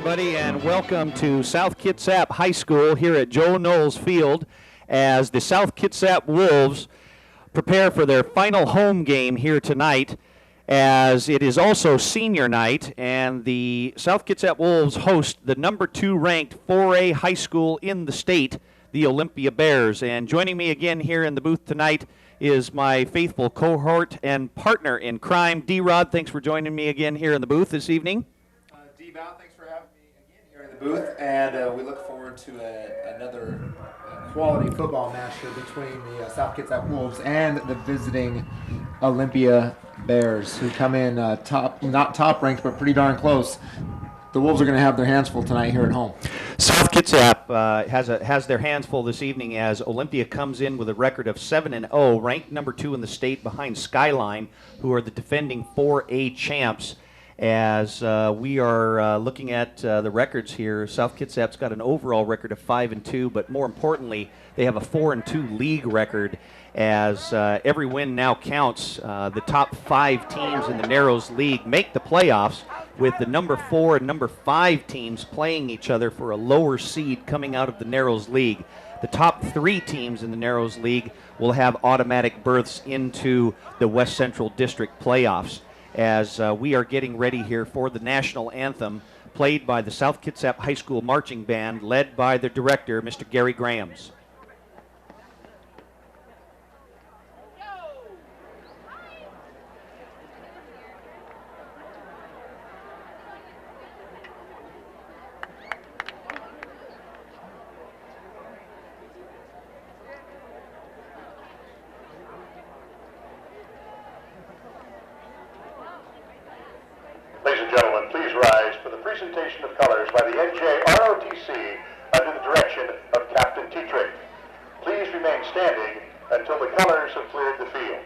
everybody, and welcome to South Kitsap High School here at Joe Knowles Field as the South Kitsap Wolves prepare for their final home game here tonight, as it is also senior night, and the South Kitsap Wolves host the number 2 ranked 4A high school in the state, the Olympia Bears. And joining me again here in the booth tonight is my faithful cohort and partner in crime, D-Rod. Thanks for joining me again here in the booth this evening. D-Bow, thanks for having me again here in the booth, and we look forward to another quality football match here between the South Kitsap Wolves and the visiting Olympia Bears, who come in not top ranked, but pretty darn close. The Wolves are going to have their hands full tonight here at home. South Kitsap has their hands full this evening as Olympia comes in with a record of 7-0, ranked number 2 in the state behind Skyline, who are the defending 4A champs. As we are looking at the records here, South Kitsap's got an overall record of 5-2, but more importantly, they have a 4-2 league record. As every win now counts, the top 5 teams in the Narrows League make the playoffs, with the number 4 and number 5 teams playing each other for a lower seed coming out of the Narrows League. The top 3 teams in the Narrows League will have automatic berths into the West Central District playoffs, as we are getting ready here for the national anthem played by the South Kitsap High School Marching Band, led by the director, Mr. Gary Grahams. Ladies and gentlemen, please rise for the presentation of colors by the NJROTC under the direction of Captain Tetrick. Please remain standing until the colors have cleared the field.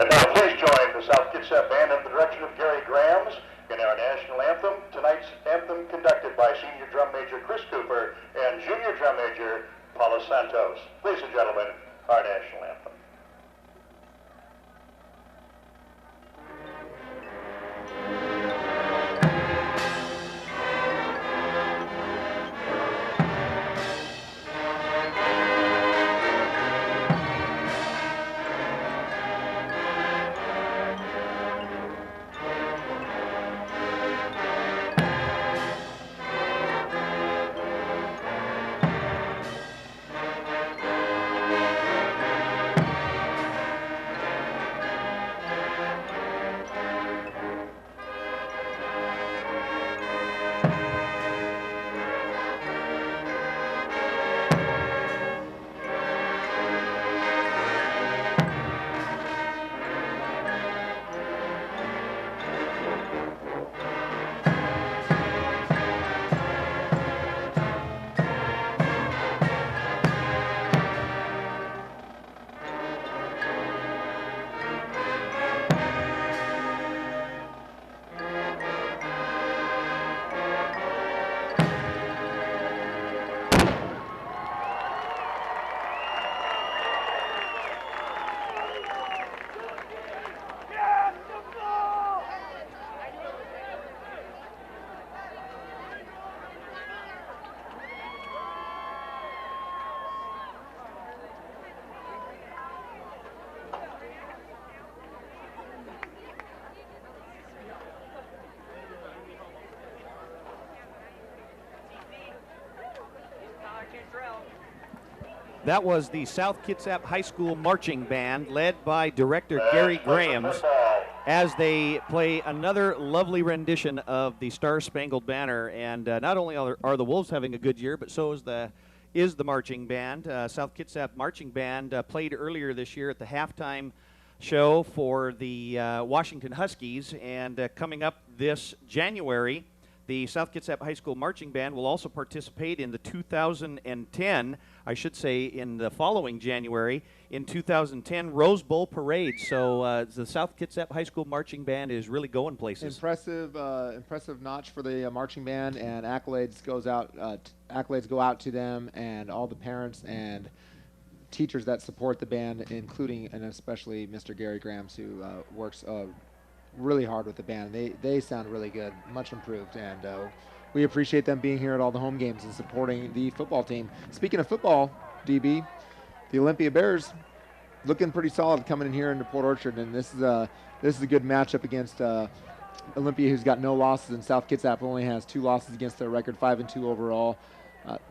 And now please join the South Kitsap Band under the direction of Gary Grahams in our national anthem. Tonight's anthem conducted by Senior Drum Major Chris Cooper and Junior Drum Major Paula Santos. Ladies and gentlemen, our national anthem. That was the South Kitsap High School Marching Band, led by director Gary Grahams, as they play another lovely rendition of the Star Spangled Banner. And not only are the Wolves having a good year, but so is the marching band. South Kitsap Marching Band played earlier this year at the halftime show for the Washington Huskies, and coming up this January, the South Kitsap High School Marching Band will also participate in the 2010, I should say in the following January, in 2010 Rose Bowl Parade. So the South Kitsap High School Marching Band is really going places. Impressive notch for the marching band, and accolades go out to them and all the parents and teachers that support the band, including and especially Mr. Gary Grams, who works really hard with the band. They sound really good, much improved, and we appreciate them being here at all the home games and supporting the football team. Speaking of football, DB, the Olympia Bears looking pretty solid coming in here into Port Orchard, and this is a good matchup against Olympia, who's got no losses, and South Kitsap only has 2 losses against their record, 5-2 overall.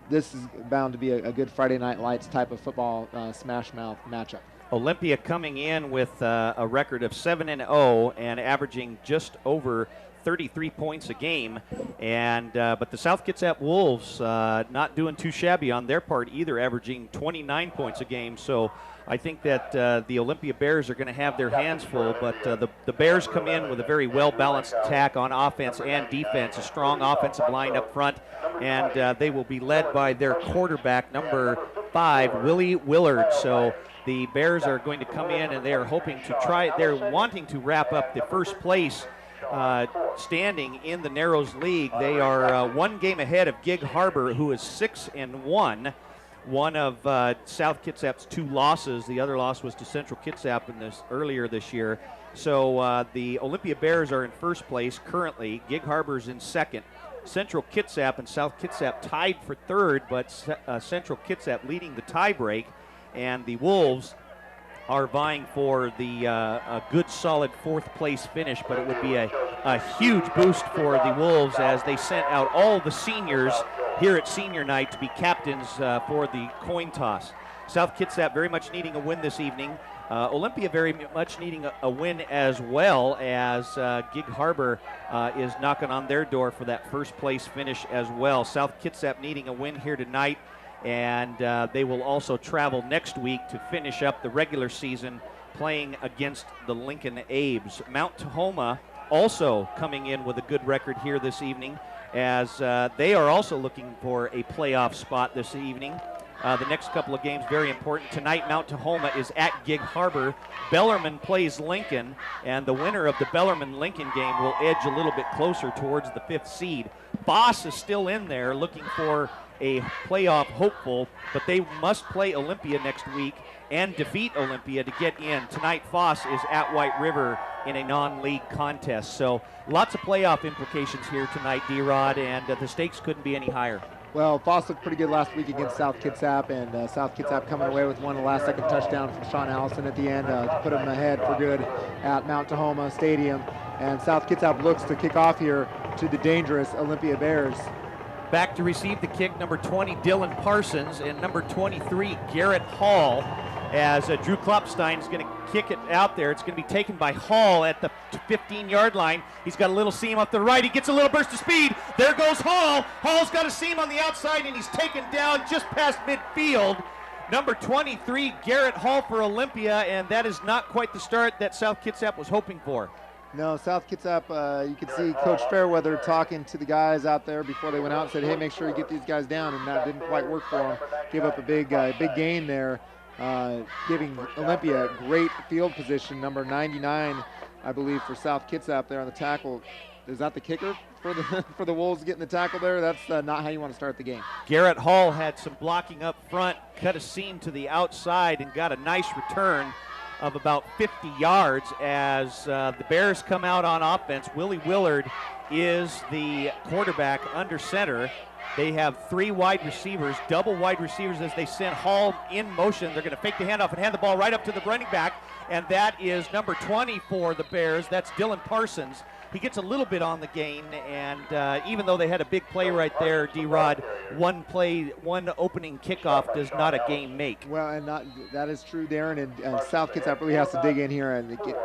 This is bound to be a good Friday Night Lights type of football smash mouth matchup. Olympia coming in with a record of 7-0 and averaging just over 33 points a game, and but the South Kitsap Wolves not doing too shabby on their part either, averaging 29 points a game. So I think that the Olympia Bears are going to have their hands full, but the Bears come in with a very well-balanced attack on offense and defense, a strong offensive line up front, and they will be led by their quarterback, number 5, Willie Willard. So the Bears are going to come in, and they're wanting to wrap up the first place standing in the Narrows League. They are 1 game ahead of Gig Harbor, who is 6-1. One of South Kitsap's 2 losses. The other loss was to Central Kitsap earlier this year. So the Olympia Bears are in first place currently. Gig Harbor's in second. Central Kitsap and South Kitsap tied for third, but Central Kitsap leading the tiebreak. And the Wolves are vying for the a good solid 4th place finish, but it would be a huge boost for the Wolves as they sent out all the seniors here at senior night to be captains for the coin toss. South Kitsap very much needing a win this evening. Olympia very much needing a win as well, as Gig Harbor is knocking on their door for that first place finish as well. South Kitsap needing a win here tonight, and they will also travel next week to finish up the regular season playing against the Lincoln Abes. Mount Tahoma also coming in with a good record here this evening, as they are also looking for a playoff spot this evening. The next couple of games very important. Tonight, Mount Tahoma is at Gig Harbor. Bellarmine plays Lincoln, and the winner of the Bellarmine-Lincoln game will edge a little bit closer towards the 5th seed. Boss is still in there looking for a playoff hopeful, but they must play Olympia next week and defeat Olympia to get in. Tonight, Foss is at White River in a non-league contest. So lots of playoff implications here tonight, D-Rod, and the stakes couldn't be any higher. Well, Foss looked pretty good last week against South Kitsap, and South Kitsap coming away with one last-second touchdown from Sean Allison at the end to put them ahead for good at Mount Tahoma Stadium. And South Kitsap looks to kick off here to the dangerous Olympia Bears. Back to receive the kick, number 20, Dylan Parsons, and number 23, Garrett Hall, as Drew Klopstein is going to kick it out there. It's going to be taken by Hall at the 15-yard line. He's got a little seam up the right. He gets a little burst of speed. There goes Hall. Hall's got a seam on the outside, and he's taken down just past midfield. Number 23, Garrett Hall for Olympia, and that is not quite the start that South Kitsap was hoping for. No, South Kitsap, you could see Coach Fairweather talking to the guys out there before they went out and said, hey, make sure you get these guys down, and that didn't quite work for them. Gave up a big gain there, giving Olympia great field position. Number 99, I believe, for South Kitsap there on the tackle. Is that the kicker for the Wolves getting the tackle there? That's not how you want to start the game. Garrett Hall had some blocking up front, cut a seam to the outside, and got a nice return of about 50 yards as the Bears come out on offense. Willie Willard is the quarterback under center. They have 3 wide receivers, double wide receivers, as they send Hall in motion. They're going to fake the handoff and hand the ball right up to the running back, and that is number 20 for the Bears. That's Dylan Parsons. He gets a little bit on the gain, and even though they had a big play right there, D-Rod, one opening kickoff does not a game make. Well, and that is true, Darren, and South Kitsap really has to dig in here and get,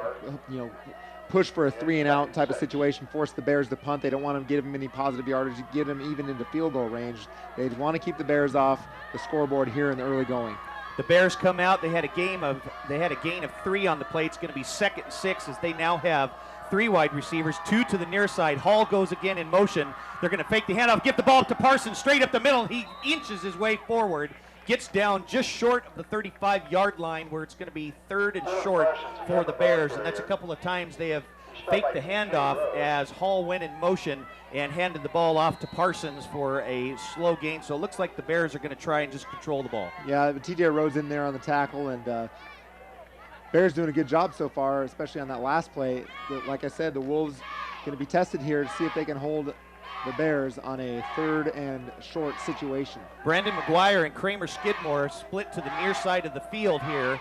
push for a 3-and-out type of situation, force the Bears to punt. They don't want to give them any positive yardage, get them even into field goal range. They want to keep the Bears off the scoreboard here in the early going. The Bears come out. They had a gain of 3 on the play. It's going to be 2nd and 6 as they now have 3 wide receivers, 2 to the near side. Hall goes again in motion. They're going to fake the handoff, get the ball up to Parsons, straight up the middle. He inches his way forward, gets down just short of the 35-yard line, where it's going to be 3rd and short for the Bears. And that's a couple of times they have faked the handoff as Hall went in motion and handed the ball off to Parsons for a slow gain. So it looks like the Bears are going to try and just control the ball. Yeah, TJ Rhodes in there on the tackle, and Bears doing a good job so far, especially on that last play. Like I said, the Wolves going to be tested here to see if they can hold the Bears on a 3rd and short situation. Brandon McGuire and Kramer Skidmore split to the near side of the field here.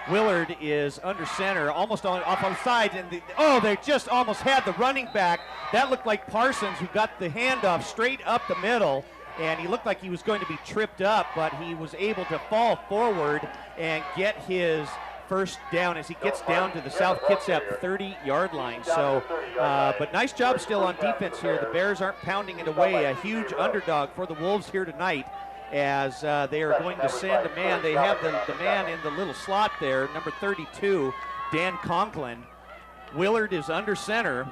Willard is under center, almost off on the side, and they just almost had the running back. That looked like Parsons, who got the handoff straight up the middle, and he looked like he was going to be tripped up, but he was able to fall forward and get his first down as he gets down to the South Kitsap 30-yard line. So, but nice job still on defense here. The Bears aren't pounding it away. A huge underdog for the Wolves here tonight, as they are going to send a man. They have the man in the little slot there, number 32, Dan Conklin. Willard is under center.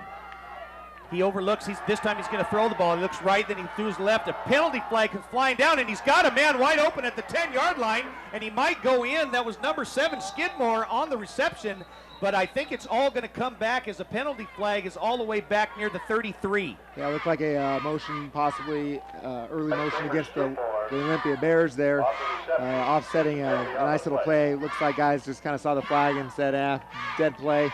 He overlooks, this time he's going to throw the ball. He looks right, then he throws left. A penalty flag comes flying down, and he's got a man wide open at the 10-yard line, and he might go in. That was number 7, Skidmore, on the reception, but I think it's all going to come back as a penalty flag is all the way back near the 33. Yeah, it looked like a motion, possibly early motion against the Olympia Bears there, offsetting a nice little play. Looks like guys just kind of saw the flag and said, dead play.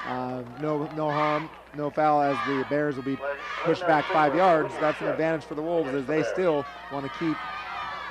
No harm, no foul, as the Bears will be pushed back 5 yards. That's an advantage for the Wolves, as they still want to keep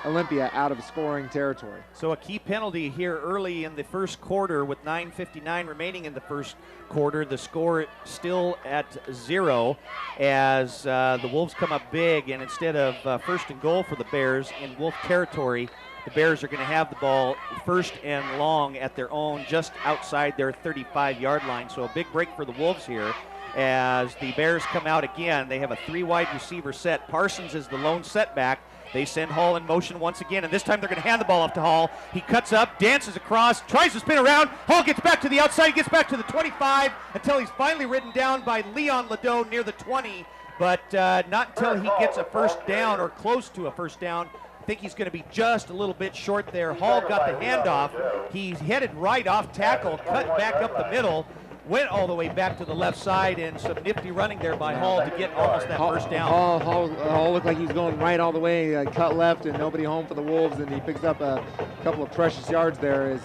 Olympia out of scoring territory. So a key penalty here early in the first quarter with 9:59 remaining in the first quarter. The score still at 0 as the Wolves come up big, and instead of 1st and goal for the Bears in Wolf territory, the Bears are going to have the ball 1st and long at their own, just outside their 35-yard line. So a big break for the Wolves here as the Bears come out again. They have a 3 wide receiver set. Parsons is the lone setback. They send Hall in motion once again, and this time they're going to hand the ball off to Hall. He cuts up, dances across, tries to spin around. Hall gets back to the outside, gets back to the 25 until he's finally ridden down by Leon Ladeau near the 20, but not until he gets a first down or close to a first down. I think he's going to be just a little bit short there. Hall got the handoff. He's headed right off tackle, cut back up the middle, went all the way back to the left side, and some nifty running there by Hall to get almost that first down. Hall looked like he was going right all the way, cut left, and nobody home for the Wolves, and he picks up a couple of precious yards there. As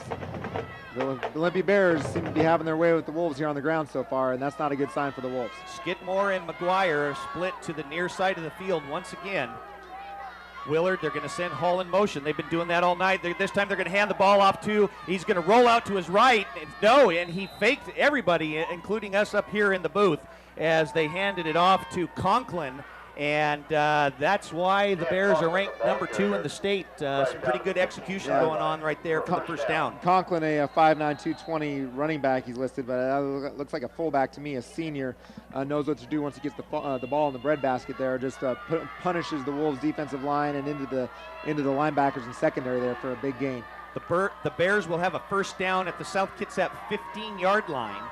the Olympia Bears seem to be having their way with the Wolves here on the ground so far, and that's not a good sign for the Wolves. Skidmore and McGuire split to the near side of the field once again. Willard, they're going to send Hall in motion. They've been doing that all night. This time they're going to hand the ball off to, he's going to roll out to his right. And he faked everybody, including us up here in the booth, as they handed it off to Conklin. And that's why the Bears are ranked number 2 in the state. Some pretty good execution going on right there for the first down. Conklin, a 5'9", 220 running back, he's listed, but looks like a fullback to me, a senior. Knows what to do once he gets the ball in the breadbasket there. Just punishes the Wolves' defensive line and into the linebackers and secondary there for a big gain. The Bears will have a first down at the South Kitsap 15-yard line.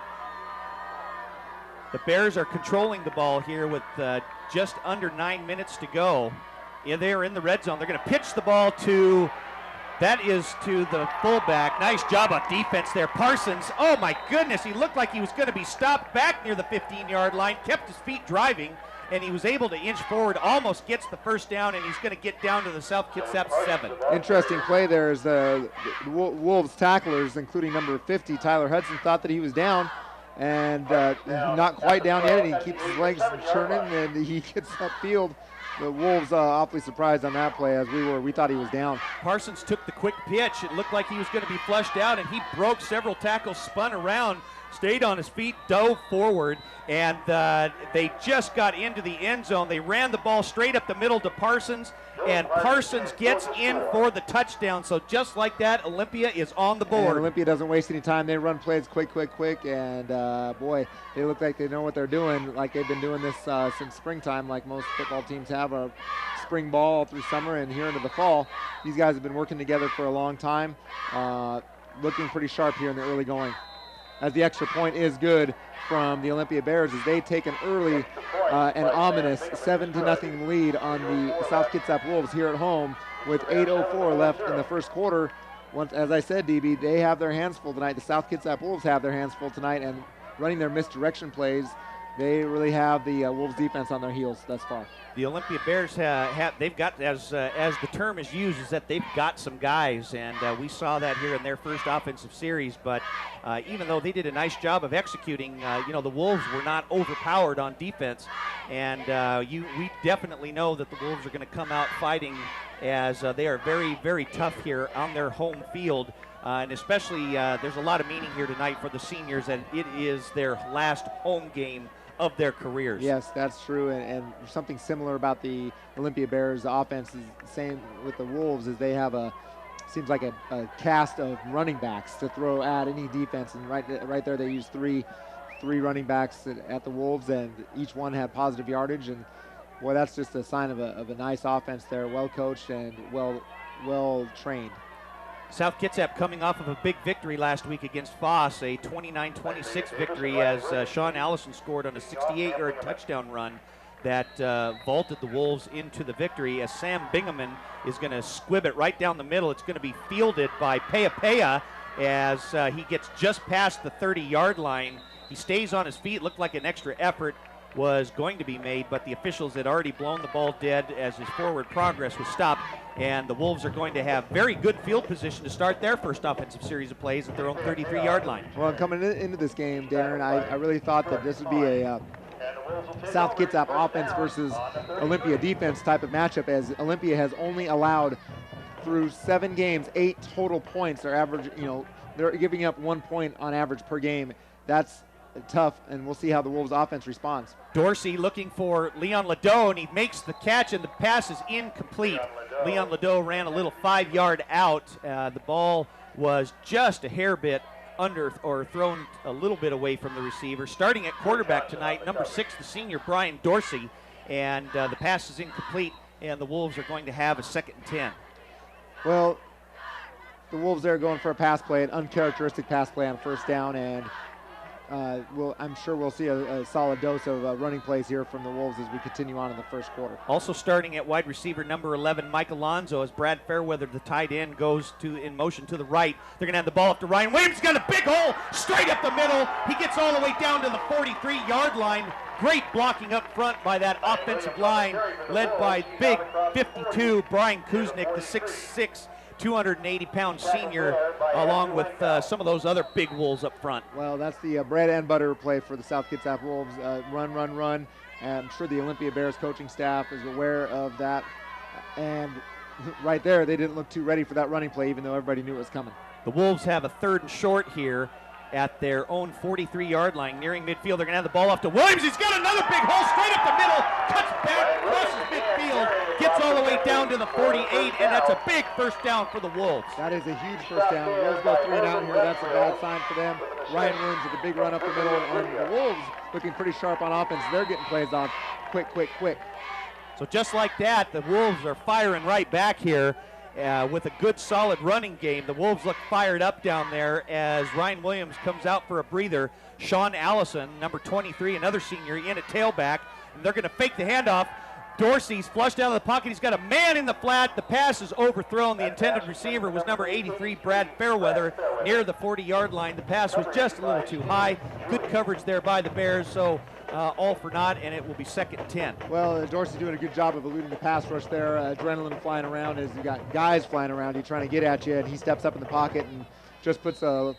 The Bears are controlling the ball here with just under 9 minutes to go. Yeah, they're in the red zone. They're going to pitch the ball to the fullback. Nice job on defense there. Parsons, oh my goodness, he looked like he was going to be stopped back near the 15-yard line, kept his feet driving, and he was able to inch forward, almost gets the first down, and he's going to get down to the South Kitsap 7. Interesting play there is the Wolves tacklers, including number 50, Tyler Hudson, thought that he was down, and not quite down yet, and he keeps his legs churning, and he gets upfield. The Wolves awfully surprised on that play, as we thought he was down. Parsons took the quick pitch. It looked like he was going to be flushed out, and he broke several tackles, spun around, stayed on his feet, dove forward, and they just got into the end zone. They ran the ball straight up the middle to Parsons, and Parsons gets in for the touchdown. So just like that, Olympia is on the board. And Olympia doesn't waste any time. They run plays quick, and boy, they look like they know what they're doing, like they've been doing this since springtime, like most football teams have, a spring ball all through summer and here into the fall. These guys have been working together for a long time, looking pretty sharp here in the early going. as the extra point is good from the Olympia Bears, as they take an early and ominous 7-0 lead on the South Kitsap Wolves here at home with 8:04 left in the first quarter. Once, as I said, DB, they have their hands full tonight. The South Kitsap Wolves have their hands full tonight, and running their misdirection plays, they really have the Wolves defense on their heels thus far. The Olympia Bears they've got, as the term is used, is that they've got some guys, and we saw that here in their first offensive series. But even though they did a nice job of executing, the Wolves were not overpowered on defense, and we definitely know that the Wolves are going to come out fighting, as they are very, very tough here on their home field. And especially, there's a lot of meaning here tonight for the seniors, and it is their last home game of their careers. Yes, that's true, and something similar about the Olympia Bears offense is the same with the Wolves, is they have seems like a cast of running backs to throw at any defense, and right there they used three running backs at the Wolves, and each one had positive yardage, and boy, that's just a sign of a nice offense there, well coached and well trained. South Kitsap coming off of a big victory last week against Foss, a 29-26 victory, as Sean Allison scored on a 68-yard touchdown run that vaulted the Wolves into the victory, as Sam Bingaman is going to squib it right down the middle. It's going to be fielded by Peapea as he gets just past the 30-yard line. He stays on his feet. Looked like an extra effort was going to be made, but the officials had already blown the ball dead as his forward progress was stopped, and the Wolves are going to have very good field position to start their first offensive series of plays at their own 33-yard line. Well, coming into this game, Darren, I really thought that this would be a South Kitsap offense versus Olympia defense type of matchup, as Olympia has only allowed through 7 games 8 total points. Their average, they're giving up 1 point on average per game. That's tough, and we'll see how the Wolves offense responds. Dorsey looking for Leon Ladeau, and he makes the catch, and the pass is incomplete. Leon Ladeau ran a little 5-yard out. The ball was just a hair bit under, or thrown a little bit away from the receiver. Starting at quarterback tonight, number 6, the senior Brian Dorsey, and the pass is incomplete, and the Wolves are going to have a 2nd and 10. Well, the Wolves there going for a pass play, an uncharacteristic pass play on first down, and I'm sure we'll see a solid dose of running plays here from the Wolves as we continue on in the first quarter. Also starting at wide receiver number 11, Mike Alonzo, as Brad Fairweather, the tight end, goes in motion to the right. They're going to have the ball up to Ryan Williams. He's got a big hole straight up the middle. He gets all the way down to the 43-yard line. Great blocking up front by that offensive line, led by big 52, Brian Kuznick, the 6'6", 280-pound senior, along with some of those other big Wolves up front. Well, that's the bread and butter play for the South Kitsap Wolves. Run. And I'm sure the Olympia Bears coaching staff is aware of that. And right there, they didn't look too ready for that running play, even though everybody knew it was coming. The Wolves have a 3rd and short here at their own 43-yard line, nearing midfield. They're going to have the ball off to Williams. He's got another big hole straight up the middle, cuts back, crosses midfield, gets all the way down to the 48, and that's a big first down for the Wolves. That is a huge first down. The Wolves go 3 and out here. That's a bad sign for them. Ryan Williams with a big run up the middle, and the Wolves looking pretty sharp on offense. They're getting plays off quick. So just like that, the Wolves are firing right back here. With a good solid running game. The Wolves look fired up down there as Ryan Williams comes out for a breather. Sean Allison, number 23, another senior, in at tailback, and they're going to fake the handoff. Dorsey's flushed out of the pocket. He's got a man in the flat. The pass is overthrown. The intended receiver was number 83, Brad Fairweather, near the 40-yard line. The pass was just a little too high. Good coverage there by the Bears, so all for naught, and it will be 2nd and 10. Well, Dorsey doing a good job of eluding the pass rush there. Adrenaline flying around as you got guys flying around you trying to get at you, and he steps up in the pocket and just puts a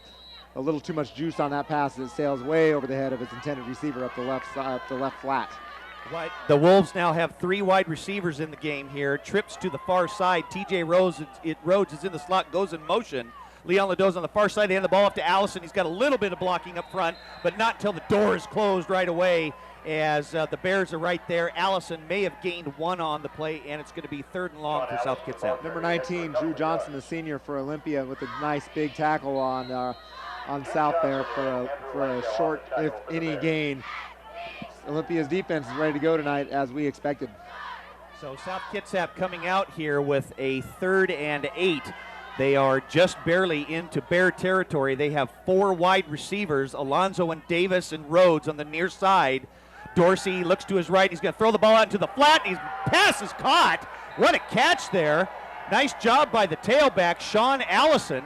little too much juice on that pass as it sails way over the head of his intended receiver up the left side, up the left flat. Right. The Wolves now have 3 wide receivers in the game here. Trips to the far side. TJ Rhodes is in the slot, goes in motion. Leon Ladeau's on the far side. They hand the ball off to Allison. He's got a little bit of blocking up front, but not till the door is closed right away, as the Bears are right there. Allison may have gained 1 on the play, and it's going to be 3rd and long for South Kitsap. Number 19, Drew Johnson, the senior for Olympia, with a nice big tackle on South there for a short, if any, gain. Olympia's defense is ready to go tonight, as we expected. So South Kitsap coming out here with a 3rd and 8. They are just barely into Bear territory. They have 4 wide receivers, Alonzo and Davis and Rhodes on the near side. Dorsey looks to his right. He's going to throw the ball out into the flat. His pass is caught. What a catch there. Nice job by the tailback, Sean Allison.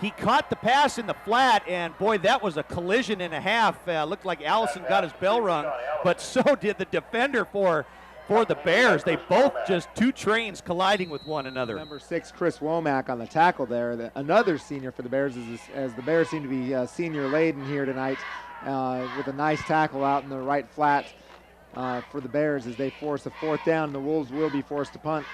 He caught the pass in the flat, and boy, that was a collision and a half. Looked like Allison got his bell rung, but so did the defender for the Bears. They both just 2 trains colliding with one another. Number 6, Chris Womack on the tackle there. Another senior for the Bears, as the Bears seem to be senior-laden here tonight, with a nice tackle out in the right flat for the Bears as they force a 4th down. The Wolves will be forced to punt.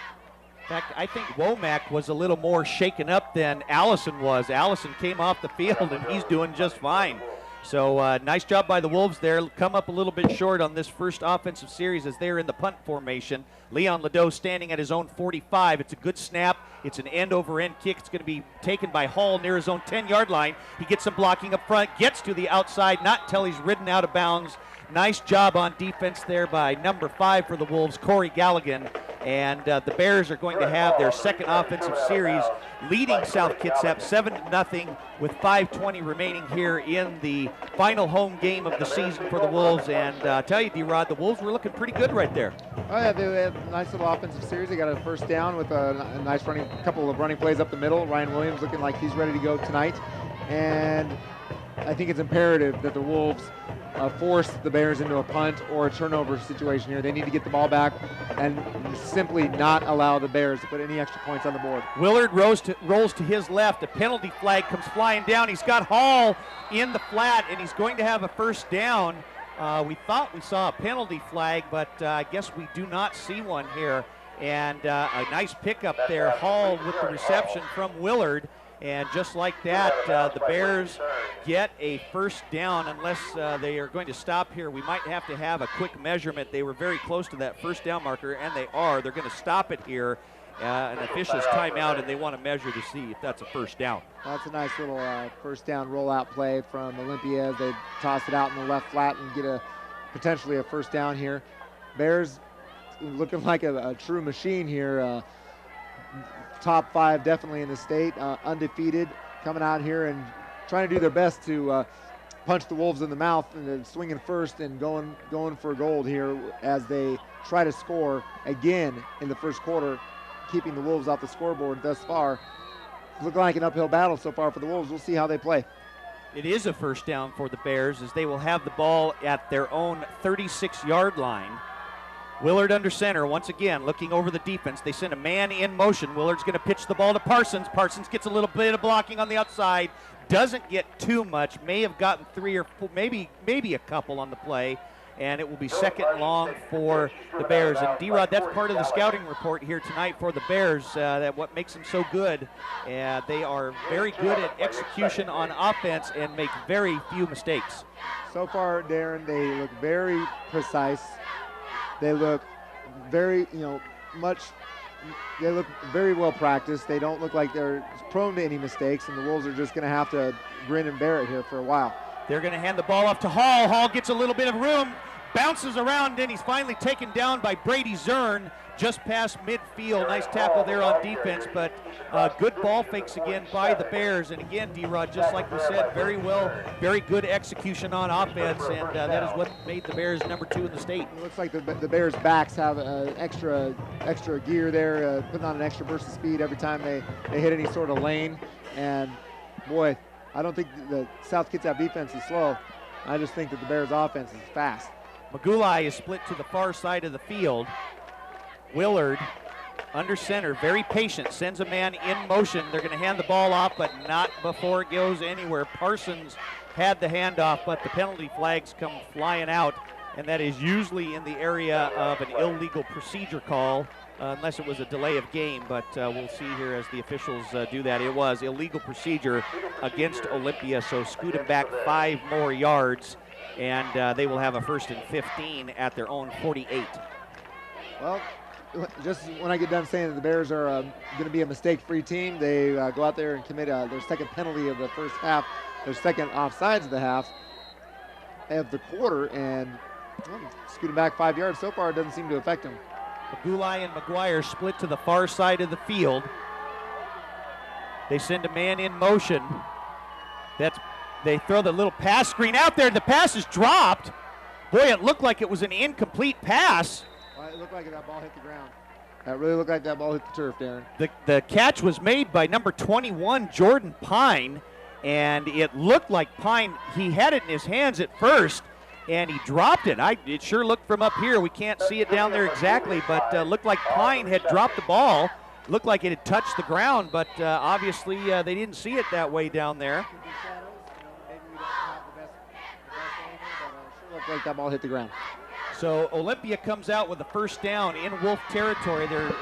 In fact, I think Womack was a little more shaken up than Allison was. Allison came off the field, and he's doing just fine. So nice job by the Wolves there. Come up a little bit short on this first offensive series as they're in the punt formation. Leon Ladeau standing at his own 45. It's a good snap. It's an end-over-end kick. It's going to be taken by Hall near his own 10-yard line. He gets some blocking up front, gets to the outside, not until he's ridden out of bounds. Nice job on defense there by number 5 for the Wolves, Corey Galligan. And the Bears are going to have their second offensive series, leading South Kitsap 7-0 with 5:20 remaining here in the final home game of the season for the Wolves. And I tell you, D-Rod, the Wolves were looking pretty good right there. Oh yeah, they had a nice little offensive series. They got a first down with a nice couple of running plays up the middle. Ryan Williams looking like he's ready to go tonight. And I think it's imperative that the Wolves force the Bears into a punt or a turnover situation here. They need to get the ball back and simply not allow the Bears to put any extra points on the board. Willard rolls to his left. A penalty flag comes flying down. He's got Hall in the flat, and he's going to have a first down. We thought we saw a penalty flag, but I guess we do not see one here. And a nice pickup there. Hall with the reception from Willard. And just like that, the Bears get a first down unless they are going to stop here. We might have to have a quick measurement. They were very close to that first down marker, and they are. They're going to stop it here. An official's timeout, and they want to measure to see if that's a first down. That's a nice little first down rollout play from Olympia as they toss it out in the left flat and get potentially a first down here. Bears looking like a true machine here. Top 5 definitely in the state, undefeated, coming out here and trying to do their best to punch the Wolves in the mouth and swinging first and going for gold here as they try to score again in the first quarter, keeping the Wolves off the scoreboard thus far. Looking like an uphill battle so far for the Wolves. We'll see how they play. It is a first down for the Bears as they will have the ball at their own 36-yard line. Willard under center once again, looking over the defense. They send a man in motion. Willard's going to pitch the ball to Parsons. Parsons gets a little bit of blocking on the outside. Doesn't get too much. May have gotten 3 or 4, maybe a couple on the play. And it will be second and long for the Bears. And D-Rod, that's part of the scouting report here tonight for the Bears, that what makes them so good. They are very good at execution on offense and make very few mistakes. So far, Darren, they look very precise. They look very, they look very well practiced. They don't look like they're prone to any mistakes, and the Wolves are just going to have to grin and bear it here for a while. They're going to hand the ball off to Hall. Hall gets a little bit of room, bounces around, and he's finally taken down by Brady Zern just past midfield. Nice tackle there on defense, but good ball fakes again by the Bears. And again, D-Rod, just like we said, very good execution on offense, and that is what made the Bears number 2 in the state. It looks like the Bears' backs have extra gear there, putting on an extra burst of speed every time they hit any sort of lane. And boy, I don't think the South Kitsap defense is slow. I just think that the Bears' offense is fast. Magulai is split to the far side of the field. Willard under center, very patient, sends a man in motion. They're going to hand the ball off, but not before it goes anywhere. Parsons had the handoff, but the penalty flags come flying out, and that is usually in the area of an illegal procedure call, unless it was a delay of game, but we'll see here as the officials do that. It was illegal procedure against Olympia, so scoot him back 5 more yards, and they will have a 1st and 15 at their own 48. Well, just when I get done saying that the Bears are going to be a mistake-free team, they go out there and commit their second penalty of the first half, their second offsides of the half of the quarter, and scooting back 5 yards. So far, it doesn't seem to affect them. Magulai and McGuire split to the far side of the field. They send a man in motion. They throw the little pass screen out there. The pass is dropped. Boy, it looked like it was an incomplete pass. Well, it looked like that ball hit the ground. That really looked like that ball hit the turf, Darren. The catch was made by number 21, Jordan Pine, and it looked like Pine, he had it in his hands at first, and he dropped it. It sure looked from up here. We can't see it down there exactly, but looked like Pine had dropped the ball. Looked like it had touched the ground, but obviously they didn't see it that way down there. Maybe we don't have the best angle, but sure looked like that ball hit the ground. So Olympia comes out with a first down in Wolf territory. They're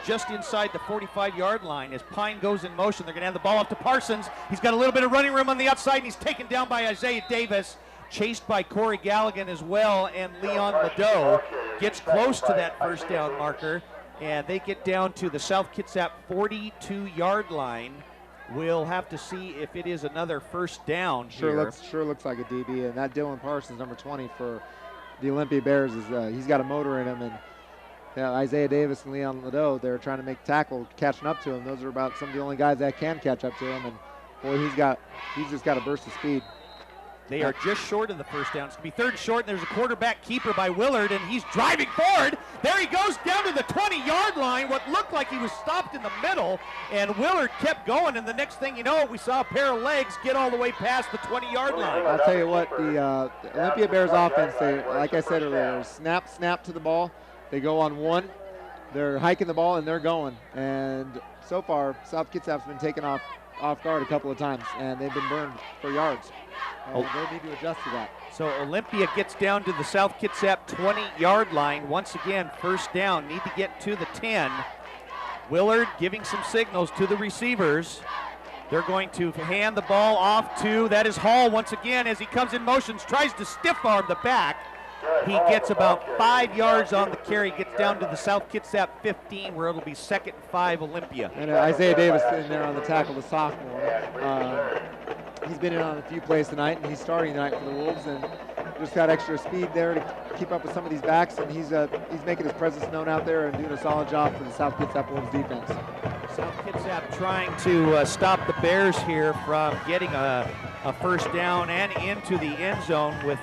just inside the 45-yard line. As Pine goes in motion, they're going to hand the ball off to Parsons. He's got a little bit of running room on the outside, and he's taken down by Isaiah Davis, chased by Corey Galligan as well, and Leon Ladeau gets close to that first down marker, and they get down to the South Kitsap 42-yard line. We'll have to see if it is another first down here. Sure looks like a DB, and that Dylan Parsons, number 20 for the Olympia Bears, he's got a motor in him, and Isaiah Davis and Leon Ladeau, they're trying to make tackle, catching up to him. Those are about some of the only guys that can catch up to him, and boy, he's just got a burst of speed. They are just short of the first down. It's going to be third and short, and there's a quarterback keeper by Willard, and he's driving forward. There he goes down to the 20-yard line. What looked like he was stopped in the middle, and Willard kept going, and the next thing you know, we saw a pair of legs get all the way past the 20-yard line. I'll tell you what, the Olympia Bears offense, they, like I said earlier, snap to the ball. They go on one. They're hiking the ball, and they're going. And so far, South Kitsap's been taken off guard a couple of times, and they've been burned for yards. They need to adjust to that. So Olympia gets down to the South Kitsap 20-yard line. Once again, first down, need to get to the 10. Willard giving some signals to the receivers. They're going to hand the ball off to, that is Hall once again as he comes in motions, tries to stiff arm the back. He gets about 5 yards on the carry, gets down to the South Kitsap 15 where it'll be 2nd and 5 Olympia. And Isaiah Davis in there on the tackle, the sophomore. He's been in on a few plays tonight, and he's starting tonight for the Wolves, and just got extra speed there to keep up with some of these backs, and he's making his presence known out there and doing a solid job for the South Kitsap Wolves defense. South Kitsap trying to stop the Bears here from getting a first down and into the end zone with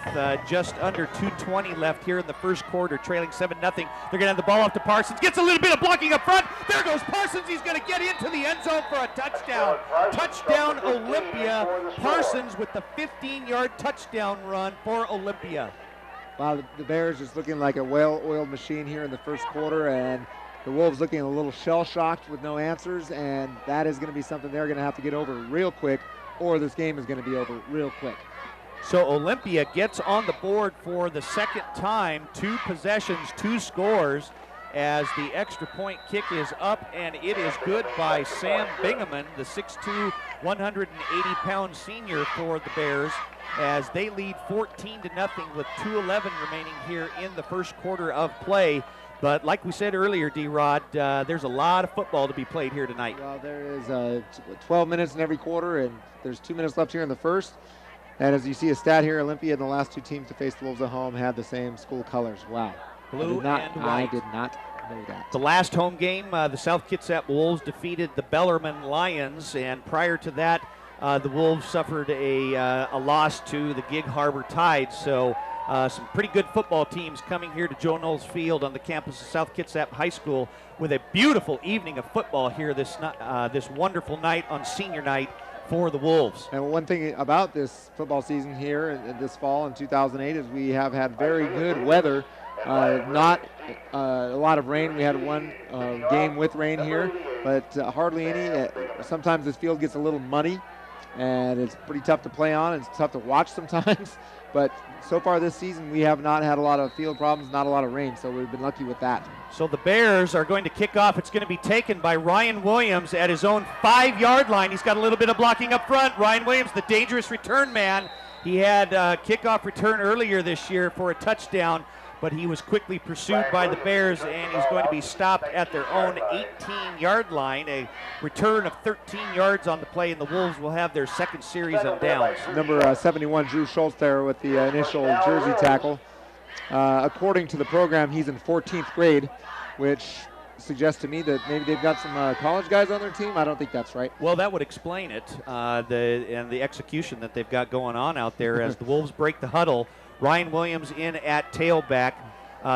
just under 2:20 left here in the first quarter, trailing 7-0. They're going to have the ball off to Parsons. Gets a little bit of blocking up front. There goes Parsons. He's going to get into the end zone for a touchdown. Touchdown Olympia. Parsons with the 15-yard touchdown run for Olympia. Wow, the Bears just looking like a well-oiled machine here in the first quarter, and the Wolves looking a little shell-shocked with no answers, and that is going to be something they're going to have to get over real quick, or this game is going to be over real quick. So Olympia gets on the board for the second time, 2 possessions, 2 scores, as the extra point kick is up, and it is good by Sam Bingaman, the 6'2", 180-pound senior for the Bears, as they lead 14-0 with 2:11 remaining here in the first quarter of play. But like we said earlier, D-Rod, there's a lot of football to be played here tonight. Well, there is 12 minutes in every quarter, and there's 2 minutes left here in the first. And as you see a stat here, Olympia and the last 2 teams to face the Wolves at home had the same school colors. Wow. Blue and white. I did not know that. The last home game, the South Kitsap Wolves defeated the Bellarmine Lions, and prior to that, the Wolves suffered a loss to the Gig Harbor Tide. So some pretty good football teams coming here to Joe Knowles Field on the campus of South Kitsap High School with a beautiful evening of football here this wonderful night on senior night for the Wolves. And one thing about this football season here this fall in 2008 is we have had very good weather. Not a lot of rain. We had one game with rain here, but hardly any. Sometimes this field gets a little muddy, and it's pretty tough to play on. It's tough to watch sometimes. But so far this season, we have not had a lot of field problems, not a lot of rain, so we've been lucky with that. So the Bears are going to kick off. It's going to be taken by Ryan Williams at his own 5-yard line. He's got a little bit of blocking up front. Ryan Williams, the dangerous return man. He had kickoff return earlier this year for a touchdown, but he was quickly pursued by the Bears, and he's going to be stopped at their own 18-yard line. A return of 13 yards on the play, and the Wolves will have their second series on downs. Number 71, Drew Schultz there with the initial jersey tackle. According to the program, he's in 14th grade, which suggests to me that maybe they've got some college guys on their team. I don't think that's right. Well, that would explain it, the execution that they've got going on out there as the Wolves break the huddle. Ryan Williams in at tailback.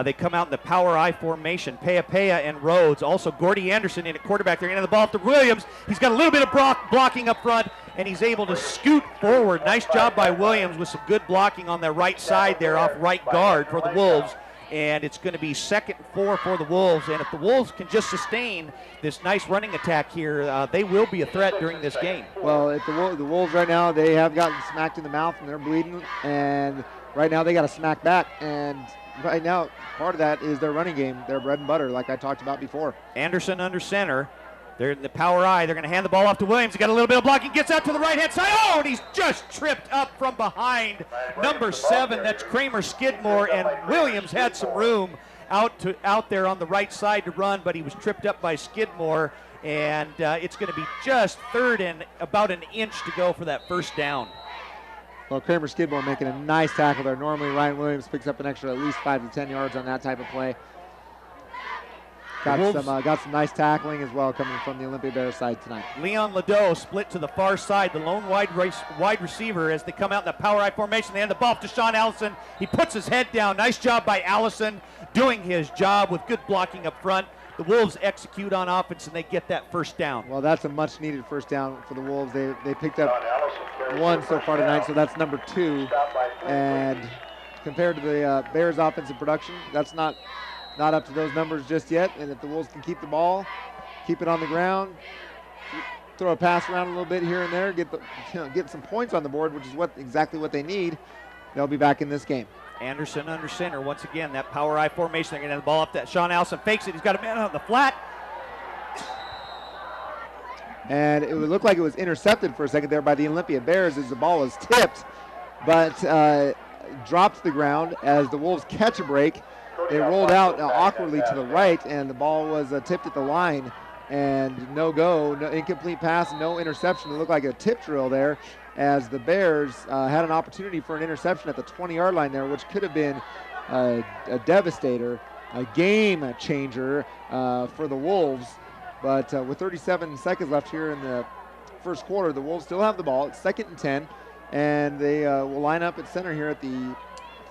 They come out in the power I formation. Pea and Rhodes. Also, Gordy Anderson in at quarterback. They're going to the ball to Williams. He's got a little bit of blocking up front, and he's able to scoot forward. Nice job by Williams with some good blocking on the right side there off right guard for the Wolves. And it's going to be 2nd and 4 for the Wolves. And if the Wolves can just sustain this nice running attack here, they will be a threat during this game. Well, if the Wolves right now, they have gotten smacked in the mouth and they're bleeding. And right now they got to smack back. And right now, part of that is their running game, their bread and butter, like I talked about before. Anderson under center. They're in the power I. They're going to hand the ball off to Williams. He got a little bit of blocking. Gets out to the right-hand side. Oh, and he's just tripped up from behind. Number 7, that's Kramer Skidmore, and Williams had some room out there on the right side to run, but he was tripped up by Skidmore, and it's going to be just 3rd and about an inch to go for that first down. Well, Kramer Skidmore making a nice tackle there. Normally, Ryan Williams picks up an extra at least 5 to 10 yards on that type of play. Got some nice tackling as well coming from the Olympia Bears side tonight. Leon Ladeau split to the far side, the lone wide receiver as they come out in the power I formation. They hand the ball off to Sean Allison. He puts his head down. Nice job by Allison doing his job with good blocking up front. The Wolves execute on offense and they get that first down. Well, that's a much needed first down for the Wolves. They picked up 1 so far tonight, so that's number 2. And compared to the Bears offensive production, that's not up to those numbers just yet. And if the Wolves can keep the ball, keep it on the ground, throw a pass around a little bit here and there, get some points on the board, which is exactly what they need, they'll be back in this game. Anderson under center once again. That power I formation. They're going to have the ball up. That Sean Allison fakes it. He's got a man on the flat. And it would look like it was intercepted for a second there by the Olympia Bears as the ball was tipped, but dropped to the ground as the Wolves catch a break. They rolled out awkwardly to the right, and the ball was tipped at the line, and no incomplete pass, no interception. It looked like a tip drill there as the Bears had an opportunity for an interception at the 20-yard line there, which could have been a devastator, a game changer for the Wolves. But with 37 seconds left here in the first quarter, the Wolves still have the ball. It's 2nd and 10, and they will line up at center here at the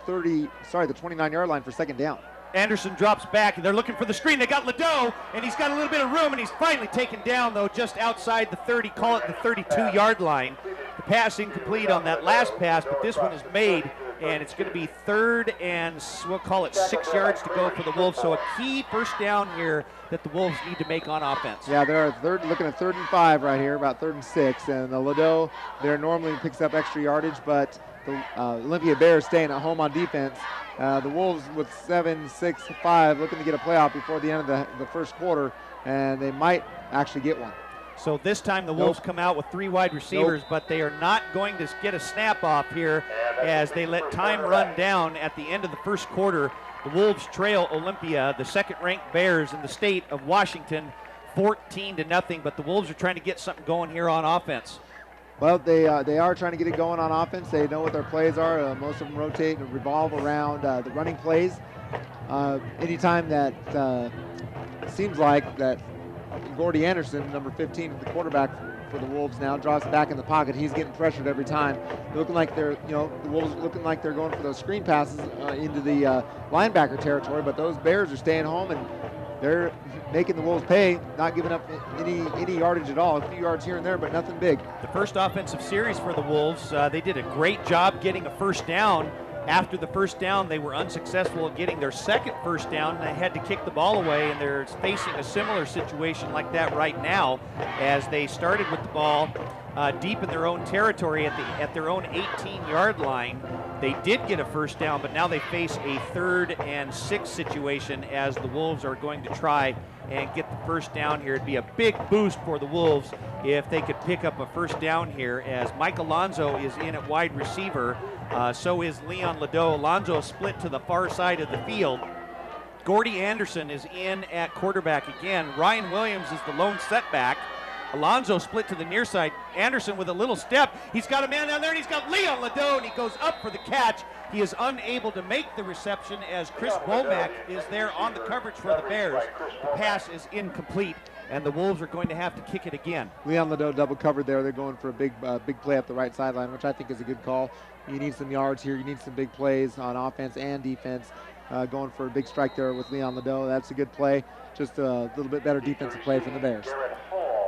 29-yard line for 2nd down. Anderson drops back, and they're looking for the screen. They got Ladeau, and he's got a little bit of room, and he's finally taken down, though, just outside the 30, call it the 32-yard line. The pass incomplete on that last pass, but this one is made, and it's going to be 3rd and we'll call it 6 yards to go for the Wolves. So a key first down here that the Wolves need to make on offense. Yeah, they're looking at 3rd and 5 right here, about 3rd and 6, and the Ladeau there normally picks up extra yardage, but the Olympia Bears staying at home on defense. The Wolves with 7-6-5 looking to get a playoff before the end of the first quarter, and they might actually get one. So this time the Wolves come out with 3 wide receivers, but they are not going to get a snap off here as they let time run down at the end of the first quarter. The Wolves trail Olympia, the 2nd-ranked Bears in the state of Washington, 14-0, but the Wolves are trying to get something going here on offense. Well, they are trying to get it going on offense. They know what their plays are. Most of them rotate and revolve around the running plays. Anytime that it seems like that Gordy Anderson, number 15, the quarterback for the Wolves now, drops back in the pocket. He's getting pressured every time. They're looking like the Wolves looking like they're going for those screen passes into the linebacker territory, but those Bears are staying home and they're making the Wolves pay, not giving up any yardage at all. A few yards here and there, but nothing big. The first offensive series for the Wolves, they did a great job getting a first down. After the first down, they were unsuccessful at getting their 2nd first down. They had to kick the ball away, and they're facing a similar situation like that right now as they started with the ball deep in their own territory at their own 18-yard line. They did get a first down, but now they face a 3rd and 6 situation as the Wolves are going to try and get the first down here. It'd be a big boost for the Wolves if they could pick up a first down here, as Mike Alonzo is in at wide receiver. So is Leon Ladeau. Alonzo split to the far side of the field. Gordy Anderson is in at quarterback again. Ryan Williams is the lone setback. Alonzo split to the near side. Anderson with a little step. He's got a man down there, and he's got Leon Ladeau, and he goes up for the catch. He is unable to make the reception as Chris Womack is there on the coverage for the Bears. The pass is incomplete, and the Wolves are going to have to kick it again. Leon Ladeau double covered there. They're going for a big play up the right sideline, which I think is a good call. You need some yards here. You need some big plays on offense and defense. Going for a big strike there with Leon Ladeau. That's a good play. Just a little bit better defensive play from the Bears.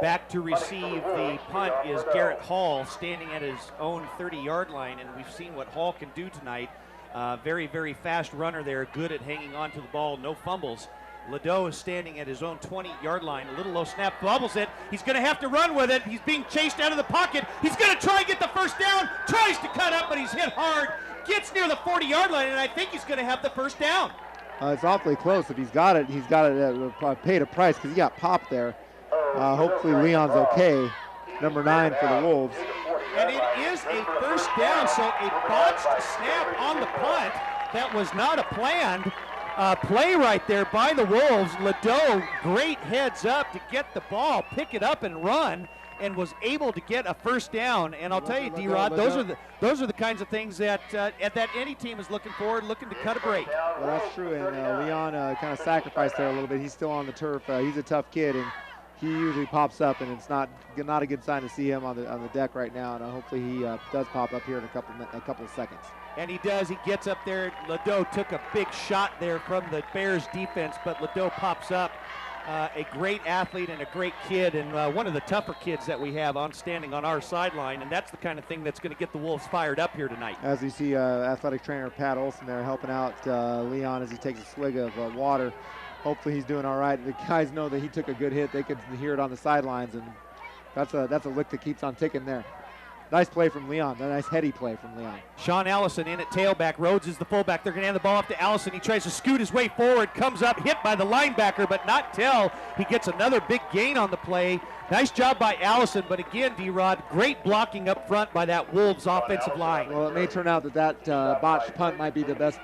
Back to receive the punt is Garrett Hall, standing at his own 30-yard line, and we've seen what Hall can do tonight. Very, very fast runner there, good at hanging on to the ball, no fumbles. Ladeau is standing at his own 20-yard line, a little low snap, bobbles it. He's going to have to run with it. He's being chased out of the pocket. He's going to try and get the first down, tries to cut up, but he's hit hard, gets near the 40-yard line, and I think he's going to have the first down. It's awfully close. If he's got it paid a price because he got popped there. Hopefully Leon's okay. Number 9 for the Wolves. And it is a first down, so a botched snap on the punt. That was not a planned play right there by the Wolves. Ladeau, great heads up to get the ball, pick it up and run, and was able to get a first down. And I'll tell you, D-Rod, those are the kinds of things that any team is looking for, looking to cut a break. Well, that's true, and Leon kind of sacrificed there a little bit. He's still on the turf. He's a tough kid, and he usually pops up, and it's not a good sign to see him on the deck right now. And hopefully he does pop up here in a couple of seconds. And he does. He gets up there. Ladeau took a big shot there from the Bears defense, but Ladeau pops up. A great athlete and a great kid, and one of the tougher kids that we have standing on our sideline, and that's the kind of thing that's going to get the Wolves fired up here tonight. As you see, athletic trainer Pat Olson there helping out Leon as he takes a swig of water. Hopefully he's doing all right. The guys know that he took a good hit. They could hear it on the sidelines, and that's a lick that keeps on ticking there. Nice play from Leon. A nice heady play from Leon. Sean Allison in at tailback. Rhodes is the fullback. They're going to hand the ball off to Allison. He tries to scoot his way forward, comes up, hit by the linebacker, but not till he gets another big gain on the play. Nice job by Allison, but again, D-Rod, great blocking up front by that Wolves offensive line. Well, it may turn out that botched punt might be the best,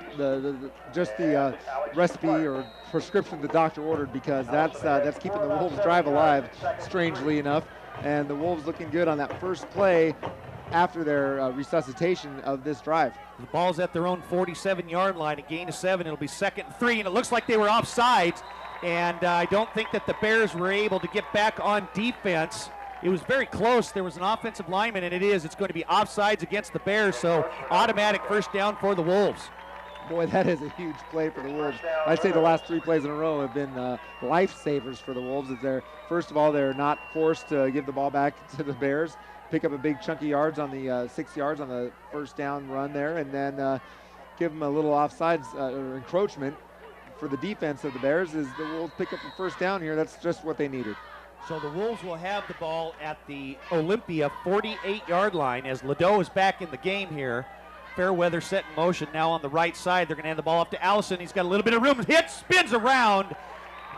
just the recipe or prescription the doctor ordered, because that's keeping the Wolves drive alive, strangely enough. And the Wolves looking good on that first play after their resuscitation of this drive. The ball's at their own 47-yard line, a gain of 7. It'll be 2nd and 3, and it looks like they were offsides. And I don't think that the Bears were able to get back on defense. It was very close. There was an offensive lineman, and it's going to be offsides against the Bears, so automatic first down for the Wolves. Boy, that is a huge play for the Wolves. I'd say the last 3 plays in a row have been lifesavers for the Wolves. First of all, they're not forced to give the ball back to the Bears, pick up a big chunky yards on the 6 yards on the first down run there, and then give them a little offsides or encroachment for the defense of the Bears. As the Wolves pick up the first down here, that's just what they needed. So the Wolves will have the ball at the Olympia 48-yard line as Ladeau is back in the game here. Fairweather set in motion now on the right side. They're going to hand the ball off to Allison. He's got a little bit of room. Hit, spins around.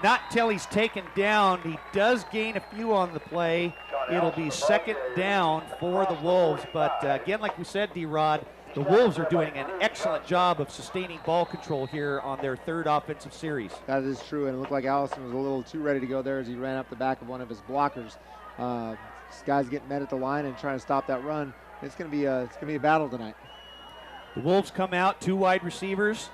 Not till he's taken down. He does gain a few on the play. It'll be 2nd down for the Wolves. But again, like we said, D-Rod, the Wolves are doing an excellent job of sustaining ball control here on their 3rd offensive series. That is true, and it looked like Allison was a little too ready to go there as he ran up the back of one of his blockers. This guy's getting met at the line and trying to stop that run. It's going to be a battle tonight. The Wolves come out, 2 wide receivers.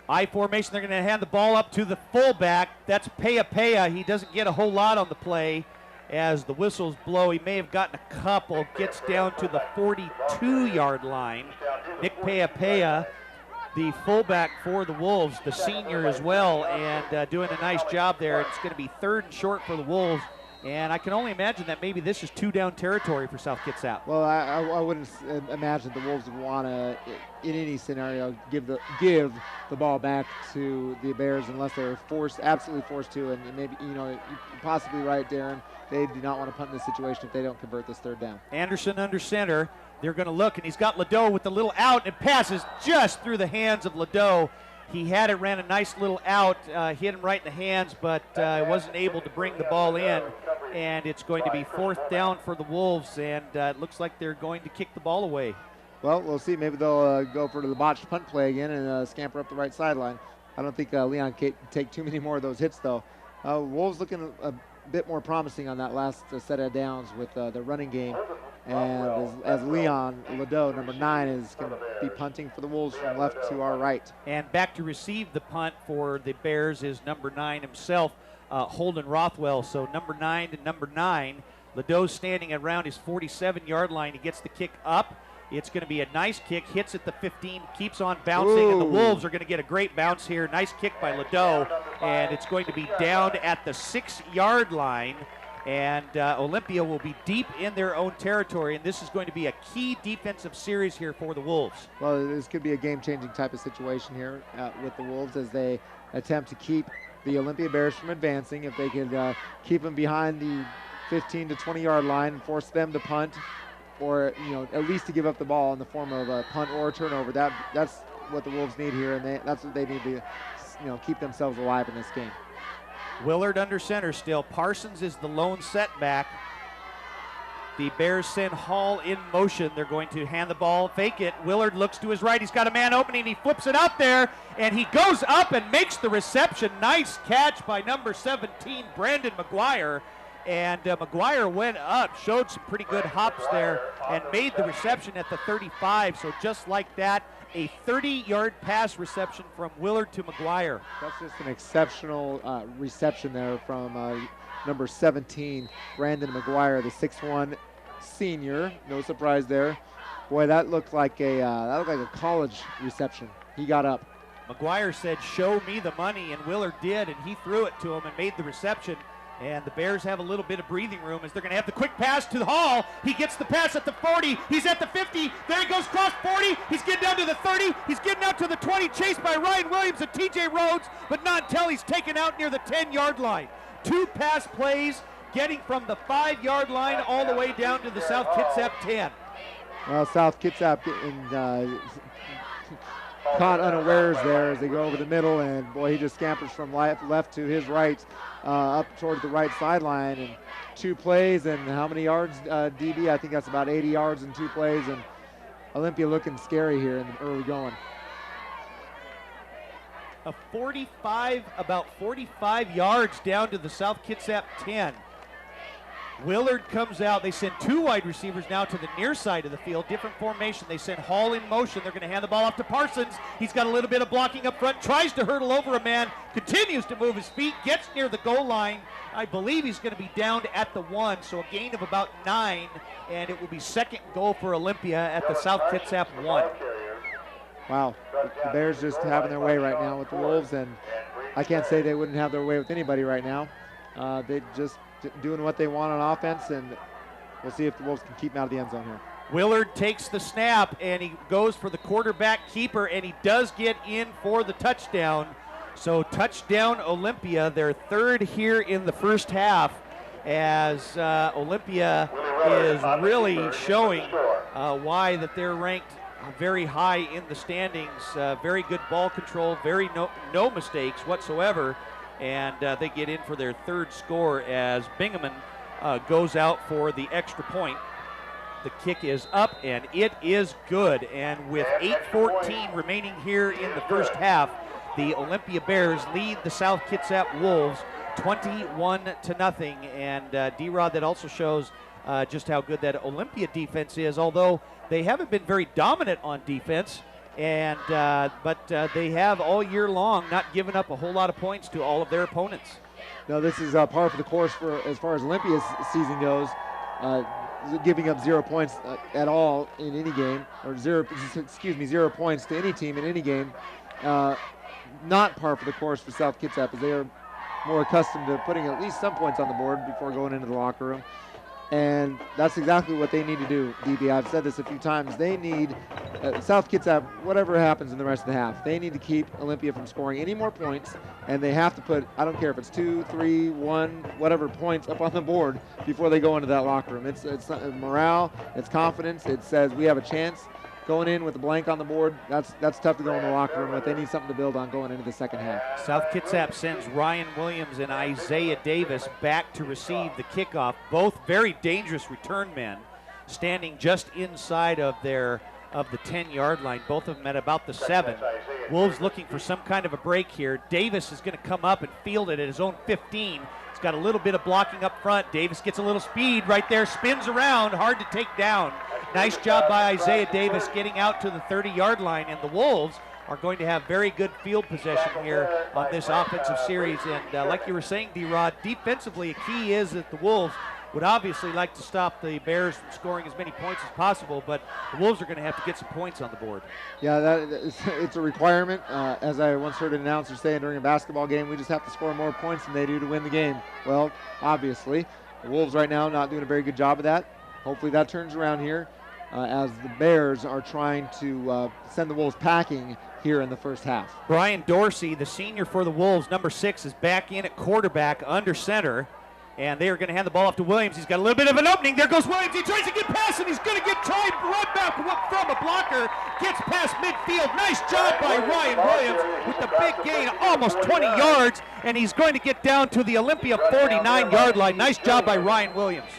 I formation, they're going to hand the ball up to the fullback. That's Pea. He doesn't get a whole lot on the play as the whistles blow. He may have gotten a couple. Gets down to the 42-yard line. Nick Pea, the fullback for the Wolves, the senior as well, and doing a nice job there. It's going to be 3rd and short for the Wolves. And I can only imagine that maybe this is 2-down territory for South Kitsap. Well, I wouldn't imagine the Wolves would want to, in any scenario, give the ball back to the Bears unless they're absolutely forced to. And maybe, you're possibly right, Darren. They do not want to punt in this situation if they don't convert this 3rd down. Anderson under center. They're going to look, and he's got Ladeau with the little out, and passes just through the hands of Ladeau. He had it, ran a nice little out, hit him right in the hands, but wasn't able to bring the ball in. And it's going to be 4th down for the Wolves, and it looks like they're going to kick the ball away. Well, we'll see. Maybe they'll go for the botched punt play again and scamper up the right sideline. I don't think Leon can take too many more of those hits, though. Wolves looking bit more promising on that last set of downs with the running game. And as Leon Ladeau, number 9, is going to be punting for the Wolves from left to our right. And back to receive the punt for the Bears is number 9 himself, Holden Rothwell. So number 9 to number 9. Ladeau's standing around his 47-yard line. He gets the kick up. It's going to be a nice kick, hits at the 15, keeps on bouncing, and the Wolves are going to get a great bounce here. Nice kick by Ladeau, and it's going to be down at the 6-yard line, and Olympia will be deep in their own territory, and this is going to be a key defensive series here for the Wolves. Well, this could be a game-changing type of situation here with the Wolves as they attempt to keep the Olympia Bears from advancing. If they could keep them behind the 15 to 20-yard line and force them to punt, or at least to give up the ball in the form of a punt or a turnover. That's what the Wolves need here, and that's what they need to keep themselves alive in this game. Willard under center still. Parsons is the lone setback. The Bears send Hall in motion. They're going to hand the ball, fake it. Willard looks to his right. He's got a man opening. He flips it out there, and he goes up and makes the reception. Nice catch by number 17, Brandon McGuire. And McGuire went up, showed some pretty good hops there, and made the reception at the 35. So just like that, a 30-yard pass reception from Willard to McGuire. That's just an exceptional reception there from number 17, Brandon McGuire, the 6'1" senior. No surprise there. Boy, that looked like a college reception. He got up. McGuire said, "Show me the money," and Willard did, and he threw it to him and made the reception. And the Bears have a little bit of breathing room as they're going to have the quick pass to the Hall. He gets the pass at the 40. He's at the 50. There he goes, cross 40. He's getting down to the 30. He's getting out to the 20, chased by Ryan Williams and TJ Rhodes, but not until he's taken out near the 10-yard line. 2 pass plays getting from the 5-yard line all the way down to the South Kitsap 10. Well, South Kitsap getting caught unawares there as they go over the middle, and boy, he just scampers from left to his right, up towards the right sideline, and 2 plays, and how many yards, DB? I think that's about 80 yards in 2 plays, and Olympia looking scary here in the early going. About 45 yards down to the South Kitsap 10. Willard comes out. They send 2 wide receivers now to the near side of the field. Different formation. They send Hall in motion. They're going to hand the ball off to Parsons. He's got a little bit of blocking up front. Tries to hurdle over a man. Continues to move his feet. Gets near the goal line. I believe he's going to be down at the 1. So a gain of about 9. And it will be second goal for Olympia at the South Kitsap 1. Wow. The Bears just having their way right now with the Wolves. And I can't say they wouldn't have their way with anybody right now. They just doing what they want on offense, and we'll see if the Wolves can keep them out of the end zone here. Willard takes the snap, and he goes for the quarterback keeper, and he does get in for the touchdown. So touchdown Olympia, their 3rd here in the first half, as Olympia is really showing why that they're ranked very high in the standings. Very good ball control, no mistakes whatsoever. And they get in for their 3rd score as Bingaman goes out for the extra point. The kick is up, and it is good. And with 8:14 remaining here in the first half, the Olympia Bears lead the South Kitsap Wolves 21-0. And D-Rod, that also shows just how good that Olympia defense is, although they haven't been very dominant on defense. And but they have all year long not given up a whole lot of points to all of their opponents. No, this is par for the course for as far as Olympia's season goes. Giving up 0 points at all in any game, or 0 points to any team in any game. Not par for the course for South Kitsap, as they are more accustomed to putting at least some points on the board before going into the locker room. And that's exactly what they need to do, DB. I've said this a few times. They need, South Kitsap, whatever happens in the rest of the half, they need to keep Olympia from scoring any more points, and they have to put, I don't care if it's 2, 3, 1, whatever points up on the board before they go into that locker room. It's morale, it's confidence. It says we have a chance. Going in with a blank on the board, that's tough to go in the locker room with. They need something to build on going into the second half. South Kitsap sends Ryan Williams and Isaiah Davis back to receive the kickoff. Both very dangerous return men, standing just inside of the 10-yard line. Both of them at about the 7. Wolves looking for some kind of a break here. Davis is going to come up and field it at his own 15. He's got a little bit of blocking up front. Davis gets a little speed right there, spins around, hard to take down. Nice job by Isaiah Davis getting out to the 30-yard line, and the Wolves are going to have very good field possession here on this offensive series. And like you were saying, D-Rod, defensively, a key is that the Wolves would obviously like to stop the Bears from scoring as many points as possible, but the Wolves are going to have to get some points on the board. Yeah, it's a requirement. As I once heard an announcer saying during a basketball game, we just have to score more points than they do to win the game. Well, obviously, the Wolves right now not doing a very good job of that. Hopefully that turns around here as the Bears are trying to send the Wolves packing here in the first half. Brian Dorsey, the senior for the Wolves, number 6, is back in at quarterback under center. And they are going to hand the ball off to Williams. He's got a little bit of an opening. There goes Williams. He tries to get past, and he's going to get tried run back from a blocker. Gets past midfield. Nice job by Ryan Williams with the big gain, almost 20 yards. And he's going to get down to the Olympia 49-yard line. Nice job by Ryan Williams.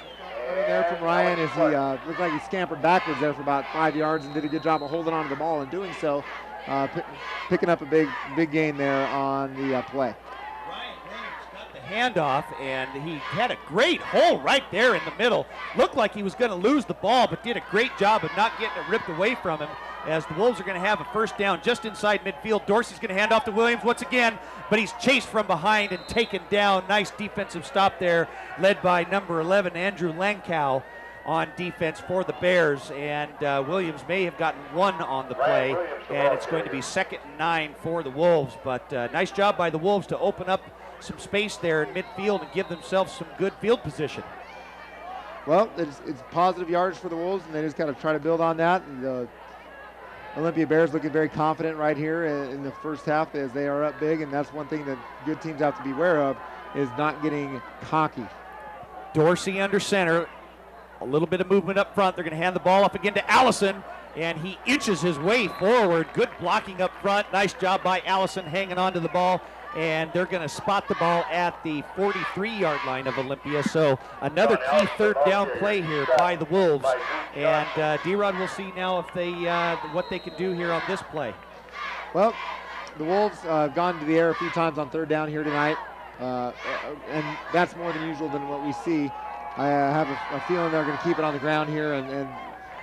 There from Ryan as he looked like he scampered backwards there for about 5 yards and did a good job of holding on to the ball and doing so, picking up a big gain there on the play. Handoff, and he had a great hole right there in the middle. Looked like he was going to lose the ball, but did a great job of not getting it ripped away from him, as the Wolves are going to have a first down just inside midfield. Dorsey's going to hand off to Williams once again, but he's chased from behind and taken down. Nice defensive stop there, led by number 11, Andrew Lankow, on defense for the Bears, and Williams may have gotten one on the play, and it's going to be 2nd and 9 for the Wolves. But nice job by the Wolves to open up some space there in midfield and give themselves some good field position. Well, it's positive yards for the Wolves, and they just kind of try to build on that. And the Olympia Bears looking very confident right here in the first half as they are up big, and that's one thing that good teams have to be aware of, is not getting cocky. Dorsey under center, a little bit of movement up front. They're going to hand the ball up again to Allison, and he inches his way forward. Good blocking up front. Nice job by Allison hanging on to the ball. And they're going to spot the ball at the 43-yard line of Olympia. So another key third down play here by the Wolves. And D-Rod will see now if they what they can do here on this play. Well, the Wolves have gone to the air a few times on third down here tonight. And that's more than usual than what we see. I have a feeling they're going to keep it on the ground here and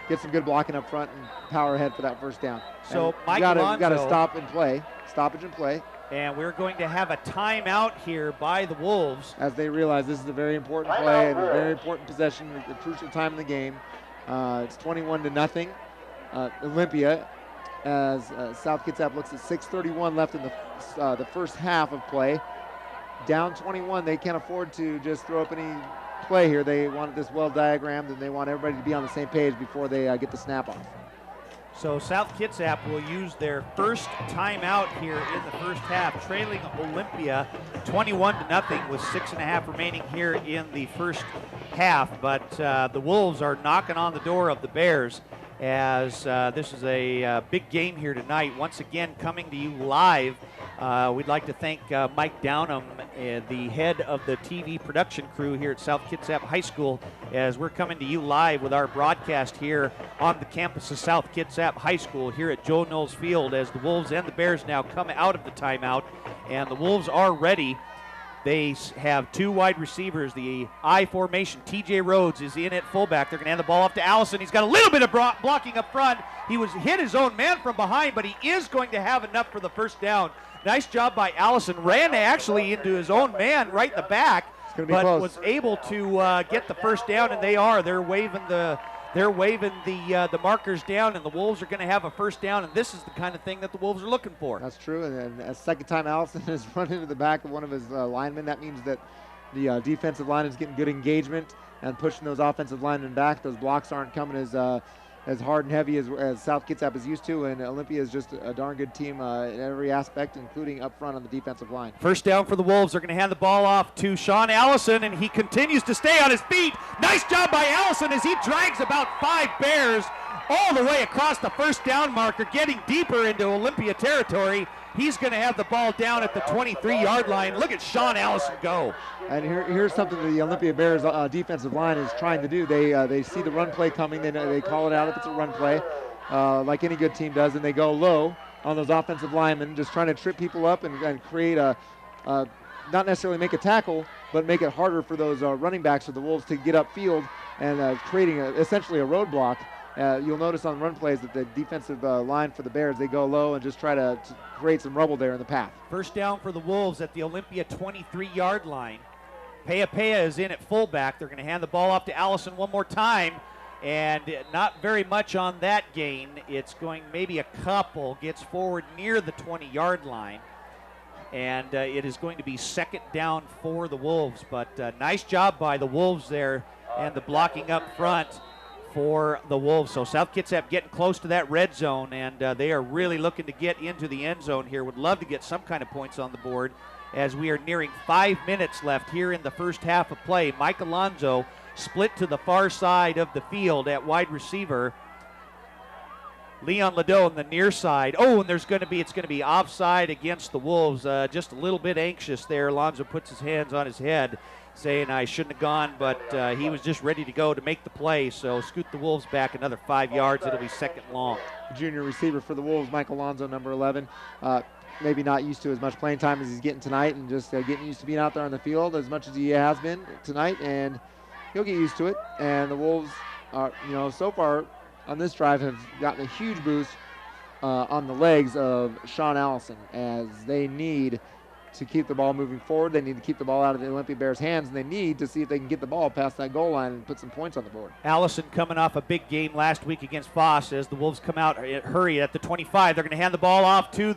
get some good blocking up front and power ahead for that first down. So Mike Alonso, got to stop and play. Stoppage and play. And we're going to have a timeout here by the Wolves, as they realize this is a very important play and a very important possession, a crucial time in the game. It's 21-0 Olympia, as South Kitsap looks at 6:31 left in the first half of play. Down 21, they can't afford to just throw up any play here. They want this well diagrammed, and they want everybody to be on the same page before they get the snap off. So South Kitsap will use their first timeout here in the first half, trailing Olympia 21-0 with 6.5 remaining here in the first half. But the Wolves are knocking on the door of the Bears, as this is a big game here tonight. Once again, coming to you live. We'd like to thank Mike Downham, the head of the TV production crew here at South Kitsap High School, as we're coming to you live with our broadcast here on the campus of South Kitsap High School here at Joe Knowles Field, as the Wolves and the Bears now come out of the timeout, and the Wolves are ready. They have two wide receivers, the I formation. TJ Rhodes is in at fullback. They're going to hand the ball off to Allison. He's got a little bit of blocking up front. He was hit his own man from behind, but he is going to have enough for the first down. Nice job by Allison. Ran actually into his own man right in the back, but close. Was able to get the first down, and they're waving the markers down, and the Wolves are going to have a first down, and this is the kind of thing that the Wolves are looking for. That's true, and a second time Allison has run into the back of one of his linemen. That means that the defensive line is getting good engagement and pushing those offensive linemen back. Those blocks aren't coming as hard and heavy as South Kitsap is used to, and Olympia is just a darn good team in every aspect, including up front on the defensive line. First down for the Wolves. They're going to hand the ball off to Sean Allison, and he continues to stay on his feet. Nice job by Allison as he drags about 5 Bears all the way across the first down marker, getting deeper into Olympia territory. He's going to have the ball down at the 23-yard line. Look at Sean Allison go. And here's something the Olympia Bears defensive line is trying to do. They see the run play coming. They call it out if it's a run play, like any good team does, and they go low on those offensive linemen, just trying to trip people up and create a not necessarily make a tackle, but make it harder for those running backs for the Wolves to get upfield and creating essentially a roadblock. You'll notice on run plays that the defensive line for the Bears, they go low and just try to create some rubble there in the path. First down for the Wolves at the Olympia 23-yard line. Pea is in at fullback. They're going to hand the ball off to Allison one more time, and not very much on that gain. It's going maybe a couple, gets forward near the 20-yard line, and it is going to be second down for the Wolves. But nice job by the Wolves there and the blocking up front for the Wolves. So South Kitsap getting close to that red zone, and they are really looking to get into the end zone here. Would love to get some kind of points on the board as we are nearing 5 minutes left here in the first half of play. Mike Alonzo split to the far side of the field at wide receiver. Leon Ladeau on the near side. Oh, and it's going to be offside against the Wolves. Just a little bit anxious there. Alonzo puts his hands on his head, saying I shouldn't have gone, but he was just ready to go to make the play. So scoot the Wolves back another 5 yards. It'll be second long. Junior receiver for the Wolves, Mike Alonzo, number 11. Maybe not used to as much playing time as he's getting tonight, and just getting used to being out there on the field as much as he has been tonight, and he'll get used to it. And the Wolves are, so far on this drive have gotten a huge boost on the legs of Sean Allison, as they need to keep the ball moving forward. They need to keep the ball out of the Olympia Bears' hands, and they need to see if they can get the ball past that goal line and put some points on the board. Allison coming off a big game last week against Foss as the Wolves come out hurry at the 25. They're going to hand the ball off to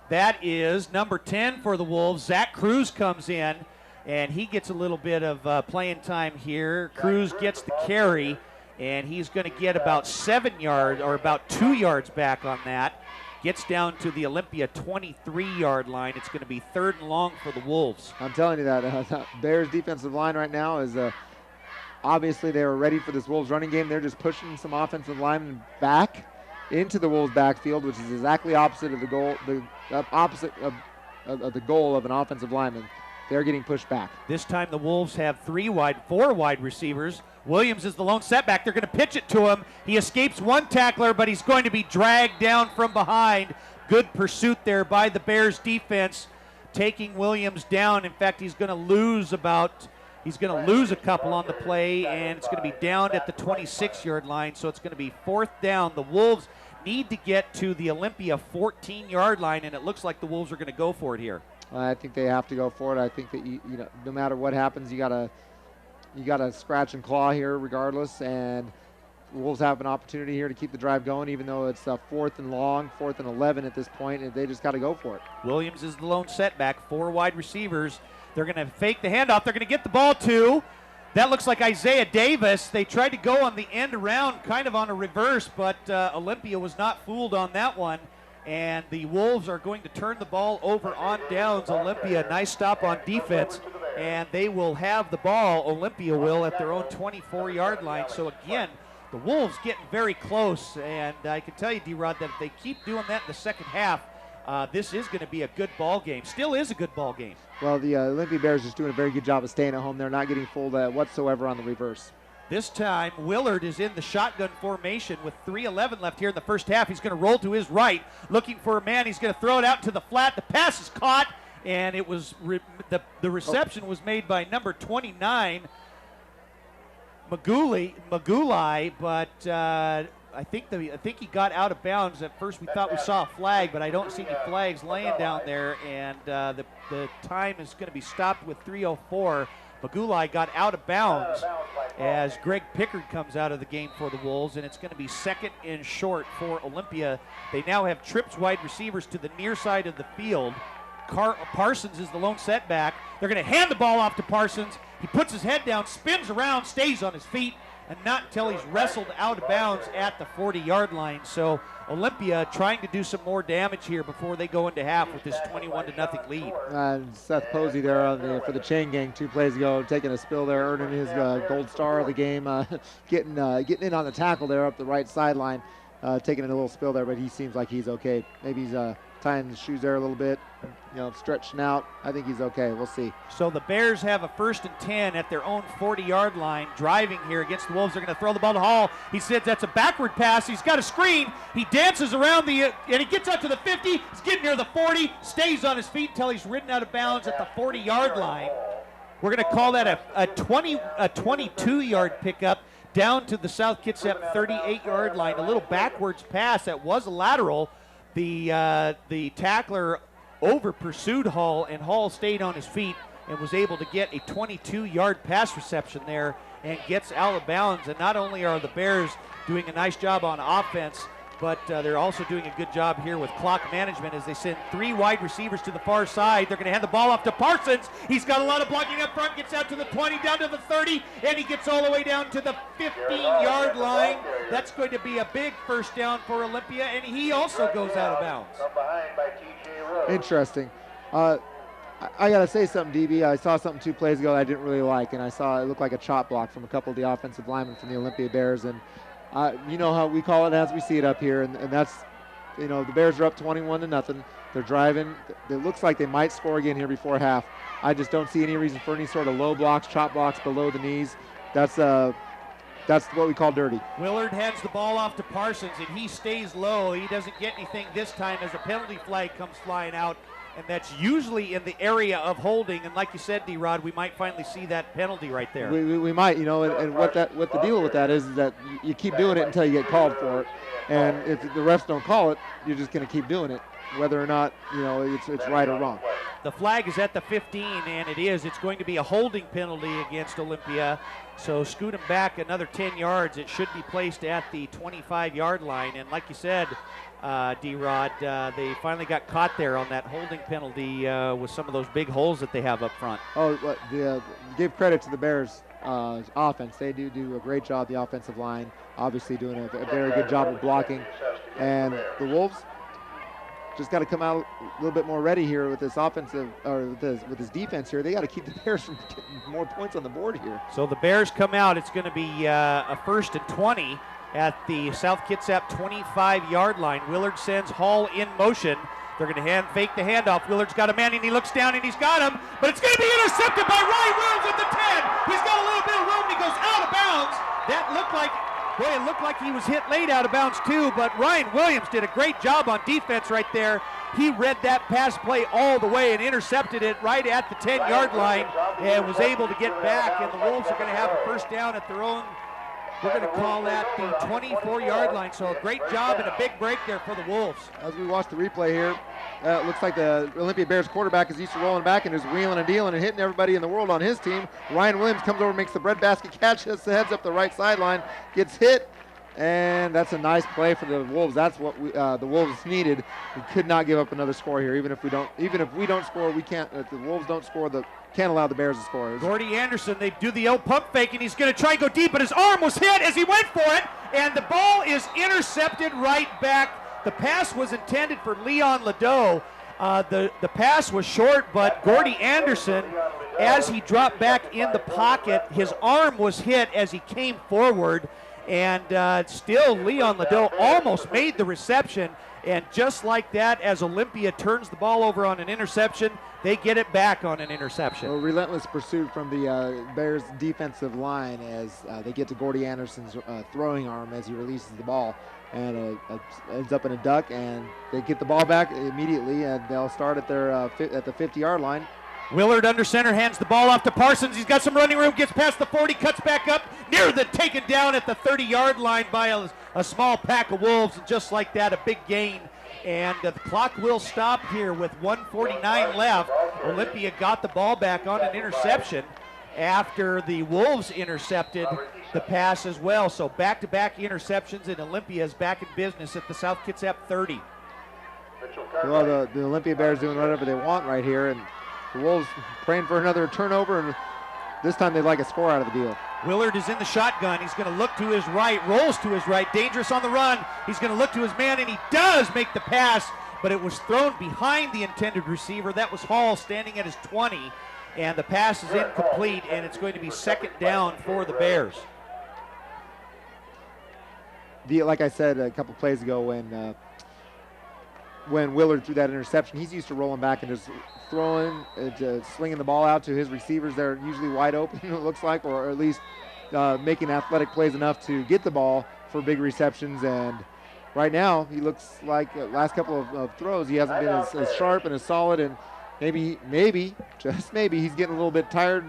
that is number 10 for the Wolves. Zach Cruz comes in, and he gets a little bit of playing time here. Cruz gets the carry, and he's going to get about 7 yards or about 2 yards back on that. Gets down to the Olympia 23-yard line. It's going to be third and long for the Wolves. I'm telling you that Bears defensive line right now is obviously they were ready for this Wolves running game. They're just pushing some offensive linemen back into the Wolves backfield, which is exactly opposite of the goal, opposite of the goal of an offensive lineman. They're getting pushed back. This time the Wolves have four wide receivers. Williams is the lone setback. They're going to pitch it to him. He escapes one tackler, but he's going to be dragged down from behind. Good pursuit there by the Bears defense, taking Williams down. In fact, he's going to lose a couple on the play, and it's going to be down at the 26-yard line, so it's going to be fourth down. The Wolves need to get to the Olympia 14-yard line, and it looks like the Wolves are going to go for it here. I think they have to go for it. I think that no matter what happens, you gotta scratch and claw here regardless, and the Wolves have an opportunity here to keep the drive going, even though it's fourth and long, 4th and 11 at this point, and they just got to go for it. Williams is the lone setback, 4 wide receivers. They're going to fake the handoff. They're going to get the ball to, that looks like Isaiah Davis. They tried to go on the end around, kind of on a reverse, but Olympia was not fooled on that one. And the Wolves are going to turn the ball over on downs. Olympia, nice stop on defense, and they will have the ball, Olympia will, at their own 24-yard line. So again, the Wolves getting very close, and I can tell you, D-Rod, that if they keep doing that in the second half, this is going to be a good ball game. Still is a good ball game. Well, the Olympia Bears is doing a very good job of staying at home. They're not getting fooled whatsoever on the reverse. This time, Willard is in the shotgun formation with 3:11 left here in the first half. He's going to roll to his right, looking for a man. He's going to throw it out to the flat. The pass is caught, and it was the reception was made by number 29, Magulai, but I think he got out of bounds. At first, we thought we saw a flag, but I don't see any flags laying down there, and the time is going to be stopped with 3:04. Magulai got out of bounds as Greg Pickard comes out of the game for the Wolves, and it's going to be second and short for Olympia. They now have trips wide receivers to the near side of the field. Parsons is the lone setback. They're going to hand the ball off to Parsons. He puts his head down, spins around, stays on his feet, and not until he's wrestled out of bounds at the 40-yard line. So Olympia trying to do some more damage here before they go into half with this 21-0 lead. Seth Posey there for the chain gang 2 plays ago, taking a spill there, earning his gold star of the game, getting in on the tackle there up the right sideline, taking a little spill there, but he seems like he's okay. Maybe he's tying his shoes there a little bit, stretching out. I think he's okay. We'll see. So the Bears have a 1st and 10 at their own 40-yard line, driving here against the Wolves. They're going to throw the ball to Hall. He says that's a backward pass. He's got a screen. He dances around and he gets out to the 50. He's getting near the 40, stays on his feet until he's ridden out of bounds at the 40-yard line. We're going to call that a 22-yard pickup down to the South Kitsap 38-yard line. A little backwards pass that was a lateral. The tackler over pursued Hall, and Hall stayed on his feet and was able to get a 22-yard pass reception there and gets out of bounds. And not only are the Bears doing a nice job on offense, but they're also doing a good job here with clock management as they send 3 wide receivers to the far side. They're going to hand the ball off to Parsons. He's got a lot of blocking up front, gets out to the 20, down to the 30, and he gets all the way down to the 15-yard line. That's going to be a big first down for Olympia, and he also goes out of bounds. Interesting. I got to say something, DB. I saw something 2 plays ago that I didn't really like, and I saw it looked like a chop block from a couple of the offensive linemen from the Olympia Bears. And you know how we call it as we see it up here, and that's, the Bears are up 21-0. They're driving. It looks like they might score again here before half. I just don't see any reason for any sort of low blocks, chop blocks below the knees. That's what we call dirty. Willard hands the ball off to Parsons, and he stays low. He doesn't get anything this time as a penalty flag comes flying out, and that's usually in the area of holding. And like you said, D-Rod, we might finally see that penalty right there. We might, and what the deal with that is that you keep doing it until you get called for it. And if the refs don't call it, you're just going to keep doing it, whether or not, it's right or wrong. The flag is at the 15, and it is. It's going to be a holding penalty against Olympia. So scoot him back another 10 yards. It should be placed at the 25-yard line. And like you said, D-Rod, they finally got caught there on that holding penalty with some of those big holes that they have up front. Oh, give credit to the Bears offense. They do a great job, the offensive line, obviously doing a very good job of blocking. And the Wolves just got to come out a little bit more ready here with this offensive, or with this defense here. They got to keep the Bears from getting more points on the board here. So the Bears come out. It's going to be a 1st and 20 at the South Kitsap 25-yard line. Willard sends Hall in motion. They're going to fake the handoff. Willard's got a man, and he looks down, and he's got him, but it's going to be intercepted by Ryan Williams at the 10. He's got a little bit of room, and he goes out of bounds. That looked like, it looked like he was hit late out of bounds too, but Ryan Williams did a great job on defense right there. He read that pass play all the way and intercepted it right at the 10-yard line and was able to get back, and the Wolves are going to have a first down at their own. We're going to call that the 24-yard line. So a great job and a big break there for the Wolves. As we watch the replay here, it looks like the Olympia Bears quarterback is used to rolling back and is wheeling and dealing and hitting everybody in the world on his team. Ryan Williams comes over, makes the breadbasket catch, hits the heads up the right sideline, gets hit, and that's a nice play for the Wolves. That's what the Wolves needed. We could not give up another score here. Even if we don't score, we can't. If the Wolves don't score, can't allow the Bears to score. Gordy Anderson, they do the old pump fake, and he's going to try and go deep, but his arm was hit as he went for it, and the ball is intercepted right back. The pass was intended for Leon Ladeau. The pass was short, but Gordy Anderson, as he dropped back in the pocket, his arm was hit as he came forward, and still Leon Ladeau almost made the reception. And just like that, as Olympia turns the ball over on an interception, they get it back on an interception. A relentless pursuit from the Bears defensive line as they get to Gordy Anderson's throwing arm as he releases the ball, and ends up in a duck, and they get the ball back immediately, and they'll start at the 50-yard line. Willard under center, hands the ball off to Parsons. He's got some running room, gets past the 40, cuts back up, near the taken down at the 30-yard line by a small pack of Wolves. And just like that, a big gain. And the clock will stop here with 1:49 left. Olympia got the ball back on an interception after the Wolves intercepted the pass as well. So back-to-back interceptions, and Olympia is back in business at the South Kitsap 30. Well, the Olympia Bears doing whatever they want right here, and the Wolves praying for another turnover, and this time they'd like a score out of the deal. Willard is in the shotgun. He's going to look to his right, rolls to his right, dangerous on the run. He's going to look to his man, and he does make the pass, but it was thrown behind the intended receiver. That was Hall standing at his 20, and the pass is incomplete, and it's going to be second down for the Bears. Like I said a couple plays ago, when when Willard threw that interception. He's used to rolling back and just throwing, slinging the ball out to his receivers. They're usually wide open, it looks like, or at least making athletic plays enough to get the ball for big receptions. And right now, he looks like last couple of throws, he hasn't been as sharp and as solid. And maybe, just maybe, he's getting a little bit tired.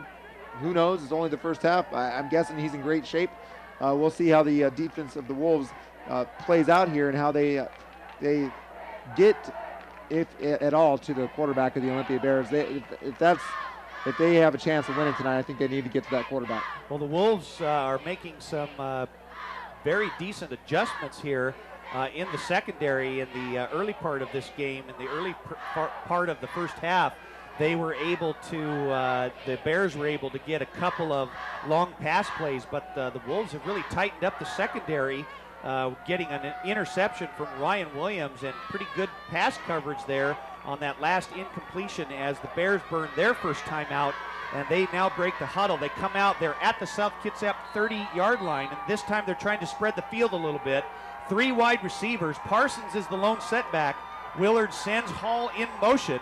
Who knows? It's only the first half. I'm guessing he's in great shape. We'll see how the defense of the Wolves plays out here and how they get, if at all, to the quarterback of the Olympia Bears. If they have a chance of winning tonight, I think they need to get to that quarterback. Well, the Wolves are making some very decent adjustments here in the secondary in the early part of this game. In the early part of the first half, they were able to, the Bears were able to get a couple of long pass plays, but the Wolves have really tightened up the secondary, getting an interception from Ryan Williams and pretty good pass coverage there on that last incompletion as the Bears burn their first timeout, and they now break the huddle. They come out, they're at the South Kitsap 30-yard line, and this time they're trying to spread the field a little bit. 3 wide receivers. Parsons is the lone setback. Willard sends Hall in motion.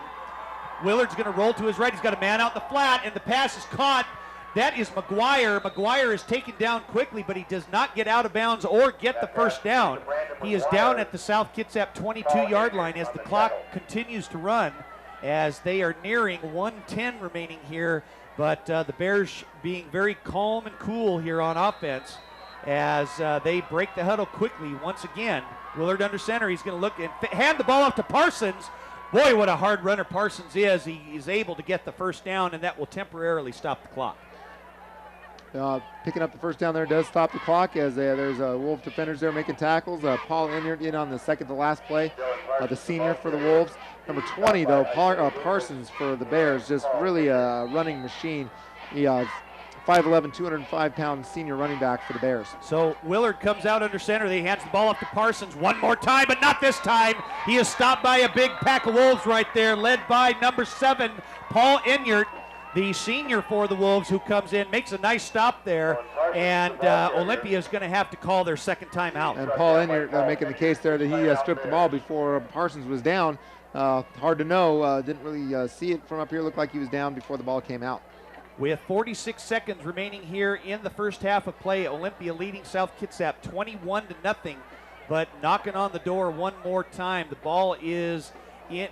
Willard's going to roll to his right. He's got a man out in the flat, and the pass is caught. That is McGuire. McGuire is taken down quickly, but he does not get out of bounds or get the first down. He is down at the South Kitsap 22-yard line as the clock continues to run, as they are nearing 1:10 remaining here. But the Bears being very calm and cool here on offense as they break the huddle quickly once again. Willard under center. He's going to look and hand the ball off to Parsons. Boy, what a hard runner Parsons is. He is able to get the first down, and that will temporarily stop the clock. Picking up the first down there does stop the clock as there's Wolf defenders there making tackles. Paul Enyart in on the second to last play, the senior for the Wolves. Number 20, though, Parsons for the Bears, just really a running machine. He 5'11", 205-pound senior running back for the Bears. So Willard comes out under center. He hands the ball off to Parsons one more time, but not this time. He is stopped by a big pack of Wolves right there, led by number 7, Paul Enyart, the senior for the Wolves, who comes in, makes a nice stop there, and Olympia is going to have to call their second timeout. And Paul Enyart making the case there that he stripped the ball before Parsons was down. Hard to know. Didn't really see it from up here. Looked like he was down before the ball came out. With 46 seconds remaining here in the first half of play, Olympia leading South Kitsap 21-0, but knocking on the door one more time. The ball is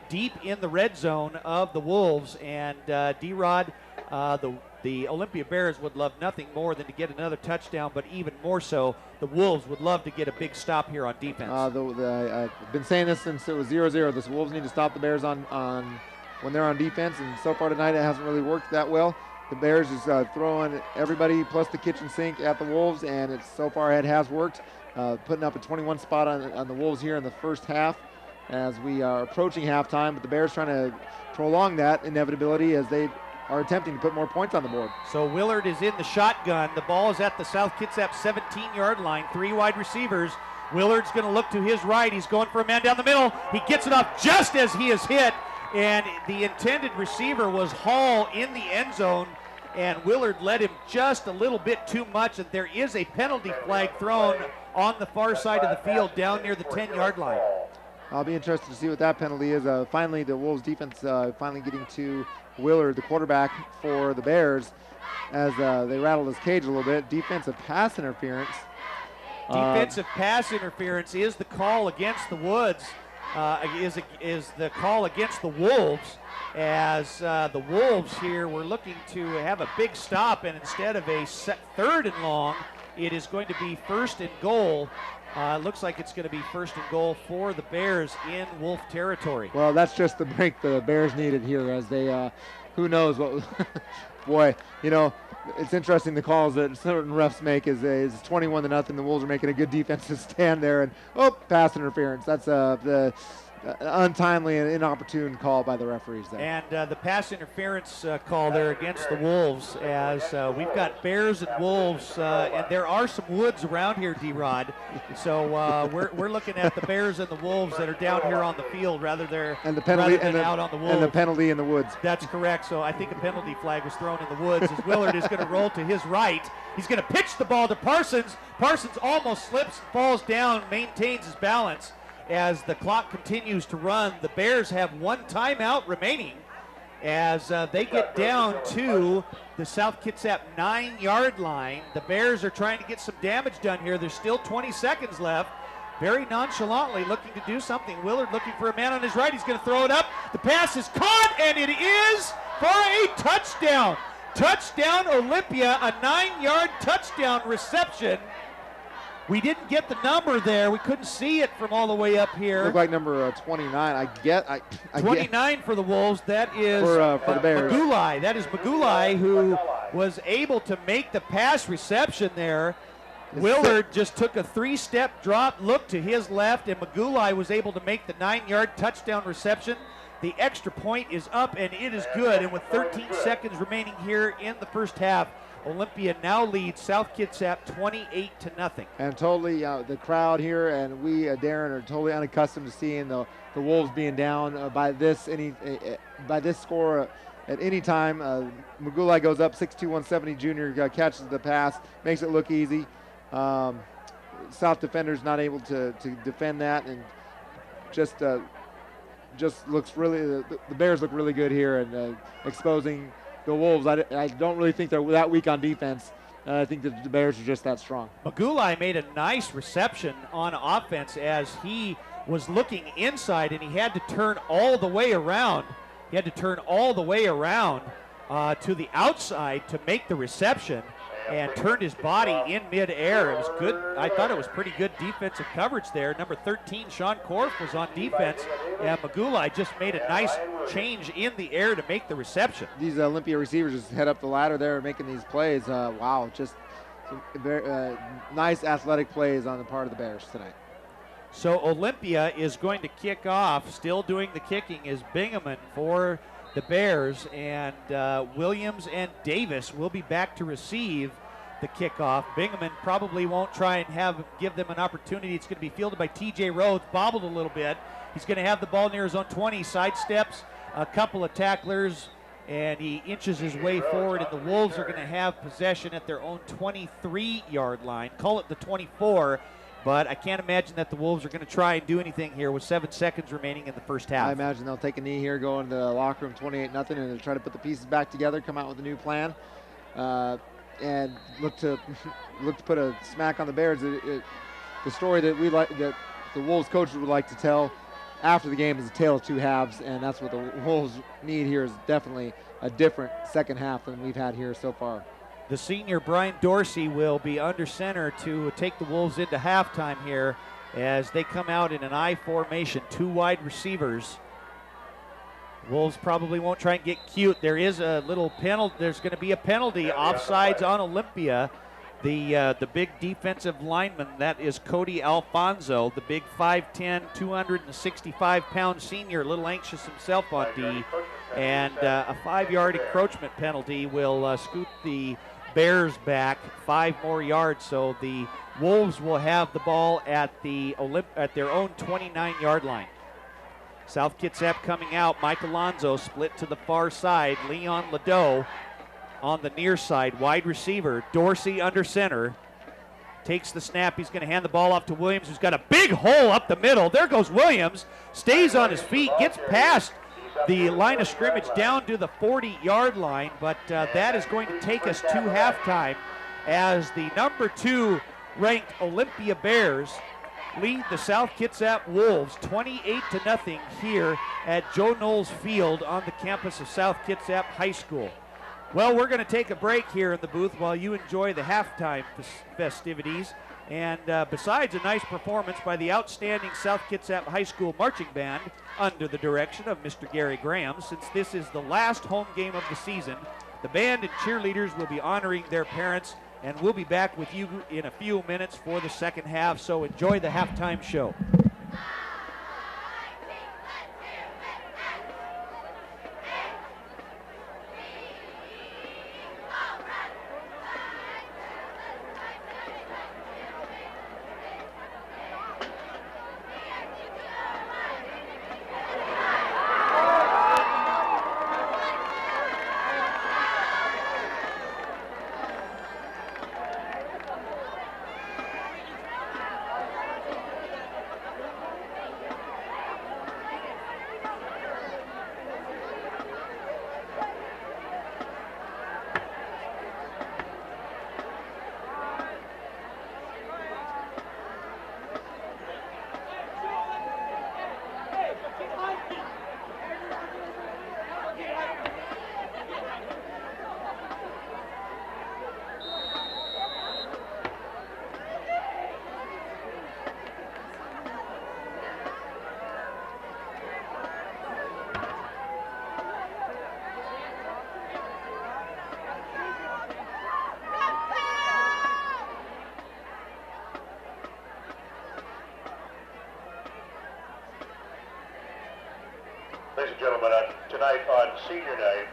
deep in the red zone of the Wolves, and D-Rod, the Olympia Bears would love nothing more than to get another touchdown, but even more so, the Wolves would love to get a big stop here on defense. I've been saying this since it was 0-0. The Wolves need to stop the Bears on when they're on defense, and so far tonight it hasn't really worked that well. The Bears is throwing everybody plus the kitchen sink at the Wolves, and so far it has worked, putting up a 21 spot on the Wolves here in the first half as we are approaching halftime, but the Bears trying to prolong that inevitability as they are attempting to put more points on the board. So Willard is in the shotgun. The ball is at the South Kitsap 17-yard line. 3 wide receivers. Willard's going to look to his right. He's going for a man down the middle. He gets it off just as he is hit, and the intended receiver was Hall in the end zone, and Willard led him just a little bit too much, and there is a penalty flag thrown on the far side of the field down near the 10-yard line. I'll be interested to see what that penalty is. Finally, the Wolves defense finally getting to Willard, the quarterback for the Bears, as they rattled his cage a little bit. Defensive pass interference. Defensive pass interference is the call against the Woods, is the call against the Wolves, as the Wolves here were looking to have a big stop, and instead of a 3rd and long, it is going to be 1st and goal. Looks like it's going to be 1st and goal for the Bears in Wolf territory. Well, that's just the break the Bears needed here, as they, who knows what, boy, you know, it's interesting the calls that certain refs make is 21-0. The Wolves are making a good defensive stand there, and pass interference. That's the untimely and inopportune call by the referees there. And the pass interference call there against the Wolves, as we've got Bears and Wolves, and there are some Woods around here, D-Rod. So we're looking at the Bears and the Wolves that are down here on the field rather than out on the Wolves. And the penalty in the Woods. That's correct. So I think a penalty flag was thrown in the Woods as Willard is going to roll to his right. He's going to pitch the ball to Parsons. Parsons almost slips, falls down, maintains his balance, as the clock continues to run. The Bears have one timeout remaining as they get down to the South Kitsap 9-yard line. The Bears are trying to get some damage done here. There's still 20 seconds left. Very nonchalantly looking to do something. Willard looking for a man on his right. He's going to throw it up. The pass is caught, and it is for a touchdown. Touchdown Olympia, a 9-yard touchdown reception. We didn't get the number there. We couldn't see it from all the way up here. Looked like number 29. I 29 for the Wolves. That is for the Bears. Magulai. That is Magulai, who was able to make the pass reception there. Willard just took a 3-step drop, looked to his left, and Magulai was able to make the 9-yard touchdown reception. The extra point is up, and it is good. And with 13 seconds remaining here in the first half, Olympia now leads South Kitsap 28-0. And totally, the crowd here and we, Darren, are totally unaccustomed to seeing the Wolves being down by this score at any time. Magulai goes up 6'2", 170 junior, catches the pass, makes it look easy. South defenders not able to defend that, and just looks really. The Bears look really good here and exposing the Wolves. I don't really think they're that weak on defense. I think that the Bears are just that strong. Magulai made a nice reception on offense as he was looking inside, and he had to turn all the way around. He had to turn all the way around to the outside to make the reception, and turned his body in midair. It was good. I thought it was pretty good defensive coverage there. Number 13, Sean Korf, was on defense, and Magulai just made a nice change in the air to make the reception. These Olympia receivers just head up the ladder there making these plays. Wow, just some very nice athletic plays on the part of the Bears tonight. So Olympia is going to kick off. Still doing the kicking is Bingaman for the Bears, and Williams and Davis will be back to receive the kickoff. Bingaman probably won't try and give them an opportunity. It's going to be fielded by TJ Rhodes, bobbled a little bit. He's going to have the ball near his own 20, sidesteps a couple of tacklers, and he inches his way forward, and the Wolves are going to have possession at their own 23-yard line. Call it the 24. But I can't imagine that the Wolves are going to try and do anything here with 7 seconds remaining in the first half. I imagine they'll take a knee here, go into the locker room 28-0, and they'll try to put the pieces back together, come out with a new plan, and look to put a smack on the Bears. The story that that the Wolves coaches would like to tell after the game is a tale of two halves, and that's what the Wolves need here is definitely a different second half than we've had here so far. The senior Brian Dorsey will be under center to take the Wolves into halftime here as they come out in an I formation, 2 wide receivers. Wolves probably won't try and get cute. There is a little penalty. There's going to be a penalty, offsides on Olympia. The big defensive lineman, that is Cody Alfonso, the big 5'10", 265-pound senior, a little anxious himself on D. And a 5-yard encroachment penalty will scoot the Bears back 5 more yards, so the Wolves will have the ball at their own 29-yard line. South Kitsap coming out. Mike Alonzo split to the far side. Leon Ladeau on the near side, wide receiver. Dorsey under center. Takes the snap. He's going to hand the ball off to Williams, who's got a big hole up the middle. There goes Williams. Stays on his feet. Gets past the line of scrimmage down to the 40-yard line, but that is going to take us to halftime as the number 2 ranked Olympia Bears lead the South Kitsap Wolves 28-0 here at Joe Knowles Field on the campus of South Kitsap High School. Well, we're going to take a break here in the booth while you enjoy the halftime festivities. And besides a nice performance by the outstanding South Kitsap High School Marching Band under the direction of Mr. Gary Graham, since this is the last home game of the season, the band and cheerleaders will be honoring their parents, and we'll be back with you in a few minutes for the second half, so enjoy the halftime show. Ladies and gentlemen, tonight on senior night,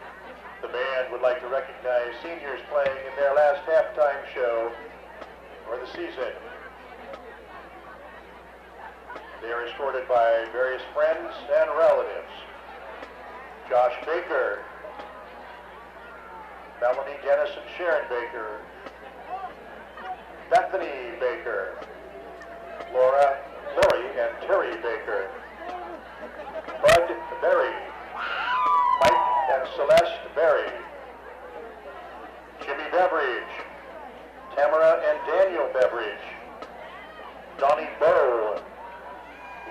the band would like to recognize seniors playing in their last halftime show for the season. They are escorted by various friends and relatives. Josh Baker, Melanie Dennis and Sharon Baker, Bethany Baker, Lori and Terry Baker, Bud Berry, Mike and Celeste Berry, Jimmy Beveridge, Tamara and Daniel Beveridge, Donnie Bowe,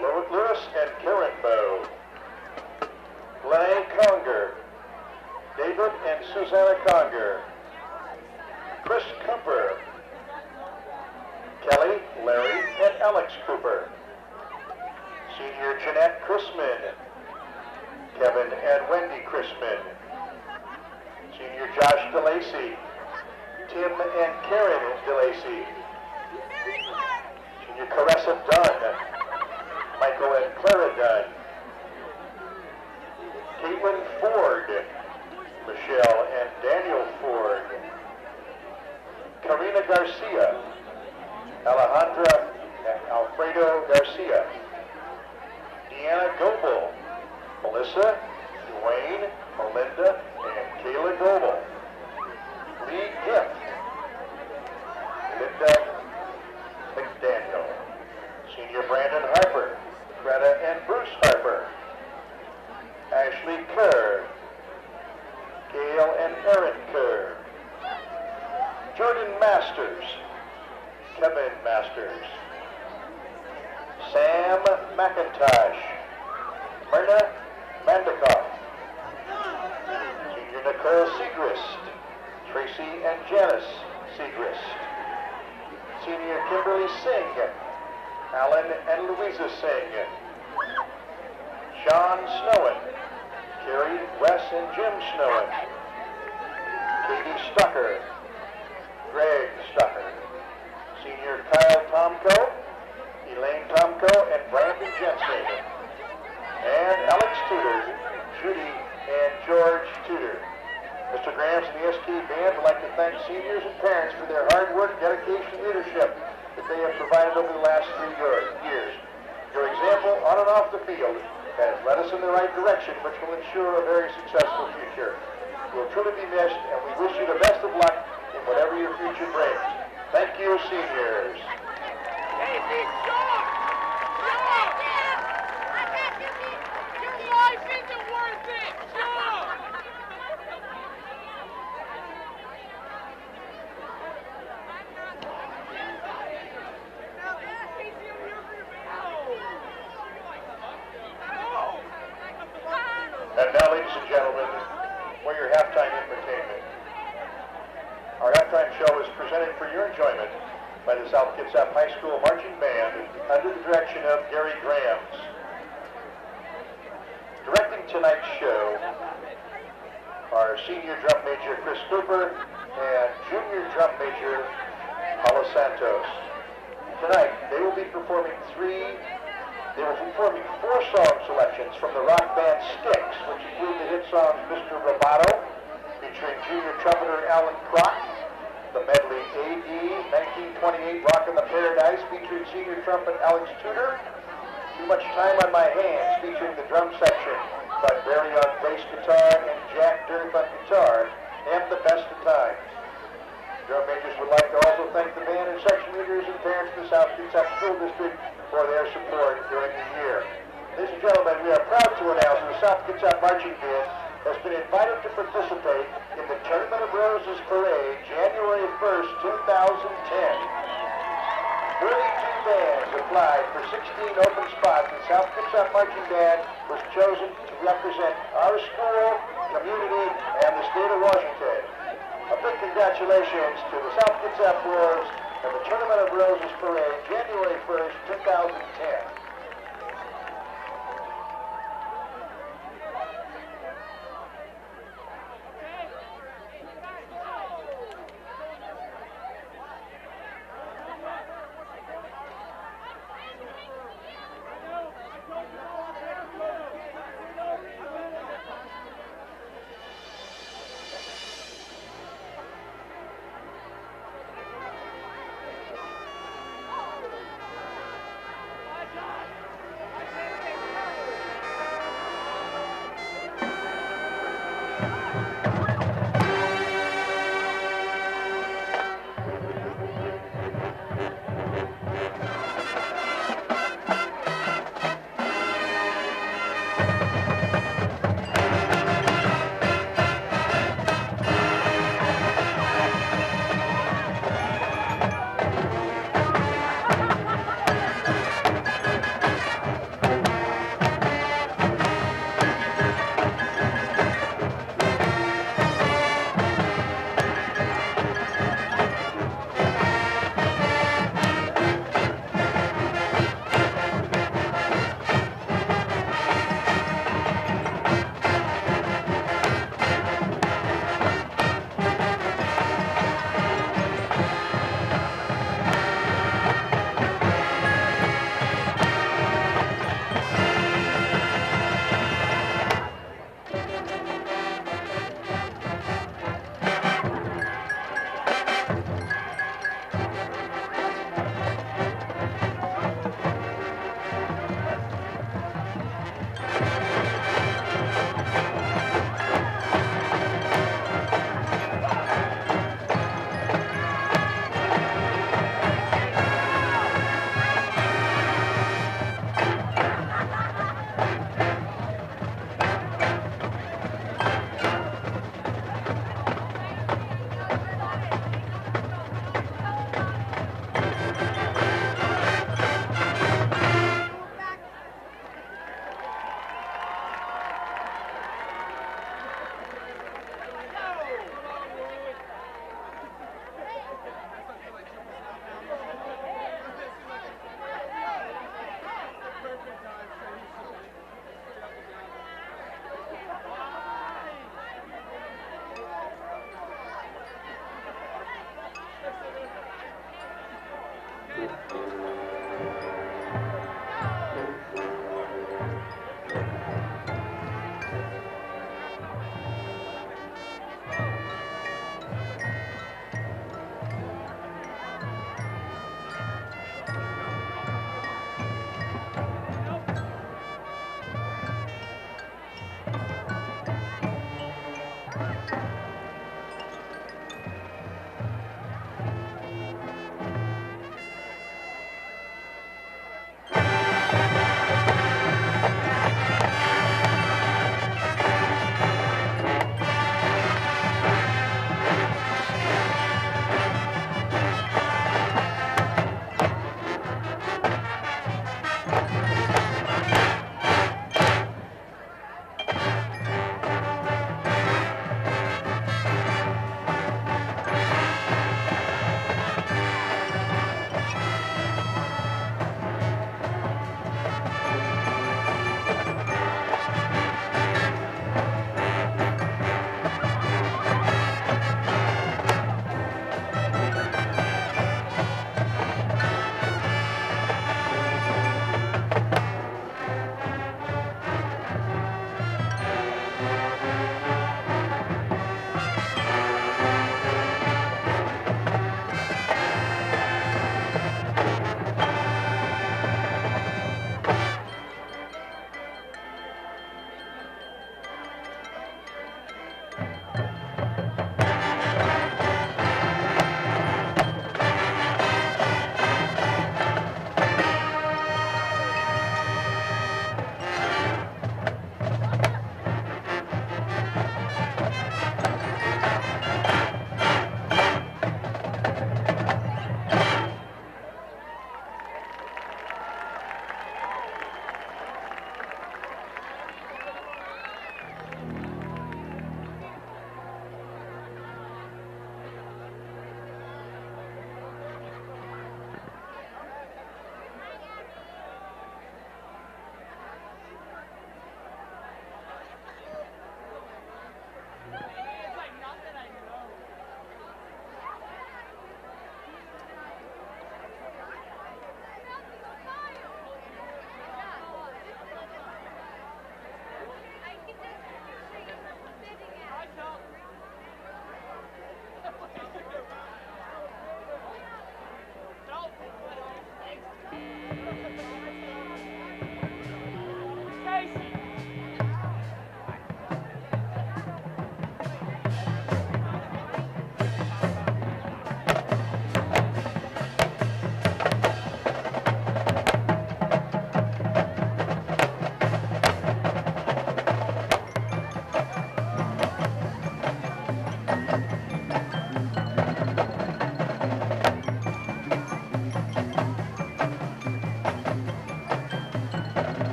Lewis and Karen Bowe, Lene Conger, David and Susanna Conger, Chris Cooper, Kelly, Larry, and Alex Cooper, Senior Jeanette Chrisman, Kevin and Wendy Chrisman, Senior Josh DeLacy, Tim and Karen DeLacy, Senior Caressa Dunn, Michael and Clara Dunn, Caitlin Ford, Michelle and Daniel Ford, Karina Garcia, Alejandra and Alfredo Garcia, Deanna Goebel, Melissa, Dwayne, Melinda, and Kayla Goebel, Lee Gift, Linda McDaniel, Senior Brandon Harper, Greta and Bruce Harper, Ashley Kerr, Gail and Erin Kerr, Jordan Masters, Kevin Masters, Sam McIntosh, Myrna Mandikoff, Senior Nicole Segrist, Tracy and Janice Segrist, Senior Kimberly Singh, Alan and Louisa Singh, Sean Snowen, Carrie, Wes and Jim Snowen, Katie Stucker, Greg Stucker, Senior Kyle Tomko, Elaine Tomko, and Brandon Jensen, and Alex Tudor, Judy, and George Tudor. Mr. Grams and the SK Band would like to thank seniors and parents for their hard work, dedication, and leadership that they have provided over the last 3 years. Your example on and off the field has led us in the right direction, which will ensure a very successful future. You will truly be missed, and we wish you the best of luck in whatever your future brings. Thank you, seniors. And now, ladies and gentlemen, for your halftime entertainment. Our halftime show is presented for your enjoyment by the South Kitsap High School Marching Band under the direction of Gary Grams. Directing tonight's show are Senior Drum Major Chris Cooper and Junior Drum Major Paula Santos. Tonight, they will be performing 4 song selections from the rock band Styx, which include the hit song Mr. Roboto, featuring junior trumpeter Alan Kroc, the medley AD 1928 Rockin' the Paradise, featuring senior trumpet Alex Tudor, Too Much Time on My Hands, featuring the drum section by Barry on bass guitar and Jack Dirth on guitar, and The Best of Times. Drum majors would like to also thank the band and section leaders and parents of the South Kitsap School District for their support during the year. Ladies and gentlemen, we are proud to announce that the South Kitsap Marching Band has been invited to participate in the Tournament of Roses Parade, January 1st, 2010. 32 bands applied for 16 open spots, and South Kitsap Marching Band was chosen to represent our school, community, and the state of Washington. A big congratulations to the South Kitsap Wolves and the Tournament of Roses Parade, January 1st, 2010.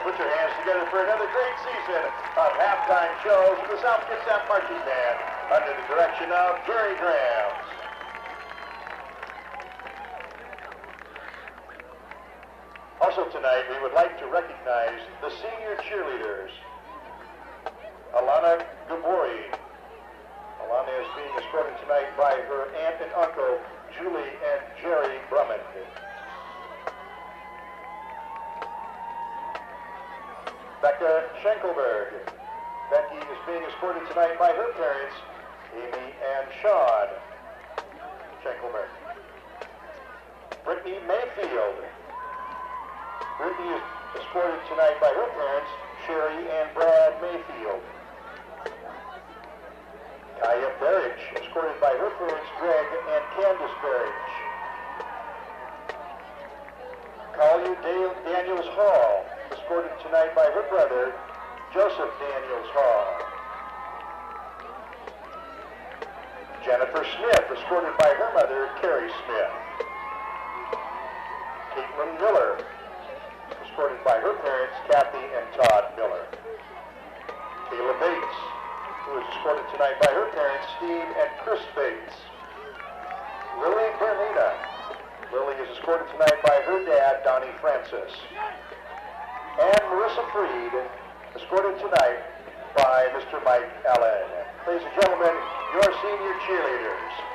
Put your hands together for another great season of halftime shows with the South Kitsap Marching Band under the direction of Gary Grams. Also tonight, we would like to recognize the senior cheerleaders. Alana Gabori. Alana is being escorted tonight by her aunt and uncle, Julie and Jerry Brummond. Becca Schenkelberg. Becky is being escorted tonight by her parents, Amy and Sean Schenkelberg. Brittany Mayfield. Brittany is escorted tonight by her parents, Sherry and Brad Mayfield. Kaya Berich, escorted by her parents, Greg and Candace Berich. Collier Daniels Hall, escorted tonight by her brother, Joseph Daniels Hall. Jennifer Smith, escorted by her mother, Carrie Smith. Caitlin Miller, escorted by her parents, Kathy and Todd Miller. Kayla Bates, who is escorted tonight by her parents, Steve and Chris Bates. Lily Bernina. Lily is escorted tonight by her dad, Donnie Francis. And Marissa Freed, escorted tonight by Mr. Mike Allen. Ladies and gentlemen, your senior cheerleaders.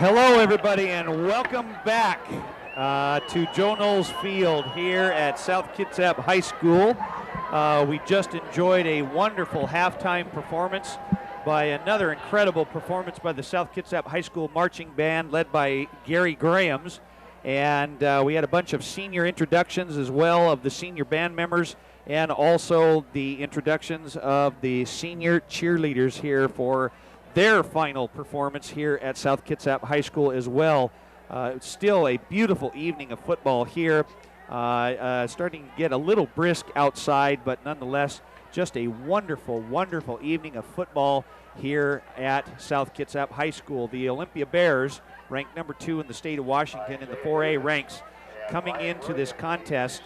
Hello, everybody, and welcome back to Joe Knowles Field here at South Kitsap High School. We just enjoyed a wonderful halftime performance by another incredible performance by the South Kitsap High School Marching Band led by Gary Grahams. And we had a bunch of senior introductions as well of the senior band members, and also the introductions of the senior cheerleaders here for their final performance here at South Kitsap High School as well. Still a beautiful evening of football here. Starting to get a little brisk outside, but nonetheless, just a wonderful, wonderful evening of football here at South Kitsap High School. The Olympia Bears, ranked number 2 in the state of Washington in the 4A ranks, coming into this contest,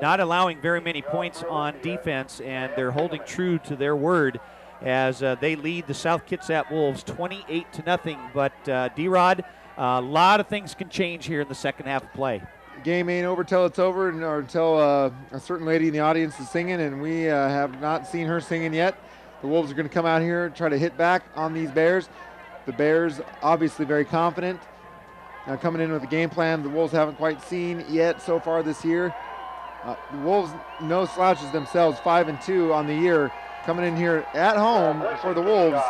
not allowing very many points on defense, and they're holding true to their word as they lead the South Kitsap Wolves 28-0. But D-Rod, a lot of things can change here in the second half of play. Game ain't over till it's over, or until a certain lady in the audience is singing, and we have not seen her singing yet. The Wolves are going to come out here and try to hit back on these Bears. The Bears obviously very confident, coming in with a game plan the Wolves haven't quite seen yet so far this year. The Wolves, no slouches themselves, 5-2 on the year, coming in here at home for the Wolves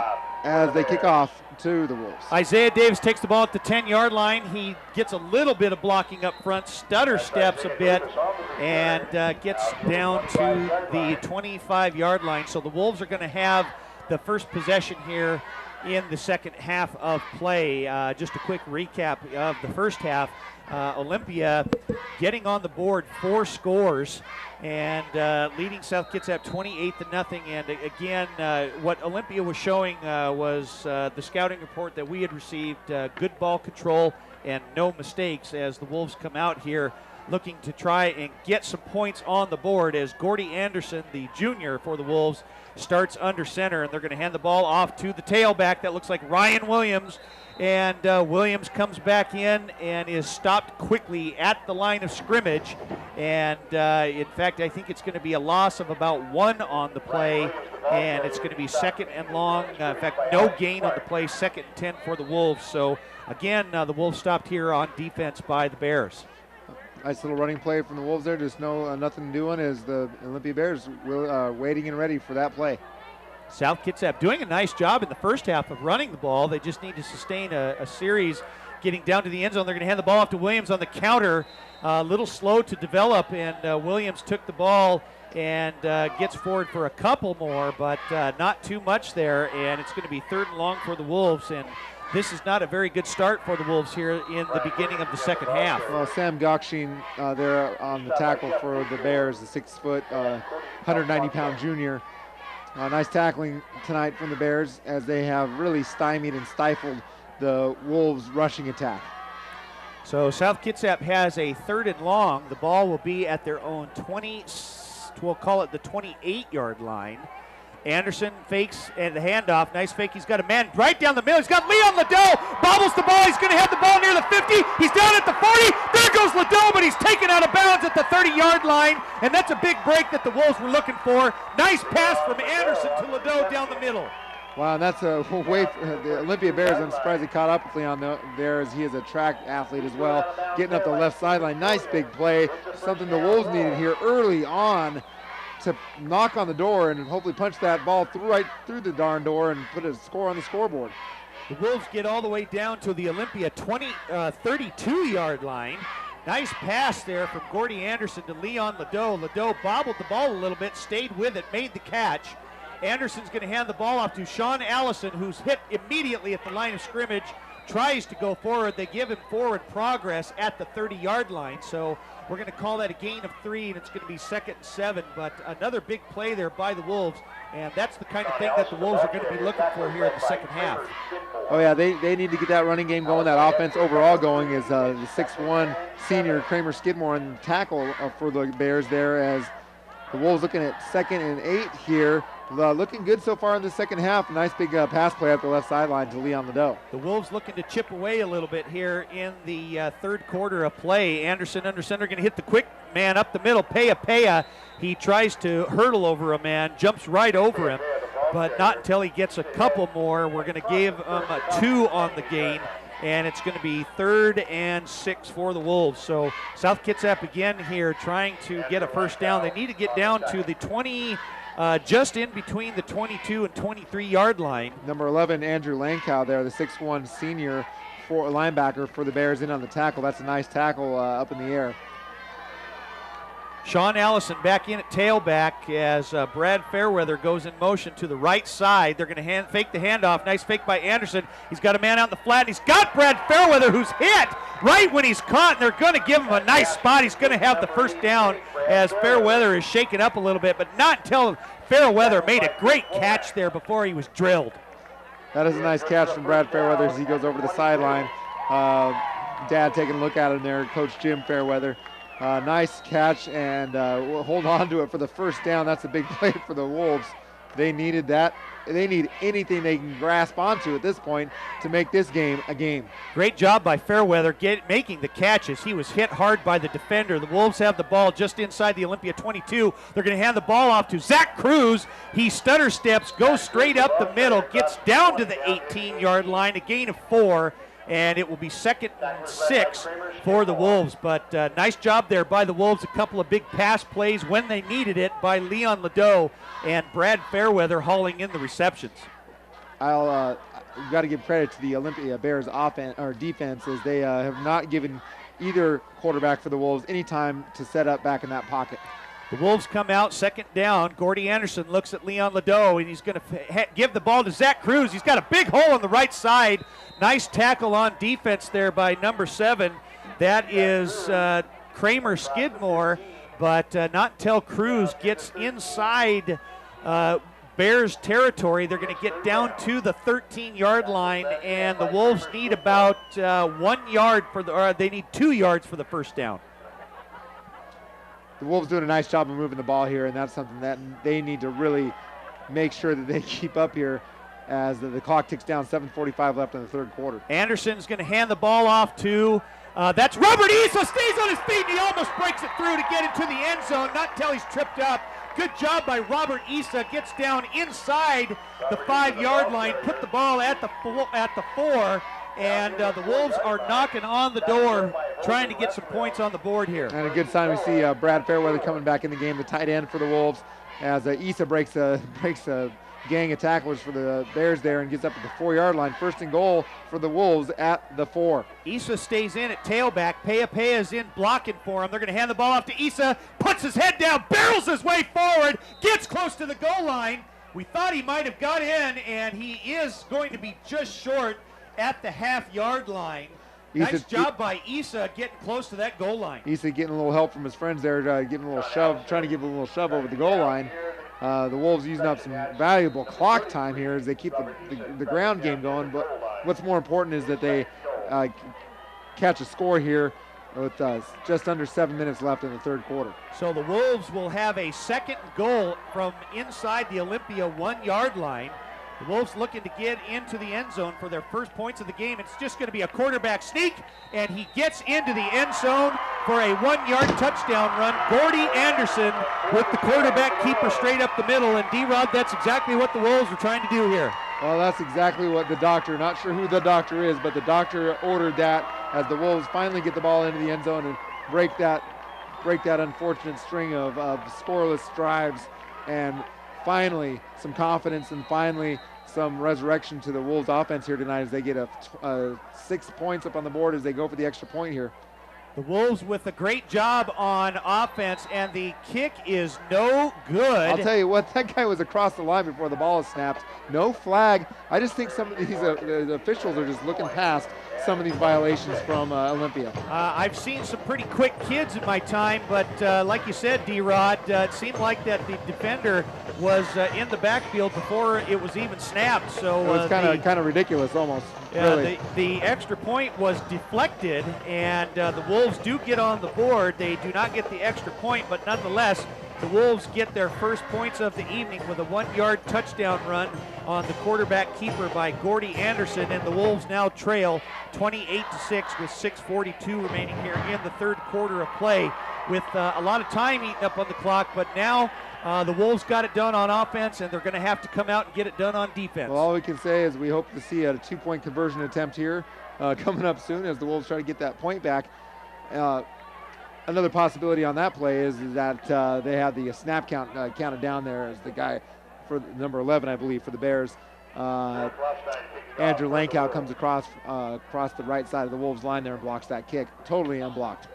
as they kick off to the Wolves. Isaiah Davis takes the ball at the 10-yard line. He gets a little bit of blocking up front, stutter steps a bit, and gets down to the 25-yard line. So the Wolves are going to have the first possession here in the second half of play. Just a quick recap of the first half. Olympia getting on the board 4 scores and leading South Kitsap 28-0. And again, what Olympia was showing was the scouting report that we had received, good ball control and no mistakes as the Wolves come out here looking to try and get some points on the board as Gordy Anderson, the junior for the Wolves, starts under center, and they're going to hand the ball off to the tailback. That looks like Ryan Williams, and Williams comes back in and is stopped quickly at the line of scrimmage. And in fact, I think it's going to be a loss of about 1 on the play, and it's going to be second and long. In fact, no gain on the play, 2nd and 10 for the Wolves. So again, the Wolves stopped here on defense by the Bears. Nice little running play from the Wolves there. Just nothing doing as the Olympia Bears waiting and ready for that play. South Kitsap doing a nice job in the first half of running the ball. They just need to sustain a series getting down to the end zone. They're going to hand the ball off to Williams on the counter. A little slow to develop, and Williams took the ball and gets forward for a couple more, but not too much there, and it's going to be 3rd and long for the Wolves. And this is not a very good start for the Wolves here in the beginning of the second half. Well, Sam Gokshin there on the tackle for the Bears, the 6-foot, 190-pound junior. Nice tackling tonight from the Bears as they have really stymied and stifled the Wolves' rushing attack. So South Kitsap has a 3rd and long. The ball will be at their own we'll call it the 28-yard line. Anderson fakes and the handoff. Nice fake. He's got a man right down the middle. He's got Leon Ladeau. Bobbles the ball. He's going to have the ball near the 50. He's down at the 40. There goes Ladeau, but he's taken out of bounds at the 30-yard line. And that's a big break that the Wolves were looking for. Nice pass from Anderson to Ladeau down the middle. Wow, and that's a way for the Olympia Bears. I'm surprised he caught up with Leon there as he is a track athlete as well. Getting up the left sideline. Nice big play. Something the Wolves needed here early on to knock on the door and hopefully punch that ball right through the darn door and put a score on the scoreboard. The Wolves get all the way down to the Olympia 32-yard line. Nice pass there from Gordy Anderson to Leon Ladeau. Ladeau bobbled the ball a little bit, stayed with it, made the catch. Anderson's going to hand the ball off to Sean Allison, who's hit immediately at the line of scrimmage, tries to go forward. They give him forward progress at the 30-yard line. So we're going to call that a gain of 3, and it's going to be 2nd and 7. But another big play there by the Wolves, and that's the kind of thing that the Wolves are going to be looking for here in the second half. Oh, yeah, they need to get that running game going, that offense overall going, as the 6'1 senior Kramer Skidmore on tackle for the Bears there, as the Wolves looking at 2nd and 8 here. Looking good so far in the second half. Nice big pass play up the left sideline to Leon Ladeau. The Wolves looking to chip away a little bit here in the third quarter of play. Anderson under center, going to hit the quick man up the middle. Pea. He tries to hurdle over a man, jumps right over him, but not until he gets a couple more. We're going to give him a 2 on the gain. and it's going to be 3rd and 6 for the Wolves. So South Kitsap again here trying to get a first down. They need to get down to the 20, just in between the 22 and 23-yard line. Number 11, Andrew Lankow there, the 6'1 senior linebacker for the Bears in on the tackle. That's a nice tackle up in the air. Sean Allison back in at tailback as Brad Fairweather goes in motion to the right side. They're going to fake the handoff. Nice fake by Anderson. He's got a man out in the flat, and he's got Brad Fairweather, who's hit right when he's caught, and they're going to give him a nice spot. He's going to have the first down as Fairweather is shaken up a little bit, but not until Fairweather made a great catch there before he was drilled. That is a nice catch from Brad Fairweather as he goes over to the sideline. Dad taking a look at him there, Coach Jim Fairweather. Nice catch, and we'll hold on to it for the first down. That's a big play for the Wolves. They needed that. They need anything they can grasp onto at this point to make this game a game. Great job by Fairweather making the catches. He was hit hard by the defender. The Wolves have the ball just inside the Olympia 22. They're going to hand the ball off to Zach Cruz. He stutter steps, goes straight up the middle, gets down to the 18-yard line, a gain of 4. And it will be 2nd and 6 for the Wolves. But nice job there by the Wolves. A couple of big pass plays when they needed it by Leon Ladeau and Brad Fairweather hauling in the receptions. I'll got to give credit to the Olympia Bears offense or defense, as they have not given either quarterback for the Wolves any time to set up back in that pocket. The Wolves come out 2nd down. Gordy Anderson looks at Leon Ladeau, and he's going to give the ball to Zach Cruz. He's got a big hole on the right side. Nice tackle on defense there by number 7. That is Kramer Skidmore, but not until Cruz gets inside Bears territory. They're going to get down to the 13-yard line, and the Wolves need about 1 yard they need 2 yards for the first down. The Wolves doing a nice job of moving the ball here, and that's something that they need to really make sure that they keep up here as the clock ticks down. 7:45 left in the third quarter. Anderson's going to hand the ball off to, that's Robert Issa, stays on his feet, and he almost breaks it through to get into the end zone, not until he's tripped up. Good job by Robert Issa, gets down inside the 5-yard line, put the ball at the 4, and the Wolves are knocking on the door, trying to get some points on the board here. And a good sign, we see Brad Fairweather coming back in the game, the tight end for the Wolves, as Issa breaks a gang of tacklers for the Bears there and gets up at the 4-yard line. 1st and goal for the Wolves at the 4. Issa stays in at tailback. Pea is in blocking for him. They're going to hand the ball off to Issa, puts his head down, barrels his way forward, gets close to the goal line. We thought he might have got in, and he is going to be just short at the half-yard line. Nice job by Issa getting close to that goal line. Issa getting a little help from his friends there, giving a little shove, trying to give a little shove over the goal line. The Wolves using up some valuable clock time here as they keep the ground game going. But what's more important is that they catch a score here with just under 7 minutes left in the third quarter. So the Wolves will have a 2nd goal from inside the Olympia 1-yard line. The Wolves looking to get into the end zone for their first points of the game. It's just going to be a quarterback sneak, and he gets into the end zone for a 1-yard touchdown run. Gordy Anderson with the quarterback keeper straight up the middle, and D-Rod, that's exactly what the Wolves are trying to do here. Well, that's exactly what the doctor, not sure who the doctor is, but the doctor ordered that as the Wolves finally get the ball into the end zone and break that unfortunate string of scoreless drives, and finally some confidence and finally some resurrection to the Wolves offense here tonight as they get 6 points up on the board as they go for the extra point here. The Wolves with a great job on offense, and the kick is no good. I'll tell you what, that guy was across the line before the ball is snapped. No flag. I just think some of these the officials are just looking past some of these violations from Olympia. I've seen some pretty quick kids in my time, but like you said, D-Rod, it seemed like that the defender was in the backfield before it was even snapped. So it was kind of ridiculous almost. Really. The extra point was deflected, and the Wolves do get on the board. They do not get the extra point, but nonetheless, the Wolves get their first points of the evening with a 1-yard touchdown run on the quarterback keeper by Gordy Anderson, and the Wolves now trail 28-6 with 6:42 remaining here in the third quarter of play, with a lot of time eaten up on the clock. But now the Wolves got it done on offense, and they're going to have to come out and get it done on defense. Well, all we can say is we hope to see a 2-point conversion attempt here coming up soon as the Wolves try to get that point back. Another possibility on that play is that they have the snap count counted down there as the guy for number 11, I believe, for the Bears. Andrew Lankow comes across the right side of the Wolves line there and blocks that kick, totally unblocked.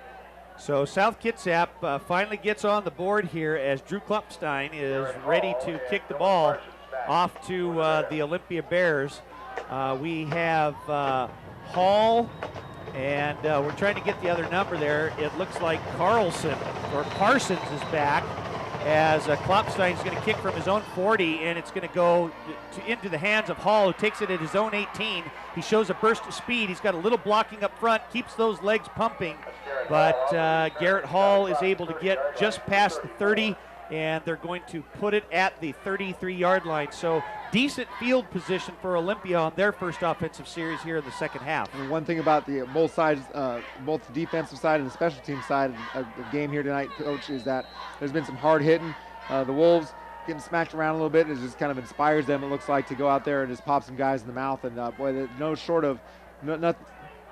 So South Kitsap finally gets on the board here as Drew Klopstein is ready to kick the ball off to the Olympia Bears. We have Hall, and we're trying to get the other number there. It looks like Carlson or Parsons is back as Klopstein is going to kick from his own 40, and it's going to go into the hands of Hall, who takes it at his own 18. He shows a burst of speed. He's got a little blocking up front, keeps those legs pumping, but Garrett Hall is able to get just past the 30, and they're going to put it at the 33-yard line. So decent field position for Olympia on their first offensive series here in the second half. And one thing about both sides, both the defensive side and the special team side of the game here tonight, Coach, is that there's been some hard hitting. The Wolves getting smacked around a little bit, and it just kind of inspires them, it looks like, to go out there and just pop some guys in the mouth. And boy,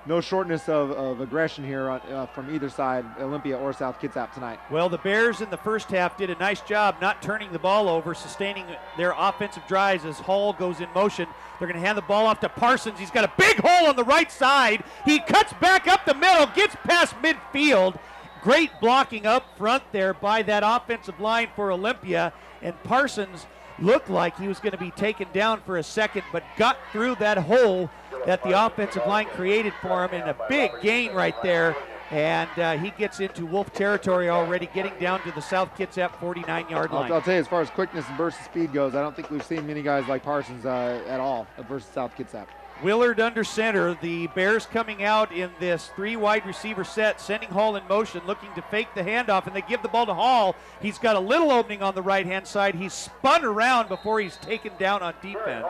no shortness of aggression here from either side, Olympia or South Kitsap tonight. Well, the Bears in the first half did a nice job not turning the ball over, sustaining their offensive drives as Hall goes in motion. They're going to hand the ball off to Parsons. He's got a big hole on the right side. He cuts back up the middle, gets past midfield. Great blocking up front there by that offensive line for Olympia, and Parsons looked like he was going to be taken down for a second, but got through that hole that the offensive line created for him, and a big gain right there. And he gets into Wolf territory already, getting down to the South Kitsap 49-yard line. I'll tell you, as far as quickness and burst of speed goes, I don't think we've seen many guys like Parsons at all versus South Kitsap. Willard under center. The Bears coming out in this 3 wide receiver set, sending Hall in motion, looking to fake the handoff, and they give the ball to Hall. He's got a little opening on the right-hand side. He's spun around before he's taken down on defense.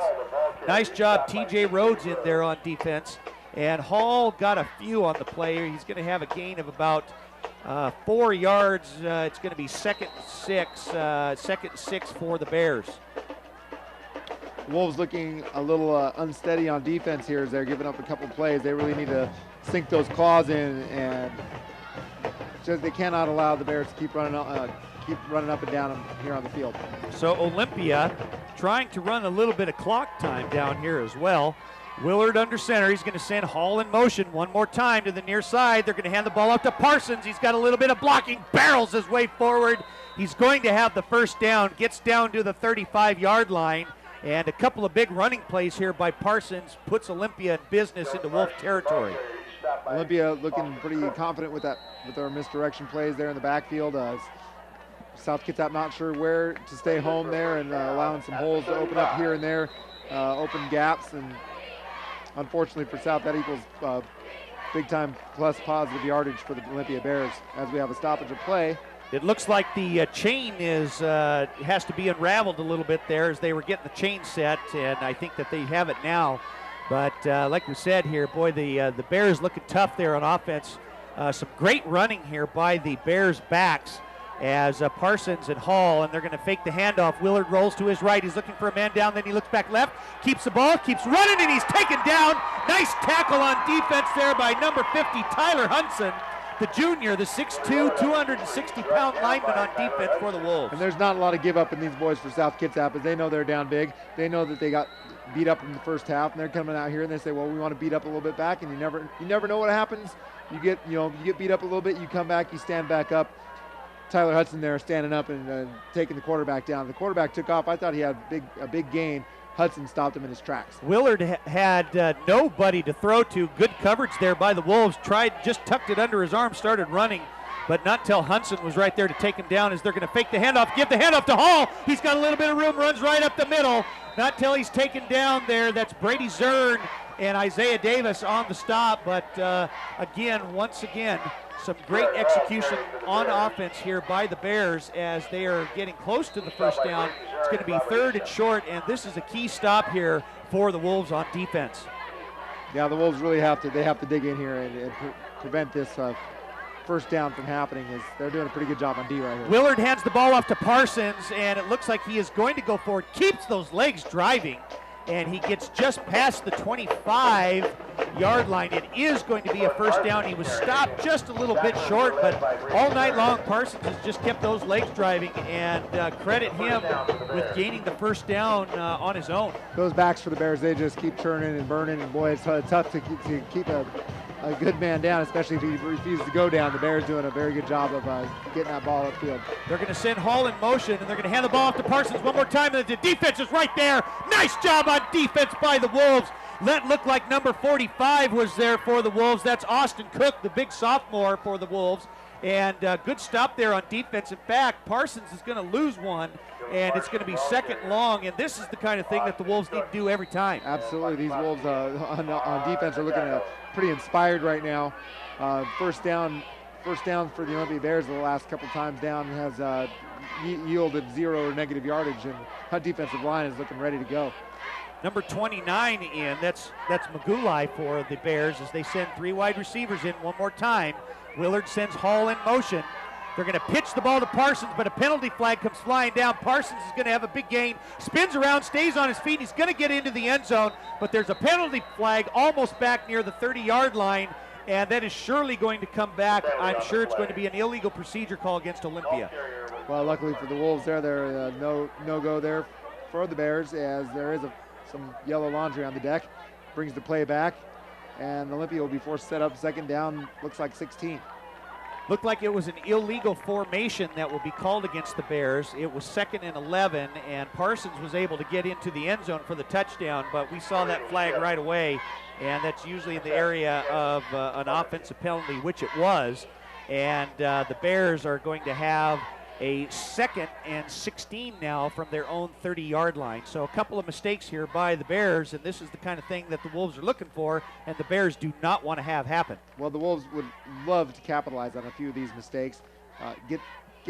Nice job, TJ Rhodes in there on defense. And Hall got a few on the play. He's going to have a gain of about 4 yards. It's going to be second and six for the Bears. Wolves looking a little unsteady on defense here as they're giving up a couple plays. They really need to sink those claws in, and just they cannot allow the Bears to keep running up and down here on the field. So Olympia trying to run a little bit of clock time down here as well. Willard under center. He's going to send Hall in motion one more time to the near side. They're going to hand the ball off to Parsons. He's got a little bit of blocking, barrels his way forward. He's going to have the first down, gets down to the 35-yard line. And a couple of big running plays here by Parsons puts Olympia in business into Wolf territory. Olympia looking pretty confident with their misdirection plays there in the backfield. South Kitsap not sure where to stay home there, and allowing some holes to open up here and there, open gaps. And unfortunately for South, that equals big time plus positive yardage for the Olympia Bears as we have a stoppage of play. It looks like the chain has to be unraveled a little bit there as they were getting the chain set, and I think that they have it now. But like we said here, boy, the Bears looking tough there on offense. Some great running here by the Bears backs as Parsons and Hall, and they're going to fake the handoff. Willard rolls to his right. He's looking for a man down, then he looks back left, keeps the ball, keeps running, and he's taken down. Nice tackle on defense there by number 50, Tyler Hudson. The junior, the 6'2", 260-pound lineman on defense for the Wolves. And there's not a lot of give up in these boys for South Kitsap, as they know they're down big. They know that they got beat up in the first half, and they're coming out here and they say, well, we want to beat up a little bit back, and you never know what happens. You get beat up a little bit, you come back, you stand back up. Tyler Hudson there standing up and taking the quarterback down. The quarterback took off. I thought he had a big gain. Hudson stopped him in his tracks. Willard had nobody to throw to. Good coverage there by the Wolves. Just tucked it under his arm, started running, but not till Hudson was right there to take him down as they're going to fake the handoff, give the handoff to Hall. He's got a little bit of room, runs right up the middle. Not till he's taken down there. That's Brady Zern and Isaiah Davis on the stop, but once again, some great execution on offense here by the Bears as they are getting close to the first down. It's going to be 3rd and short, and this is a key stop here for the Wolves on defense. Yeah, the Wolves really have to dig in here and prevent this first down from happening. They're doing a pretty good job on D right here. Willard hands the ball off to Parsons, and it looks like he is going to go forward, keeps those legs driving, and he gets just past the 25-yard line. It is going to be a first down. He was stopped just a little bit short, but all night long Parsons has just kept those legs driving, and credit him with gaining the first down on his own. Those backs for the Bears, they just keep churning and burning, and boy, it's tough to keep a good man down, especially if he refuses to go down. The Bears doing a very good job of getting that ball upfield. They're going to send Hall in motion, and they're going to hand the ball off to Parsons one more time, and the defense is right there. Nice job on defense by the Wolves. That looked like number 45 was there for the Wolves. That's Austin Cook, the big sophomore for the Wolves. And good stop there on defense. In fact, Parsons is going to lose one, and it's going to be second long, and this is the kind of thing that the Wolves need to do every time. Absolutely. These Wolves on defense are looking pretty inspired right now. First down for the Olympia Bears the last couple times down has yielded 0 negative yardage, and our defensive line is looking ready to go. Number 29 in, that's Magulai for the Bears as they send 3 wide receivers in one more time. Willard sends Hall in motion. They're going to pitch the ball to Parsons, but a penalty flag comes flying down. Parsons is going to have a big gain, spins around, stays on his feet. He's going to get into the end zone, but there's a penalty flag almost back near the 30-yard line, and that is surely going to come back. I'm sure it's going to be an illegal procedure call against Olympia. Well, luckily for the Wolves there no-go there for the Bears, as there is some yellow laundry on the deck. Brings the play back, and Olympia will be forced to set up second down, looks like 16. Looked like it was an illegal formation that will be called against the Bears. It was 2nd and 11, and Parsons was able to get into the end zone for the touchdown, but we saw that flag right away, and that's usually in the area of an offensive penalty, which it was, and the Bears are going to have a 2nd and 16 now from their own 30-yard line. So a couple of mistakes here by the Bears, and this is the kind of thing that the Wolves are looking for, and the Bears do not want to have happen. Well, the Wolves would love to capitalize on a few of these mistakes, get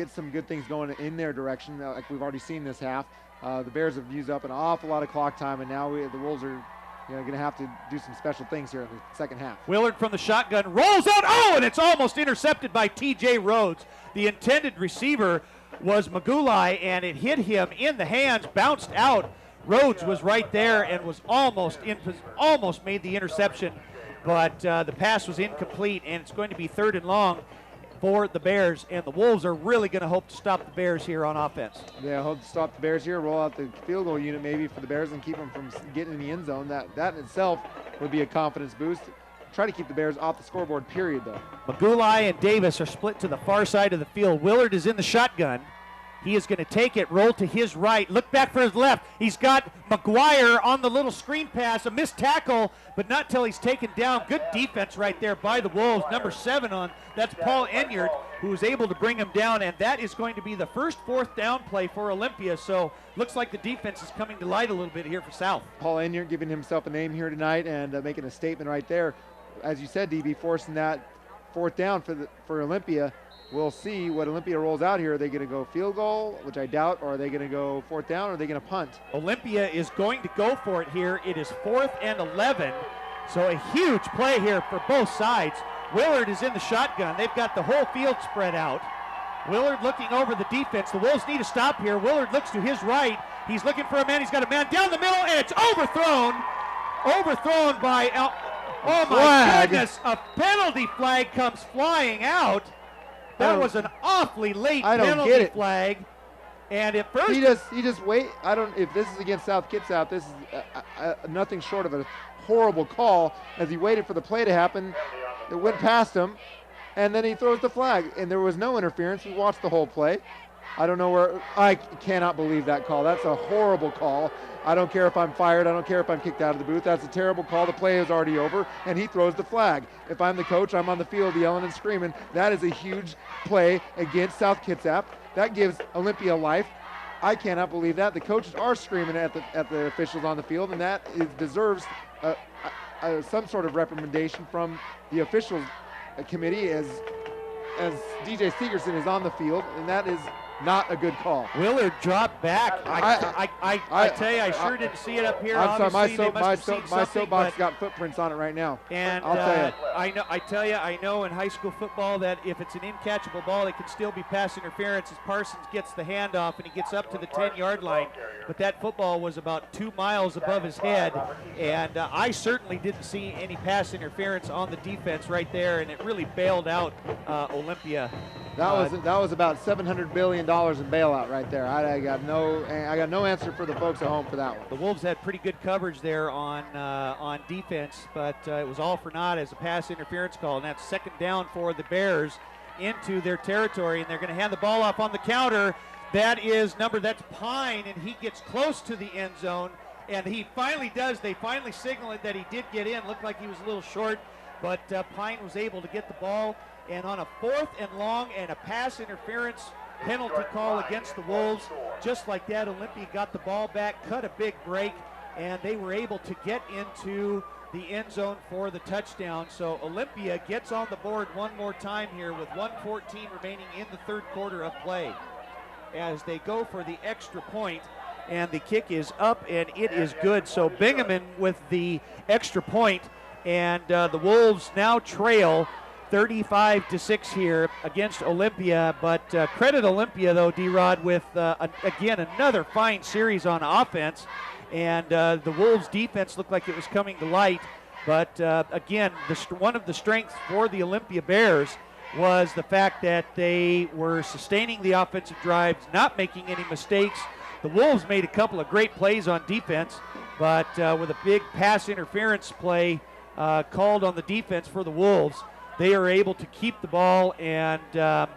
some good things going in their direction, like we've already seen this half. The Bears have used up an awful lot of clock time, and now the Wolves are going to have to do some special things here in the second half. Willard from the shotgun rolls out. Oh, and it's almost intercepted by T.J. Rhodes. The intended receiver was Magulai, and it hit him in the hands, bounced out. Rhodes was right there and was almost made the interception, but the pass was incomplete, and it's going to be 3rd and long for the Bears, and the Wolves are really going to hope to stop the Bears here on offense. Yeah, hope to stop the Bears here, roll out the field goal unit maybe for the Bears and keep them from getting in the end zone. That in itself would be a confidence boost. Try to keep the Bears off the scoreboard, period, though. Magulai and Davis are split to the far side of the field. Willard is in the shotgun. He is going to take it, roll to his right, look back for his left. He's got McGuire on the little screen pass, a missed tackle, but not till he's taken down. Good defense right there by the Wolves. Number 7 on, that's Paul Enyard, who was able to bring him down, and that is going to be the first 4th down play for Olympia. So looks like the defense is coming to light a little bit here for South. Paul Enyard giving himself a name here tonight and making a statement right there. As you said, DB, forcing that 4th down for Olympia. We'll see what Olympia rolls out here. Are they going to go field goal, which I doubt, or are they going to go 4th down, or are they going to punt? Olympia is going to go for it here. It is 4th and 11, so a huge play here for both sides. Willard is in the shotgun. They've got the whole field spread out. Willard looking over the defense. The Wolves need a stop here. Willard looks to his right. He's looking for a man. He's got a man down the middle, and it's overthrown. Overthrown by oh my goodness, a penalty flag comes flying out. That was an awfully late penalty flag. And at first he just wait. I don't. If this is against South Kitsap, this is nothing short of a horrible call. As he waited for the play to happen, it went past him, and then he throws the flag. And there was no interference. We watched the whole play. I don't know where. I cannot believe that call. That's a horrible call. I don't care if I'm fired. I don't care if I'm kicked out of the booth. That's a terrible call. The play is already over, and he throws the flag. If I'm the coach, I'm on the field yelling and screaming. That is a huge play against South Kitsap. That gives Olympia life. I cannot believe that. The coaches are screaming at the officials on the field, and that deserves some sort of recommendation from the officials committee as DJ Segerson is on the field, and that is not a good call. Willard dropped back. I tell you, I sure didn't see it up here. I'm sorry, Obviously, my soapbox got footprints on it right now. And I'll tell you. I know in high school football that if it's an in-catchable ball, it can still be pass interference as Parsons gets the handoff and he gets up to the 10-yard line. But that football was about 2 miles above his head, and I certainly didn't see any pass interference on the defense right there, and it really bailed out Olympia. That was about $700 billion in bailout right there. I got no answer for the folks at home for that one. The Wolves had pretty good coverage there on defense, but it was all for naught as a pass interference call, and that's second down for the Bears into their territory, and they're going to hand the ball off on the counter. That's Pine, and he gets close to the end zone, and he finally does. They finally signal it that he did get in. Looked like he was a little short, but Pine was able to get the ball. And on a 4th and long and a pass interference penalty call against the Wolves, just like that, Olympia got the ball back, cut a big break, and they were able to get into the end zone for the touchdown. So Olympia gets on the board one more time here with 1:14 remaining in the third quarter of play as they go for the extra point, and the kick is up and it is good. So Bingaman with the extra point, and the Wolves now trail 35-6 here against Olympia, but credit Olympia though, D-Rod, with again another fine series on offense, and the Wolves defense looked like it was coming to light, but again, one of the strengths for the Olympia Bears was the fact that they were sustaining the offensive drives, not making any mistakes. The Wolves made a couple of great plays on defense, but with a big pass interference play called on the defense for the Wolves, they are able to keep the ball, and the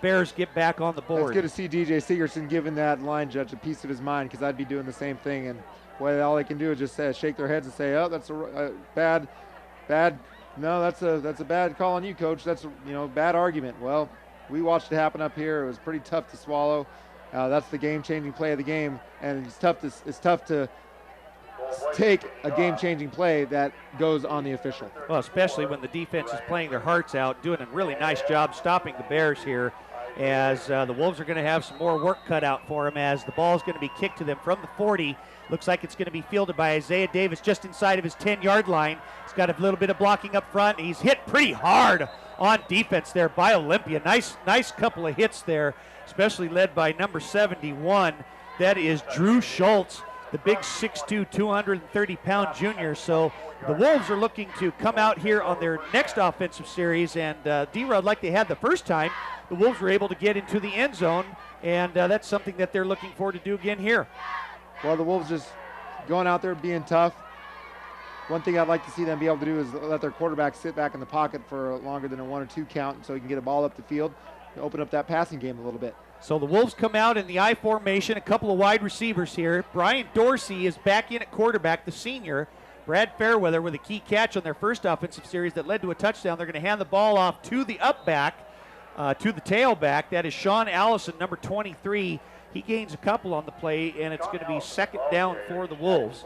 Bears get back on the board. It's good to see DJ Sigerson giving that line judge a piece of his mind, because I'd be doing the same thing. And boy, all they can do is just shake their heads and say, "Oh, that's a bad. No, that's a bad call on you, coach. That's bad argument." Well, we watched it happen up here. It was pretty tough to swallow. That's the game-changing play of the game, and it's tough to take a game-changing play that goes on the official. Well, especially when the defense is playing their hearts out, doing a really nice job stopping the Bears here, as the Wolves are going to have some more work cut out for them, as the ball is going to be kicked to them from the 40. Looks like it's going to be fielded by Isaiah Davis just inside of his 10-yard line. He's got a little bit of blocking up front. He's hit pretty hard on defense there by Olympia. Nice couple of hits there, especially led by number 71. That is Drew Schultz, the big 6'2", 230-pound junior. So the Wolves are looking to come out here on their next offensive series, and D-Rod, like they had the first time, the Wolves were able to get into the end zone, and that's something that they're looking forward to do again here. Well, the Wolves just going out there being tough. One thing I'd like to see them be able to do is let their quarterback sit back in the pocket for longer than a 1 or 2 count, so he can get a ball up the field and open up that passing game a little bit. So the Wolves come out in the I formation, a couple of wide receivers here. Brian Dorsey is back in at quarterback, the senior. Brad Fairweather with a key catch on their first offensive series that led to a touchdown. They're going to hand the ball off to the upback, to the tailback. That is Sean Allison, number 23. He gains a couple on the play, and it's going to be second down for the Wolves.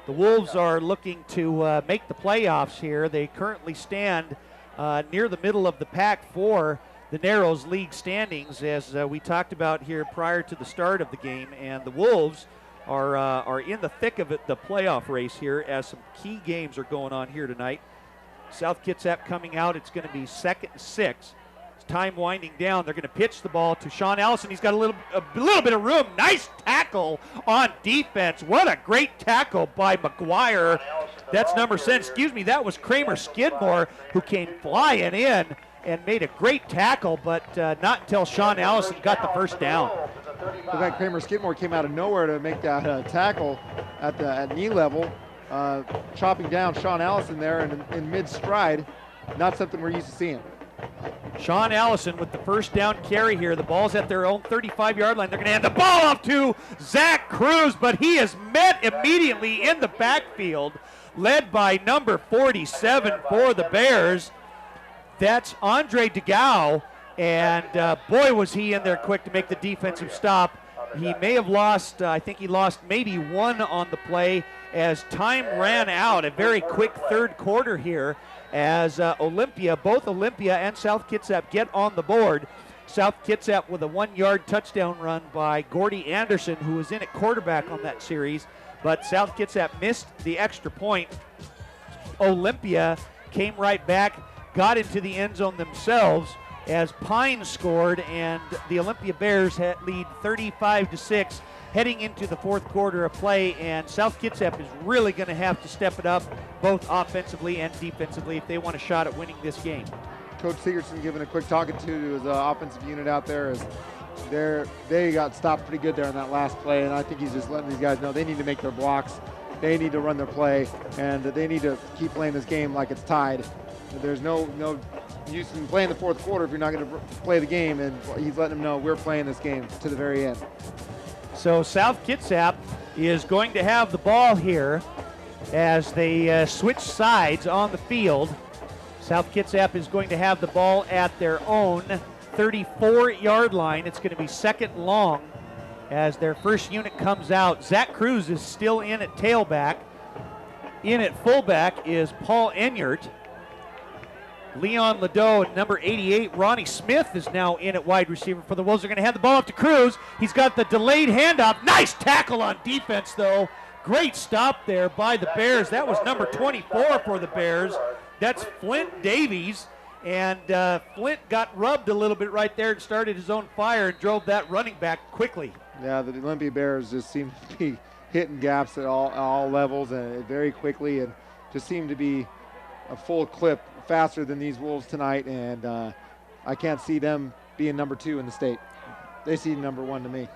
The Wolves are looking to make the playoffs here. They currently stand near the middle of the pack for the Narrows League standings, as we talked about here prior to the start of the game, and the Wolves are in the thick of it, the playoff race here, as some key games are going on here tonight. South Kitsap coming out. It's going to be 2nd and 6. It's time winding down. They're going to pitch the ball to Sean Allison. He's got a little bit of room. Nice tackle on defense. What a great tackle by McGuire. That's number 7. Excuse me, that was Kramer Skidmore who came flying in and made a great tackle, but not until Sean Allison got the first down. Looked like Kramer Skidmore came out of nowhere to make that tackle at knee level, chopping down Sean Allison there in mid-stride. Not something we're used to seeing. Sean Allison with the first down carry here. The ball's at their own 35-yard line. They're going to hand the ball off to Zach Cruz, but he is met immediately in the backfield, led by number 47 for the Bears. That's Andre DeGau, and boy, was he in there quick to make the defensive stop. He may have lost, I think he lost maybe 1 on the play as time ran out. A very quick third quarter here as both Olympia and South Kitsap get on the board. South Kitsap with a 1-yard touchdown run by Gordy Anderson, who was in at quarterback on that series, but South Kitsap missed the extra point. Olympia came right back, got into the end zone themselves as Pine scored, and the Olympia Bears lead 35-6 heading into the fourth quarter of play, and South Kitsap is really going to have to step it up both offensively and defensively if they want a shot at winning this game. Coach Sigurdsson giving a quick talking to his offensive unit out there as they got stopped pretty good there in that last play, and I think he's just letting these guys know they need to make their blocks, they need to run their play, and they need to keep playing this game like it's tied. There's no use in playing the fourth quarter if you're not going to play the game, and he's letting them know we're playing this game to the very end. So South Kitsap is going to have the ball here as they switch sides on the field. South Kitsap is going to have the ball at their own 34-yard line. It's going to be second long as their first unit comes out. Zach Cruz is still in at tailback. In at fullback is Paul Enyart. Leon Ladeau, number 88. Ronnie Smith is now in at wide receiver for the Wolves. They're going to hand the ball off to Cruz. He's got the delayed handoff. Nice tackle on defense, though. Great stop there by the Bears. That was number 24 for the Bears. That's Flint Davies. And Flint got rubbed a little bit right there and started his own fire and drove that running back quickly. Yeah, the Olympia Bears just seem to be hitting gaps at all levels and very quickly, and just seem to be a full clip faster than these Wolves tonight, and I can't see them being number 2 in the state. They see number 1 to me.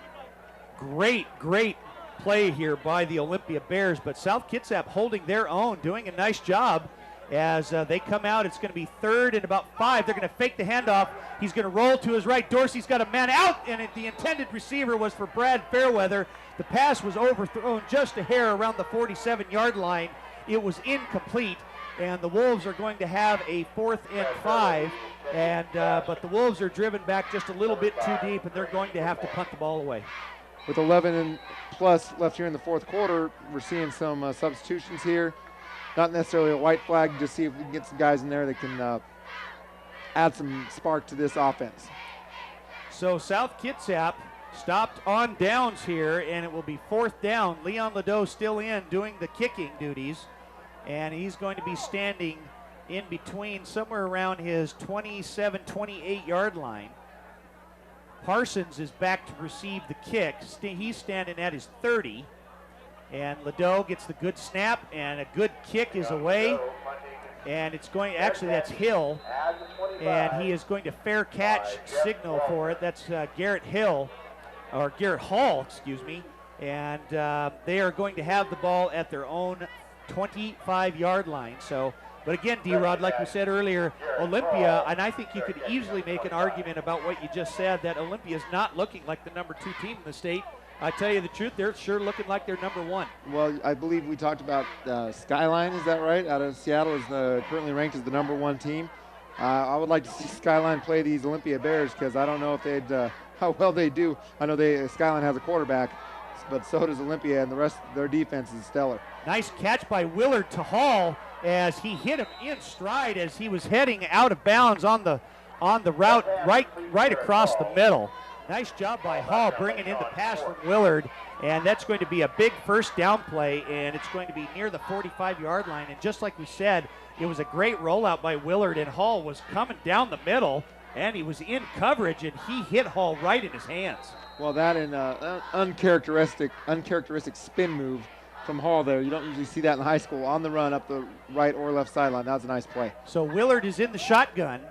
Great play here by the Olympia Bears, but South Kitsap holding their own, doing a nice job as they come out. It's going to be third and about 5. They're going to fake the handoff. He's going to roll to his right. Dorsey's got a man out, and the intended receiver was for Brad Fairweather. The pass was overthrown just a hair around the 47-yard line. It was incomplete, and the Wolves are going to have a 4th and 5, and but the Wolves are driven back just a little bit too deep, and they're going to have to punt the ball away. With 11 and plus left here in the fourth quarter, we're seeing some substitutions here. Not necessarily a white flag, just see if we can get some guys in there that can add some spark to this offense. So South Kitsap stopped on downs here, and it will be 4th down. Leon Ladeau still in doing the kicking duties, and he's going to be standing in between somewhere around his 27, 28-yard line. Parsons is back to receive the kick. He's standing at his 30. And Ladeau gets the good snap, and a good kick is away. And it's going, actually that's Hill. And he is going to fair catch signal for it. That's Garrett Hall, excuse me. And they are going to have the ball at their own 25-yard line. So, but again, D-Rod, like we said earlier, Olympia, and I think you could easily make an argument about what you just said, that Olympia is not looking like the number 2 team in the state. I tell you the truth, they're sure looking like they're number 1. Well, I believe we talked about Skyline, is that right? Out of Seattle is currently ranked as the number 1 team. I would like to see Skyline play these Olympia Bears because I don't know if how well they do. I know Skyline has a quarterback, but so does Olympia, and the rest of their defense is stellar. Nice catch by Willard to Hall as he hit him in stride as he was heading out of bounds on the route right across the middle. Nice job by Hall bringing in the pass from Willard, and that's going to be a big first down play, and it's going to be near the 45-yard line. And just like we said, it was a great rollout by Willard, and Hall was coming down the middle, and he was in coverage, and he hit Hall right in his hands. Well, that and uncharacteristic spin move from Hall there. You don't usually see that in high school, on the run up the right or left sideline. That was a nice play. So Willard is in the shotgun,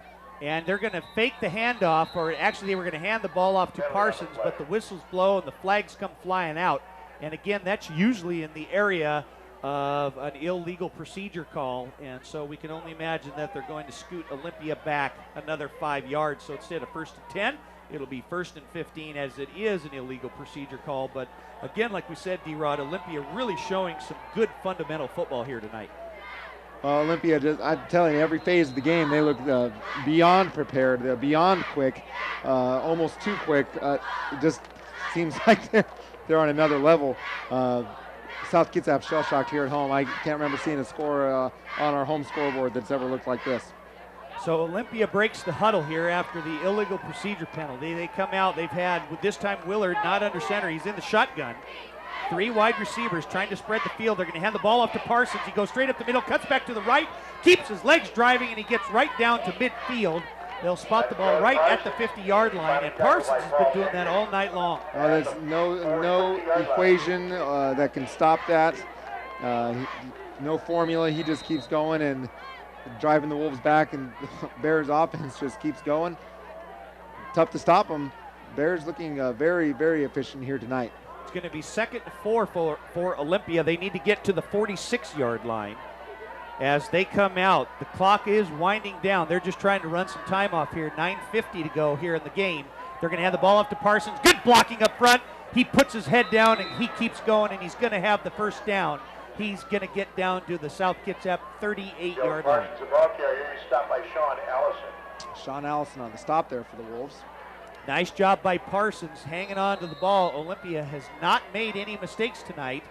and they're going to fake the handoff, or actually they were going to hand the ball off to Parsons, but the whistles blow and the flags come flying out. And again, that's usually in the area of an illegal procedure call, and so we can only imagine that they're going to scoot Olympia back another 5 yards. So instead of 1st and 10, it'll be 1st and 15, as it is an illegal procedure call. But again, like we said, D-Rod, Olympia really showing some good fundamental football here tonight. Olympia, I'm telling you, every phase of the game, they look beyond prepared, they're beyond quick, almost too quick. It just seems like they're on another level. South Kitsap shell-shocked here at home. I can't remember seeing a score on our home scoreboard that's ever looked like this. So Olympia breaks the huddle here after the illegal procedure penalty. They come out, they've had, with this time Willard not under center, he's in the shotgun. 3 wide receivers trying to spread the field. They're going to hand the ball off to Parsons. He goes straight up the middle, cuts back to the right, keeps his legs driving, and he gets right down to midfield. They'll spot the ball right at the 50-yard line, and Parsons has been doing that all night long. There's no equation that can stop that. No formula. He just keeps going and driving the Wolves back, and Bears offense just keeps going. Tough to stop them. Bears looking very, very efficient here tonight. It's going to be 2nd and 4 for Olympia. They need to get to the 46-yard line as they come out. The clock is winding down. They're just trying to run some time off here. 9:50 to go here in the game. They're going to hand the ball off to Parsons. Good blocking up front. He puts his head down and he keeps going, and he's going to have the first down. He's going to get down to the South Kitsap 38-yard line. The ball carrier is stopped by Sean Allison. Sean Allison on the stop there for the Wolves. Nice job by Parsons hanging on to the ball. Olympia has not made any mistakes tonight.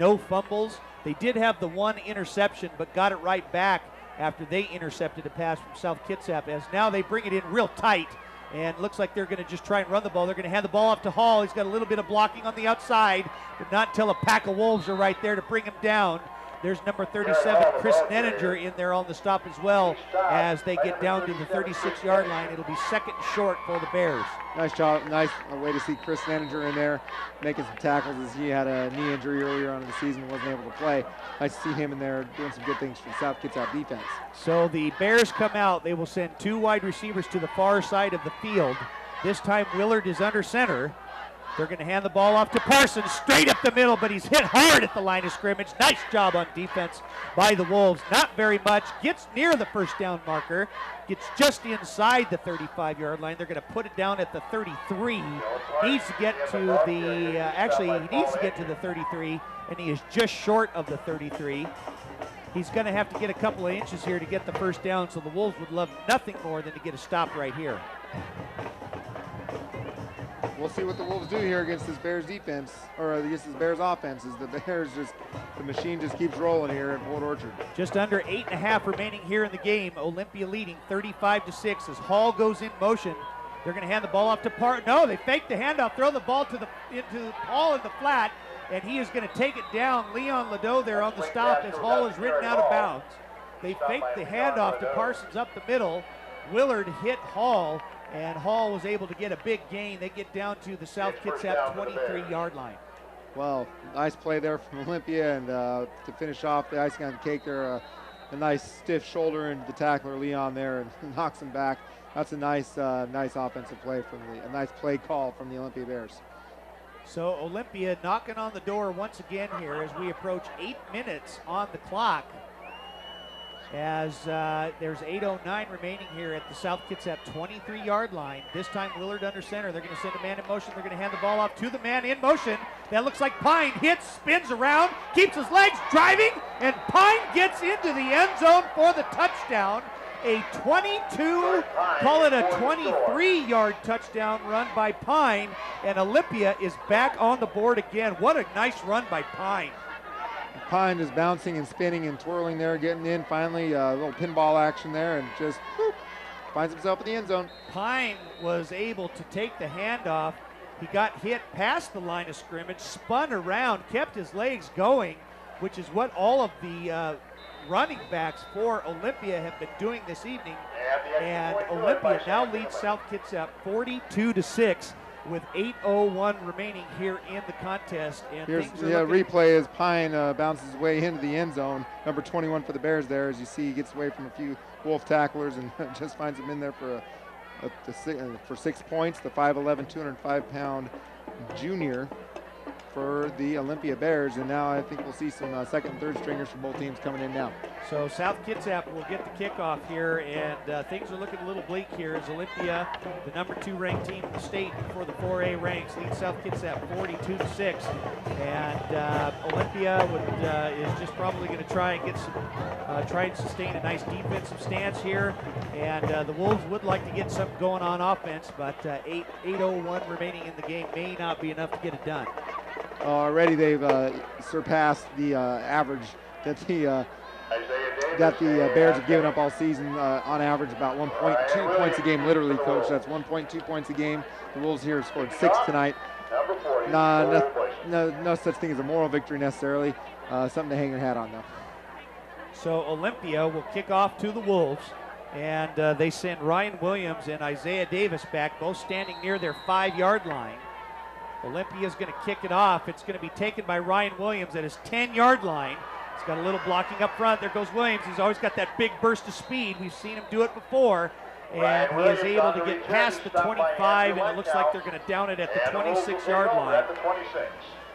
No fumbles. They did have the 1 interception, but got it right back after they intercepted a pass from South Kitsap, as now they bring it in real tight, and looks like they're going to just try and run the ball. They're going to hand the ball off to Hall. He's got a little bit of blocking on the outside, but not until a pack of Wolves are right there to bring him down. There's number 37, Chris Nenninger, in there on the stop as well as they get down to the 36-yard line. It'll be 2nd and short for the Bears. Nice job. Nice way to see Chris Nenninger in there making some tackles, as he had a knee injury earlier on in the season and wasn't able to play. Nice to see him in there doing some good things for the South Kitsap defense. So the Bears come out. They will send 2 wide receivers to the far side of the field. This time Willard is under center. They're going to hand the ball off to Parsons, straight up the middle, but he's hit hard at the line of scrimmage. Nice job on defense by the Wolves. Not very much. Gets near the first down marker. Gets just inside the 35-yard line. They're going to put it down at the 33. Needs to get to the, he needs to get to the 33, and he is just short of the 33. He's going to have to get a couple of inches here to get the first down, so the Wolves would love nothing more than to get a stop right here. We'll see what the Wolves do here against this Bears defense, or against this Bears offense. Is the Bears the machine just keeps rolling here at Port Orchard. Just under 8.5 remaining here in the game. Olympia leading 35-6 as Hall goes in motion. They're going to hand the ball off to No, they fake the handoff, throw the ball into Hall in the flat, and he is going to take it down. Leon Ladeau there on the stop as Hall is ridden out of bounds. They fake the handoff to Parsons up the middle. Willard hit Hall, and Hall was able to get a big gain. They get down to the South Kitsap 23-yard line. Well, nice play there from Olympia, and to finish off the icing on the cake there, a nice stiff shoulder into the tackler Leon there and knocks him back. That's a nice offensive play a nice play call from the Olympia Bears. So Olympia knocking on the door once again here as we approach 8 minutes on the clock. As there's 8:09 remaining here at the South Kitsap 23-yard line. This time Willard under center. They're going to send a man in motion. They're going to hand the ball off to the man in motion. That looks like Pine. Hits, spins around, keeps his legs driving, and Pine gets into the end zone for the touchdown. A 22, call it a 23-yard touchdown run by Pine, and Olympia is back on the board again. What a nice run by Pine. Pine is bouncing and spinning and twirling there, getting in finally, a little pinball action there, and just finds himself in the end zone. Pine was able to take the handoff. He got hit past the line of scrimmage, spun around, kept his legs going, which is what all of the running backs for Olympia have been doing this evening. And Olympia now leads South Kitsap 42-6. With 8:01 remaining here in the contest. And here's the replay as Pine bounces his way into the end zone. Number 21 for the Bears there. As you see, he gets away from a few Wolf tacklers and just finds him in there for 6 points. The 5'11", 205-pound junior for the Olympia Bears. And now I think we'll see some second and third stringers from both teams coming in now. So South Kitsap will get the kickoff here, and things are looking a little bleak here as Olympia, the number 2 ranked team in the state for the 4A ranks, leads South Kitsap 42-6. And Olympia is just probably going to try and get some, try and sustain a nice defensive stance here. And the Wolves would like to get something going on offense, but 8:01 remaining in the game may not be enough to get it done. Already they've surpassed the average that the that the Bears have given up all season, on average about 1.2 points a game, literally, Coach. That's 1.2 points a game. The Wolves here scored 6 tonight. No such thing as a moral victory necessarily. Something to hang your hat on, though. So Olympia will kick off to the Wolves, and they send Ryan Williams and Isaiah Davis back, both standing near their 5-yard line. Olympia's going to kick it off. It's going to be taken by Ryan Williams at his 10-yard line. He's got a little blocking up front. There goes Williams. He's always got that big burst of speed. We've seen him do it before. And he is able to get past the 25, and it looks like they're going to down it at the 26-yard line.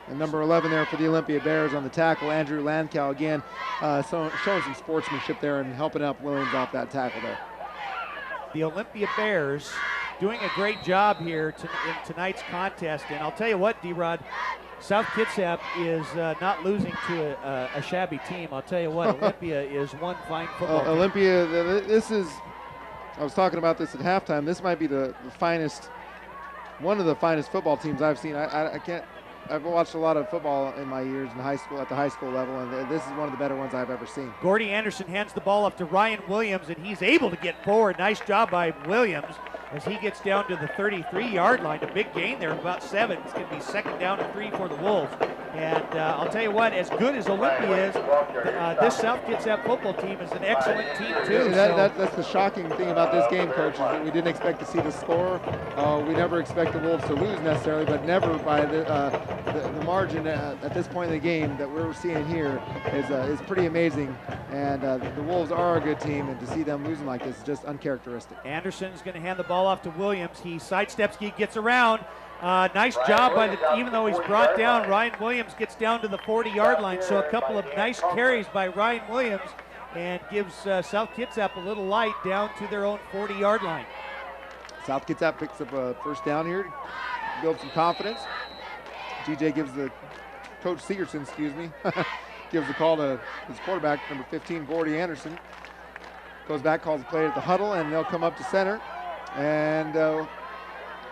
And number 11 there for the Olympia Bears on the tackle, Andrew Lankow again, showing some sportsmanship there and helping up Williams off that tackle there. The Olympia Bears doing a great job here in tonight's contest. And I'll tell you what, D-Rod, South Kitsap is not losing to a shabby team. I'll tell you what, Olympia is one fine football team. Olympia, this is, I was talking about this at halftime, this might be the finest, one of the finest football teams I've seen. I've watched a lot of football in my years in high school, at the high school level, and this is one of the better ones I've ever seen. Gordy Anderson hands the ball up to Ryan Williams, and he's able to get forward. Nice job by Williams as he gets down to the 33-yard line. A big gain there, about 7. It's going to be 2nd down and 3 for the Wolves. And I'll tell you what, as good as Olympia is, this South Kitsap football team is an excellent team too. That's the shocking thing about this game, Coach, is that we didn't expect to see the score. We never expect the Wolves to lose necessarily, but never by the margin at this point in the game that we're seeing here is pretty amazing. And the Wolves are a good team, and to see them losing like this is just uncharacteristic. Anderson's going to hand the ball off to Williams. He sidesteps, he gets around. Nice job by even though he's brought down, Ryan Williams gets down to the 40-yard line. So a couple of nice carries by Ryan Williams and gives South Kitsap a little light down to their own 40-yard line. South Kitsap picks up a first down here to build some confidence. TJ gives Coach Segerson, gives the call to his quarterback, number 15, Gordy Anderson. Goes back, calls the play at the huddle, and they'll come up to center. And the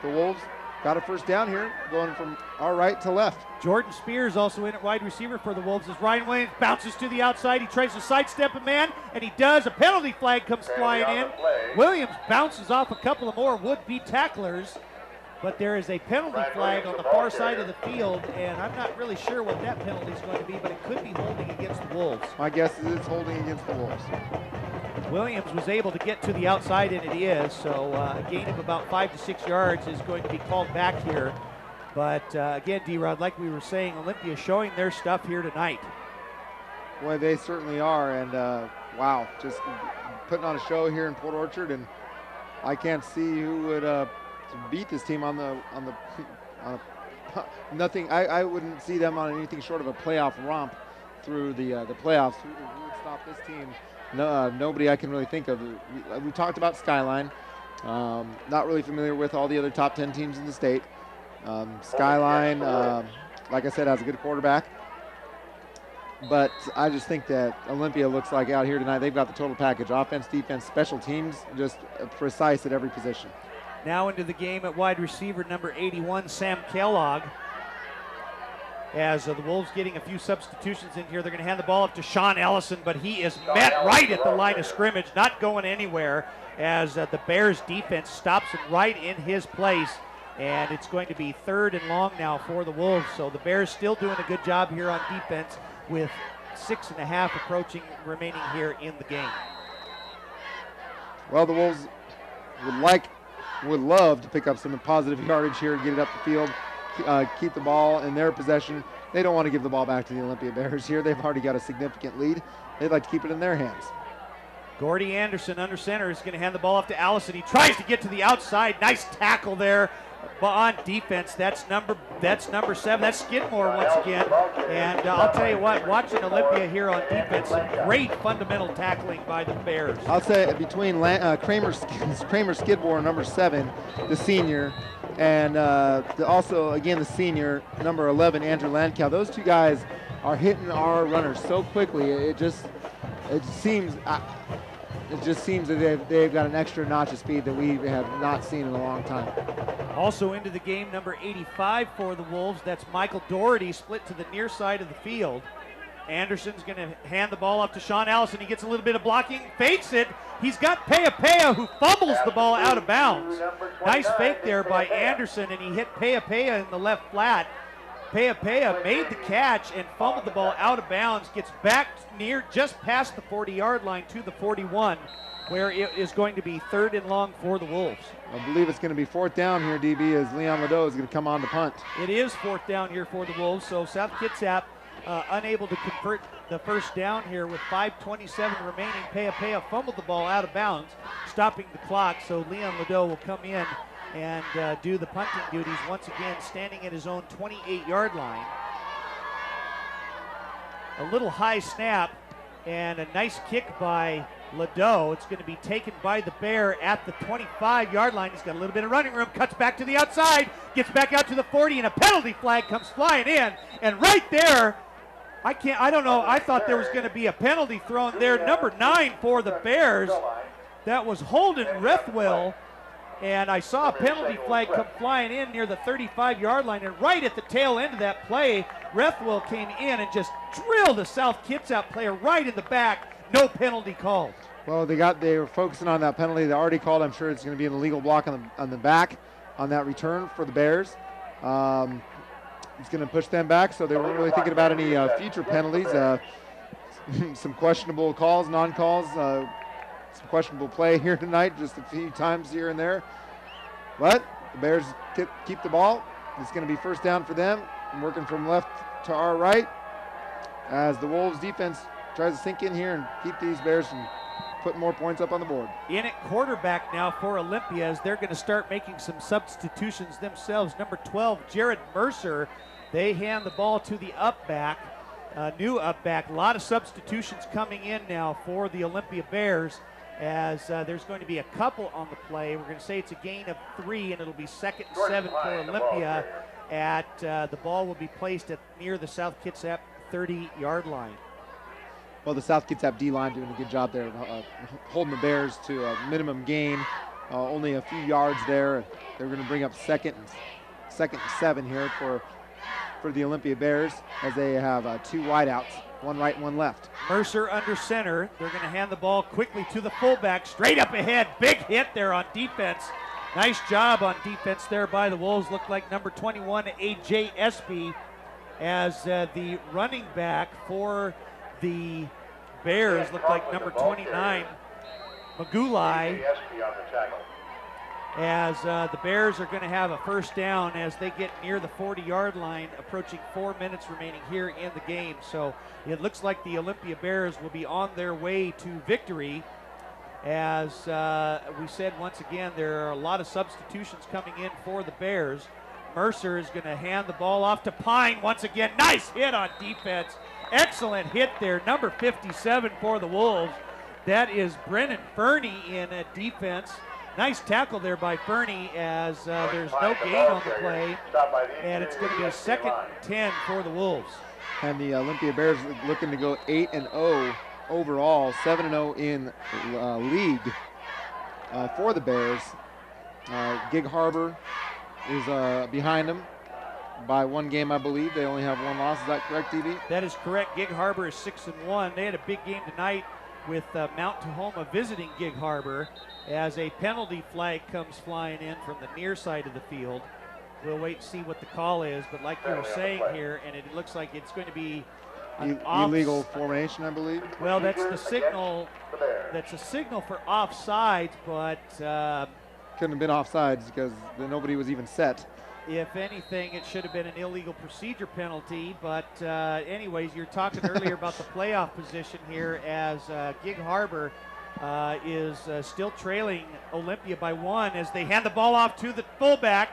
Wolves got a first down here, going from our right to left. Jordan Spears also in at wide receiver for the Wolves as Ryan Williams bounces to the outside. He tries to sidestep a man, and he does. A penalty flag comes flying in. Williams bounces off a couple of more would-be tacklers, but there is a penalty flag on the far side of the field, and I'm not really sure what that penalty is going to be, but it could be holding against the Wolves. My guess is it's holding against the Wolves. Williams was able to get to the outside, and it is, so a gain of about 5 to 6 yards is going to be called back here. But again, D-Rod, like we were saying, Olympia showing their stuff here tonight. Boy, they certainly are, and wow, just putting on a show here in Port Orchard, and I can't see who would beat this team on nothing. I wouldn't see them on anything short of a playoff romp through the playoffs. Who would stop this team? No, nobody I can really think of. We talked about Skyline. Not really familiar with all the other top 10 teams in the state. Skyline, like I said, has a good quarterback. But I just think that Olympia looks like out here tonight, they've got the total package. Offense, defense, special teams, just precise at every position. Now into the game at wide receiver, number 81, Sam Kellogg. As the Wolves getting a few substitutions in here, they're going to hand the ball up to Sean Ellison, but he is met right at the line of scrimmage, not going anywhere, as the Bears defense stops him right in his place. And it's going to be 3rd and long now for the Wolves. So the Bears still doing a good job here on defense with 6.5 remaining here in the game. Well, the Wolves would love to pick up some positive yardage here and get it up the field, keep the ball in their possession. They don't want to give the ball back to the Olympia Bears here. They've already got a significant lead. They'd like to keep it in their hands. Gordy Anderson under center is going to hand the ball off to Allison. He tries to get to the outside. Nice tackle there on defense. That's number 7. That's Skidmore once again. And I'll tell you what, watching Olympia here on defense, some great fundamental tackling by the Bears. I'll say between Kramer Skidmore, number 7, the senior, and also, again, the senior, number 11, Andrew Lankow. Those two guys are hitting our runners so quickly. It just seems that they've got an extra notch of speed that we have not seen in a long time. Also into the game, number 85 for the Wolves. That's Michael Doherty, split to the near side of the field. Anderson's going to hand the ball off to Sean Allison. He gets a little bit of blocking, fakes it. He's got Peapea, who fumbles the ball out of bounds. Nice fake there by Anderson, and he hit Peapea in the left flat. Peapea made the catch and fumbled the ball out of bounds, gets back near just past the 40-yard line to the 41, where it is going to be 3rd and long for the Wolves. I believe it's going to be 4th down here, DB, as Leon Ledoux is going to come on to punt. It is 4th down here for the Wolves, so South Kitsap unable to convert the first down here with 5:27 remaining. Peapea fumbled the ball out of bounds, stopping the clock, so Leon Ledoux will come in and do the punting duties once again, standing at his own 28-yard line. A little high snap and a nice kick by Ledoux. It's going to be taken by the Bear at the 25-yard line. He's got a little bit of running room, cuts back to the outside, gets back out to the 40, and a penalty flag comes flying in. And right there, I don't know, I thought there was going to be a penalty thrown there. Number 9 for the Bears, that was Holden Rethwell. And I saw a penalty flag come flying in near the 35-yard line, and right at the tail end of that play, Rethwell came in and just drilled a South Kitsap player right in the back. No penalty called. Well, they were focusing on that penalty they already called. I'm sure it's going to be an illegal block on the back on that return for the Bears. It's going to push them back, so they weren't really thinking about any future penalties. Some questionable calls, non-calls, some questionable play here tonight, just a few times here and there. But the Bears keep the ball. It's going to be 1st down for them. I'm working from left to our right as the Wolves defense tries to sink in here and keep these Bears from putting more points up on the board. In at quarterback now for Olympia, as they're going to start making some substitutions themselves. Number 12, Jared Mercer. They hand the ball to the up back, new up back. A lot of substitutions coming in now for the Olympia Bears, as there's going to be a couple on the play. We're going to say it's a gain of 3, and it'll be 2nd and 7 for Olympia. The ball will be placed near the South Kitsap 30-yard line. Well, the South Kitsap D-line doing a good job there, holding the Bears to a minimum gain, only a few yards there. They're going to bring up 2nd and 7 here for the Olympia Bears, as they have 2 wideouts, one right, one left. Mercer under center. They're going to hand the ball quickly to the fullback, straight up ahead. Big hit there on defense. Nice job on defense there by the Wolves. Looked like number 21, A.J. Espy, as the running back for the Bears looked like number 29, Magulai, as the Bears are going to have a 1st down as they get near the 40-yard line, approaching 4 minutes remaining here in the game. So it looks like the Olympia Bears will be on their way to victory. As we said, once again, there are a lot of substitutions coming in for the Bears. Mercer is going to hand the ball off to Pine once again. Nice hit on defense. Excellent hit there. Number 57 for the Wolves. That is Brennan Fernie in defense. Nice tackle there by Fernie, as there's no gain on the play. And it's going to be a 2nd and 10 for the Wolves. And the Olympia Bears looking to go 8-0 overall, 7-0 in league for the Bears. Gig Harbor is behind them by 1 game, I believe. They only have 1 loss. Is that correct, TV? That is correct. Gig Harbor is 6-1. They had a big game tonight with Mount Tahoma visiting Gig Harbor, as a penalty flag comes flying in from the near side of the field. We'll wait and see what the call is, but like you were saying here, and it looks like it's going to be an illegal formation, I believe. Well, that's the signal. That's a signal for offsides, but couldn't have been offsides because nobody was even set. If anything, it should have been an illegal procedure penalty. But anyways, you're talking earlier about the playoff position here, as Gig Harbor is still trailing Olympia by 1 as they hand the ball off to the fullback.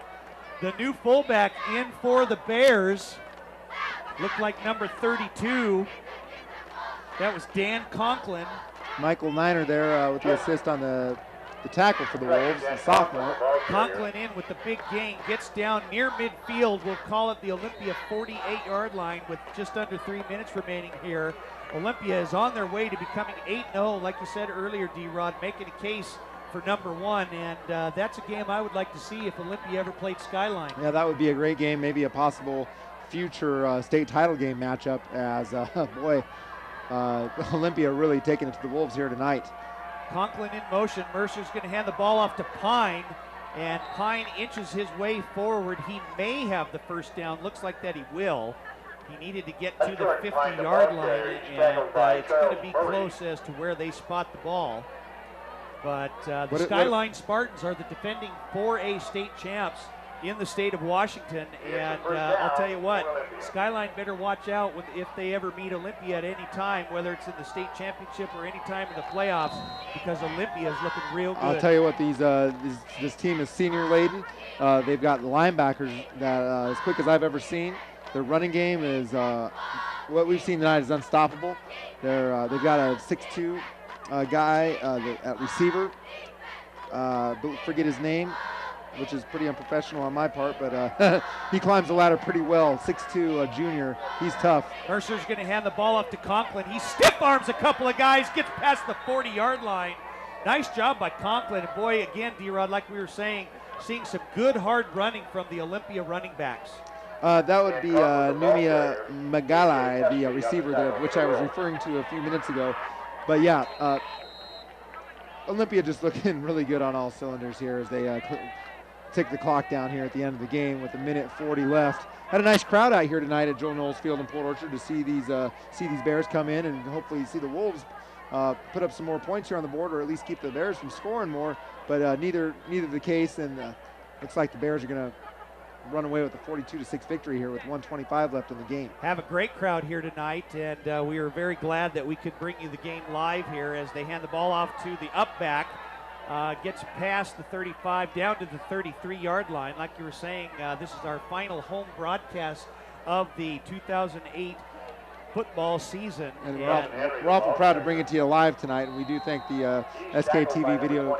The new fullback in for the Bears looked like number 32. That was Dan Conklin. Michael Niner there with the assist on the tackle for the Wolves, the sophomore. Conklin in with the big gain, gets down near midfield. We'll call it the Olympia 48-yard line with just under 3 minutes remaining here. Olympia is on their way to becoming 8-0, like you said earlier, D-Rod, making a case for number 1, and that's a game I would like to see if Olympia ever played Skyline. Yeah, that would be a great game, maybe a possible future state title game matchup as, boy, Olympia really taking it to the Wolves here tonight. Conklin in motion. Mercer's going to hand the ball off to Pine, and Pine inches his way forward. He may have the first down. Looks like that he will. He needed to get to the 50-yard line, and it's going to be close as to where they spot the ball. But the Skyline Spartans are the defending 4A state champs in the state of Washington, and I'll tell you what, Skyline better watch out if they ever meet Olympia at any time, whether it's in the state championship or any time in the playoffs, because Olympia is looking real good. I'll tell you what, this team is senior laden. They've got linebackers that as quick as I've ever seen. Their running game is what we've seen tonight is unstoppable. They've got a 6'2" guy at receiver. Forget his name, which is pretty unprofessional on my part, but he climbs the ladder pretty well. 6'2", junior. He's tough. Mercer's going to hand the ball up to Conklin. He stiff arms a couple of guys, gets past the 40-yard line. Nice job by Conklin. And boy, again, D-Rod, like we were saying, seeing some good hard running from the Olympia running backs. That would be Numia Magalai, the receiver, which I was referring to a few minutes ago. But yeah, Olympia just looking really good on all cylinders here as they tick the clock down here at the end of the game with 1:40 left. Had a nice crowd out here tonight at Joe Knowles Field in Port Orchard to see these Bears come in and hopefully see the Wolves put up some more points here on the board, or at least keep the Bears from scoring more. But neither the case, and looks like the Bears are going to run away with a 42-6 victory here with 1:25 left in the game. Have a great crowd here tonight, and we are very glad that we could bring you the game live here as they hand the ball off to the up back. Gets past the 35 down to the 33-yard line. Like you were saying, this is our final home broadcast of the 2008 football season. And we're awful proud to bring it to you live tonight, and we do thank the SKTV Video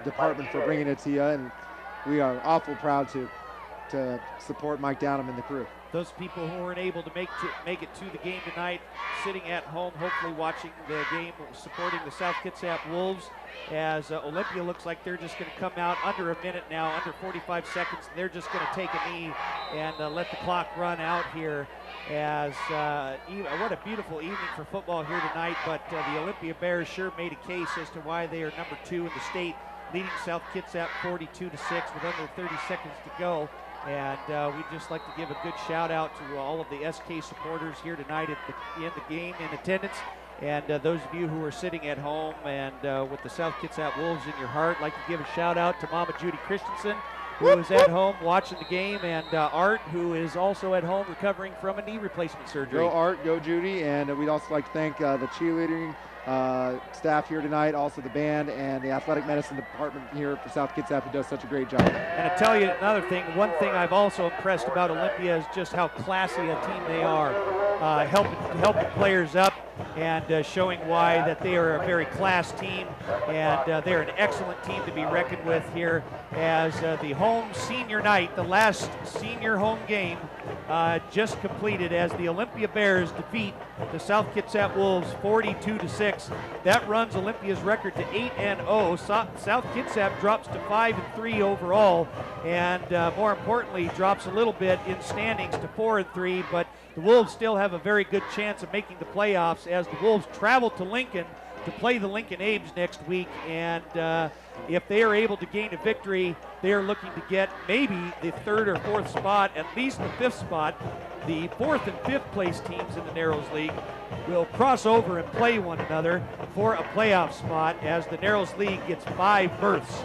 Department for bringing it to you, and we are awful proud to support Mike Downham and the crew. Those people who weren't able to make it to the game tonight, sitting at home, hopefully watching the game, supporting the South Kitsap Wolves, as Olympia looks like they're just going to come out under a minute now, under 45 seconds. They're just going to take a knee and let the clock run out here. As what a beautiful evening for football here tonight, but the Olympia Bears sure made a case as to why they are number 2 in the state, leading South Kitsap 42-6 with under 30 seconds to go. And we'd just like to give a good shout out to all of the SK supporters here tonight in the game in attendance. And those of you who are sitting at home and with the South Kitsap Wolves in your heart, I'd like to give a shout out to Mama Judy Christensen, who is at home watching the game, and Art, who is also at home recovering from a knee replacement surgery. Go Art, go Judy, and we'd also like to thank the cheerleading staff here tonight, also the band and the athletic medicine department here for South Kitsap, who does such a great job. And I tell you another thing, one thing I've also impressed about Olympia is just how classy a team they are, helping players up and showing why that they are a very class team, and they're an excellent team to be reckoned with here as the home senior night, the last senior home game just completed as the Olympia Bears defeat the South Kitsap Wolves 42-6. That runs Olympia's record to 8-0. South Kitsap drops to 5-3 overall, and more importantly, drops a little bit in standings to 4-3. But the Wolves still have a very good chance of making the playoffs as the Wolves travel to Lincoln to play the Lincoln Abes next week. And if they are able to gain a victory, they are looking to get maybe the 3rd or 4th spot, at least the 5th spot. The 4th and 5th place teams in the Narrows League will cross over and play one another for a playoff spot as the Narrows League gets 5 berths.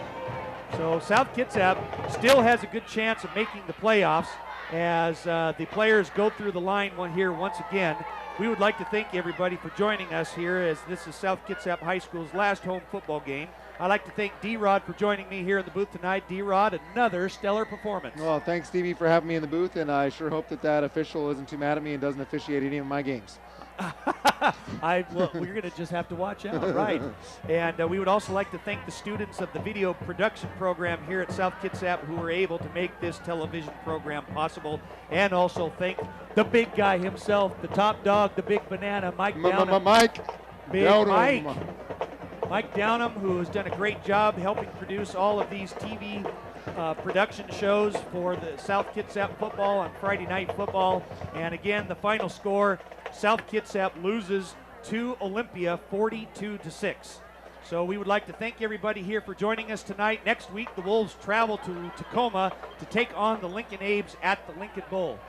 So South Kitsap still has a good chance of making the playoffs as the players go through the line once again. We would like to thank everybody for joining us here as this is South Kitsap High School's last home football game. I'd like to thank D-Rod for joining me here in the booth tonight. D-Rod, another stellar performance. Well, thanks, Stevie, for having me in the booth, and I sure hope that official isn't too mad at me and doesn't officiate any of my games. Well, we're going to just have to watch out, right? And we would also like to thank the students of the video production program here at South Kitsap who were able to make this television program possible, and also thank the big guy himself, the top dog, the big banana, Mike Downham. Mike Downham, who has done a great job helping produce all of these TV production shows for the South Kitsap football on Friday Night Football. And again, the final score, South Kitsap loses to Olympia 42-6. So we would like to thank everybody here for joining us tonight. Next week, the Wolves travel to Tacoma to take on the Lincoln Abes at the Lincoln Bowl.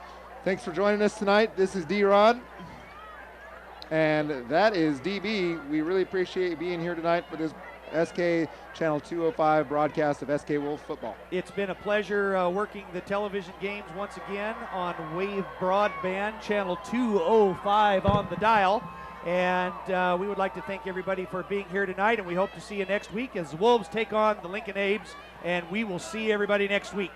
Thanks for joining us tonight. This is D-Rod. And that is DB. We really appreciate you being here tonight for this SK Channel 205 broadcast of SK Wolf football. It's been a pleasure working the television games once again on Wave Broadband, Channel 205 on the dial. And we would like to thank everybody for being here tonight, and we hope to see you next week as the Wolves take on the Lincoln Abes, and we will see everybody next week.